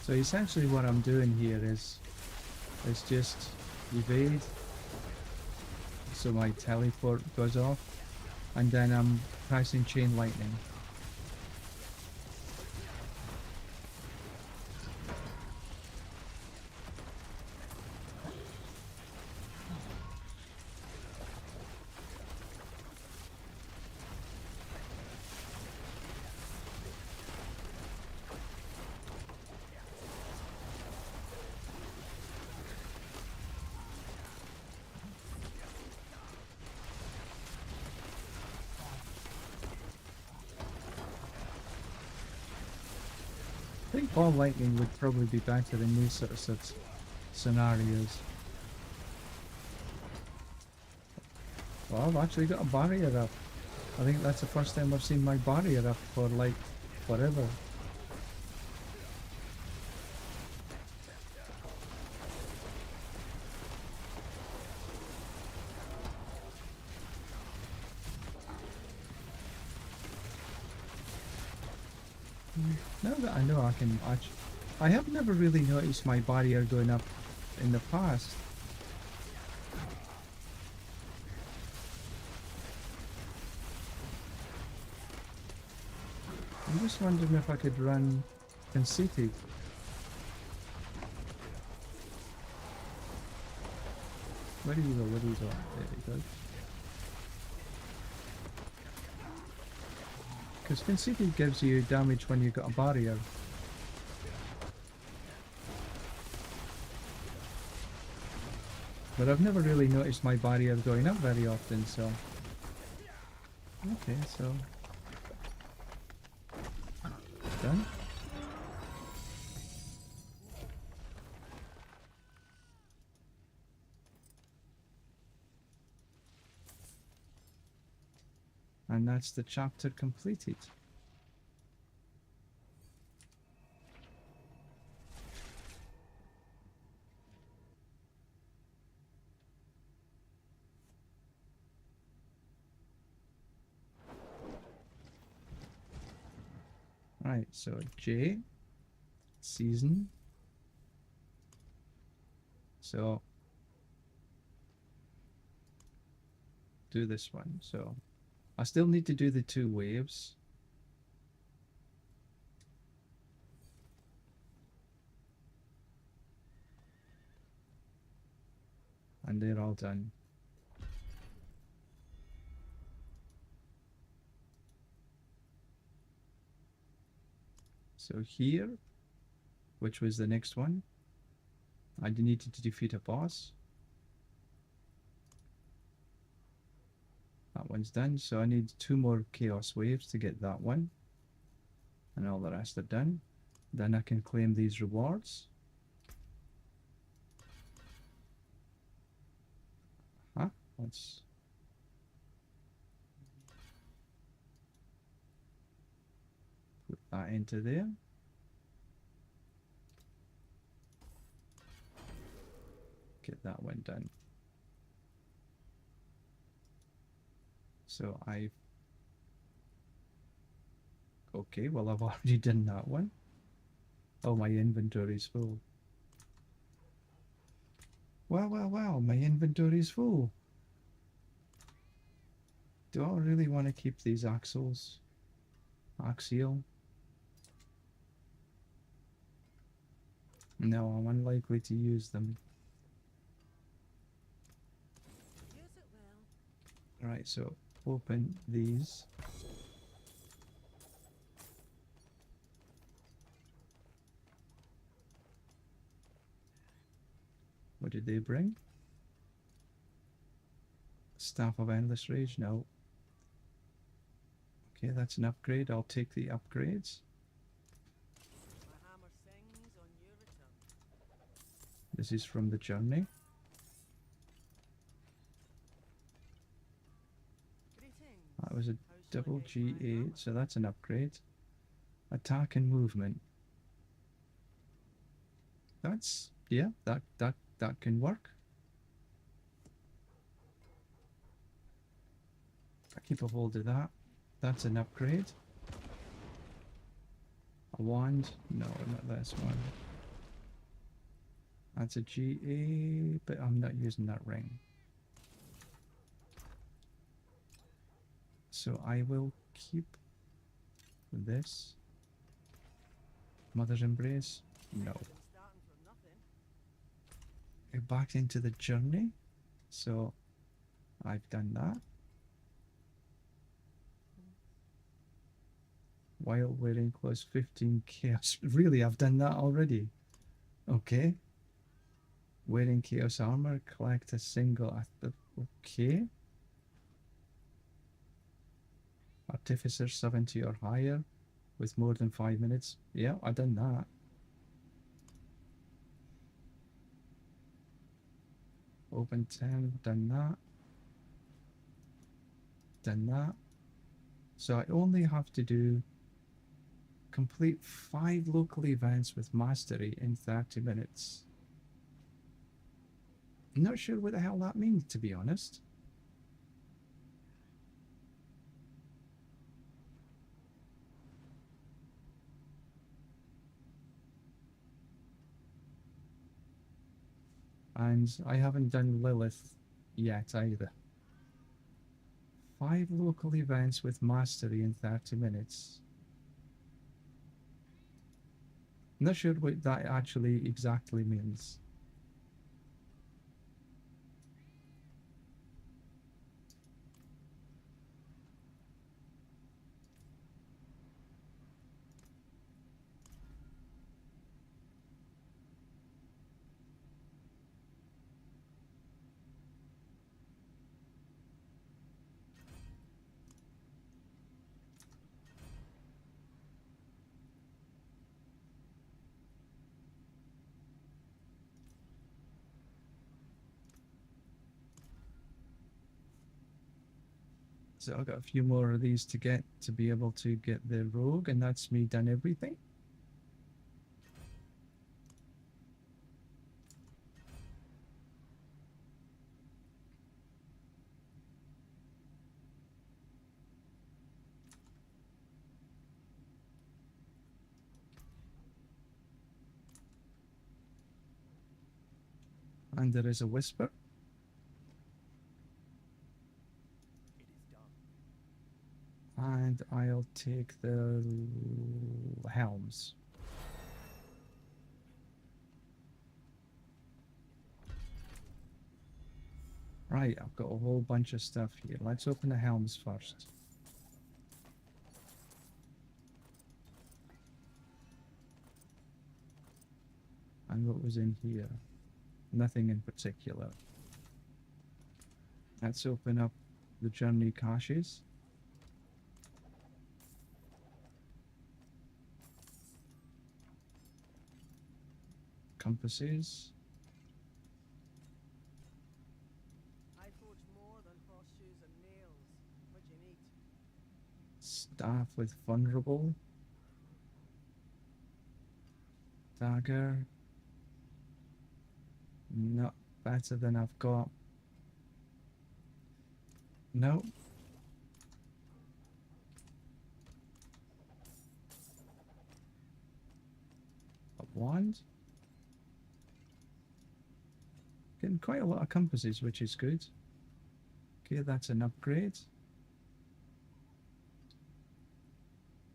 So essentially what I'm doing here is just evade, so my teleport goes off, and then I'm pressing chain lightning. I think ball lightning would probably be better in these sort of scenarios. Well, I've actually got a barrier up. I think that's the first time I've seen my barrier up for like forever. Now that I know I can actually... I have never really noticed my barrier going up in the past. I'm just wondering if I could run conceited. Where do you go? Where do you go? There you go. Because conceited gives you damage when you've got a barrier. But I've never really noticed my barrier going up very often, so... Okay, so... Done. And that's the chapter completed. Right, so J, season. So do this one. So I still need to do the 2 waves. And they're all done. So here, which was the next one, I needed to defeat a boss. That one's done, so I need 2 more chaos waves to get that one. And all the rest are done. Then I can claim these rewards. Huh? Let's... put that into there. Get that one done. So I've... okay, well I've already done that one. Oh, my inventory's full. Wow, my inventory's full. Do I really want to keep these axles? Axial? No, I'm unlikely to use them. Use it well. Right, so open these. What did they bring? Staff of Endless Rage? No. Okay, that's an upgrade. I'll take the upgrades. My hammer sings on your return. This is from the journey. Greetings. That was a How shall I double get my hammer? G8, so that's an upgrade. Attack and movement. That's, yeah, that can work. I keep a hold of that. That's an upgrade. A wand? No, not this one. That's a GA, but I'm not using that ring. So I will keep this. Mother's Embrace? No. Been starting from nothing. Go back into the journey. So I've done that. While wearing clothes 15 chaos. Really, I've done that already. Okay. Wearing chaos armor, collect a single. Okay. Artificer 70 or higher with more than 5 minutes. Yeah, I've done that. Open 10, done that. Done that. So I only have to do complete 5 local events with mastery in 30 minutes. I'm not sure what the hell that means, to be honest. And I haven't done Lilith yet either. 5 local events with mastery in 30 minutes. I'm not sure what that actually exactly means. So I've got a few more of these to get to be able to get the rogue, and that's me done everything. And there is a whisper. And I'll take the helms. Right, I've got a whole bunch of stuff here. Let's open the helms first. And what was in here? Nothing in particular. Let's open up the journey caches. Compasses. I forge more than horseshoes and nails. What do you need? Staff with vulnerable. Dagger. Not better than I've got. No. A wand. Getting quite a lot of compasses, which is good. Okay, that's an upgrade.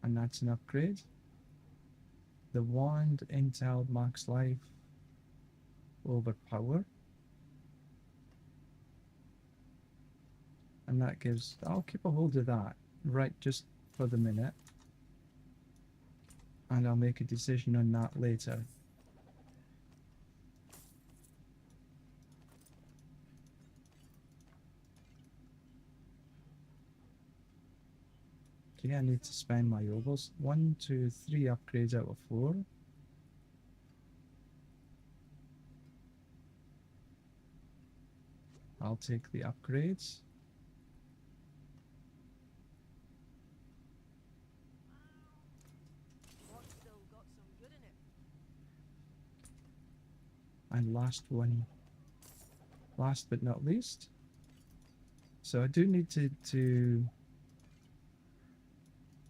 And that's an upgrade. The wand, intel, max life, overpower. And that gives... I'll keep a hold of that, right, just for the minute. And I'll make a decision on that later. Okay, I need to spend my ovals. 1, 2, 3 upgrades out of 4. I'll take the upgrades. What's still got some good in it? And last one, last but not least. So I do need to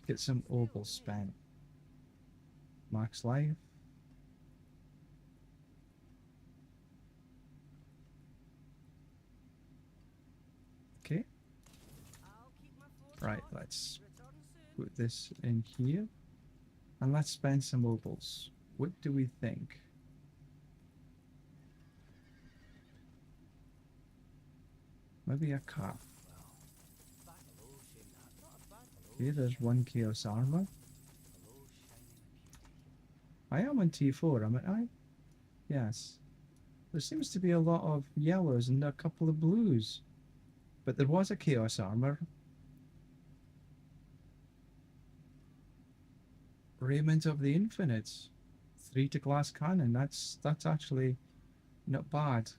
get some ovals spent. Max life. Okay, I'll keep my forge right, hot. let's Return soon. put this in here. And let's spend some ovals. What do we think? Maybe a calf. Okay, there's 1 chaos armor. I am on T4, am I? Yes. There seems to be a lot of yellows and a couple of blues. But there was a chaos armor. Raiment of the Infinite. 3 to glass cannon. That's actually not bad.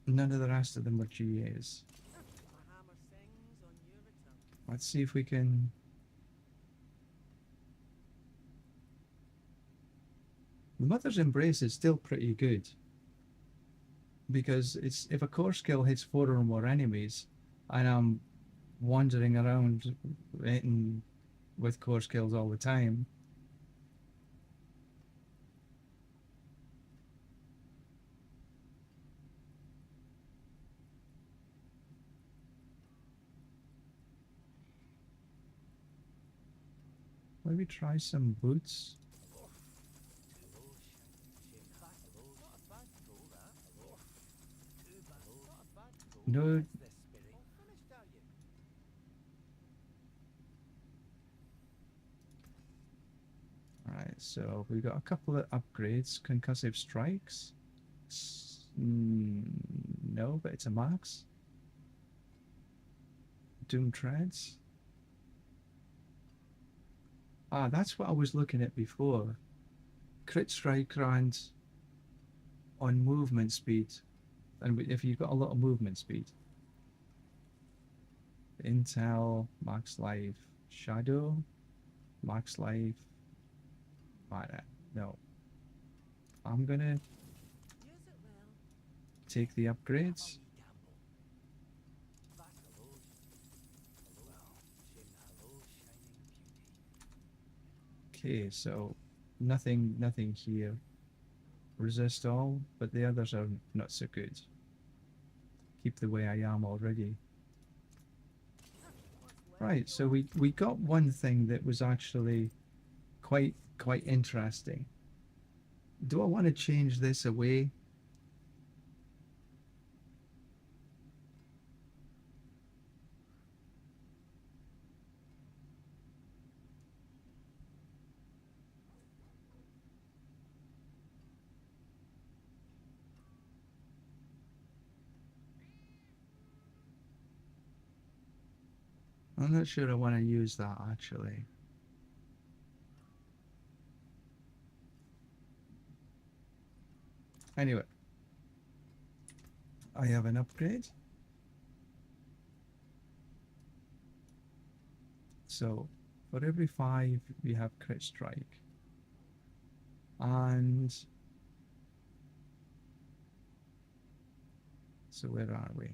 None of the rest of them were GAs. My hammer sings on your return. Let's see if we can... The Mother's Embrace is still pretty good. Because it's if a core skill hits 4 or more enemies, and I'm wandering around hitting with core skills all the time, maybe try some boots. No, All finished, are you? alright, so we got a couple of upgrades. Concussive strikes. No, but it's a max. Doom treads. Ah, that's what I was looking at before. Crit strike round on movement speed. And if you've got a lot of movement speed. Intel, max life, shadow, max life. No. I'm gonna Use it well. take the upgrades. Okay, so nothing here. resist all, but the others are not so good. Keep the way I am already. Right, so we got one thing that was actually quite interesting. Do I want to change this away? I'm not sure I want to use that actually. Anyway, I have an upgrade. So for every 5 we have crit strike. And so where are we?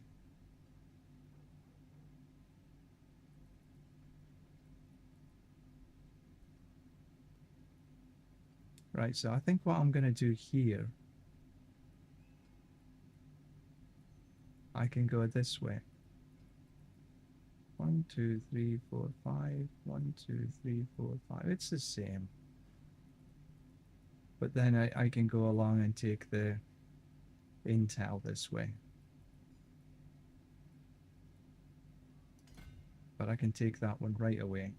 Right, so I think what I'm going to do here, I can go this way. 1, 2, 3, 4, 5. 1, 2, 3, 4, 5. It's the same. But then I can go along and take the intel this way. But I can take that one right away.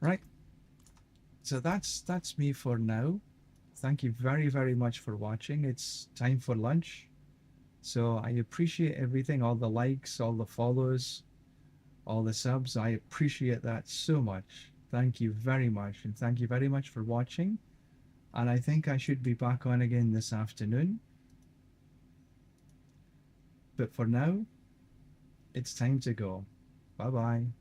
Right. So that's me for now. Thank you very much for watching. It's time for lunch. So I appreciate everything, all the likes, all the follows, all the subs. I appreciate that so much. Thank you very much. And thank you very much for watching. And I think I should be back on again this afternoon. But for now, it's time to go. Bye-bye.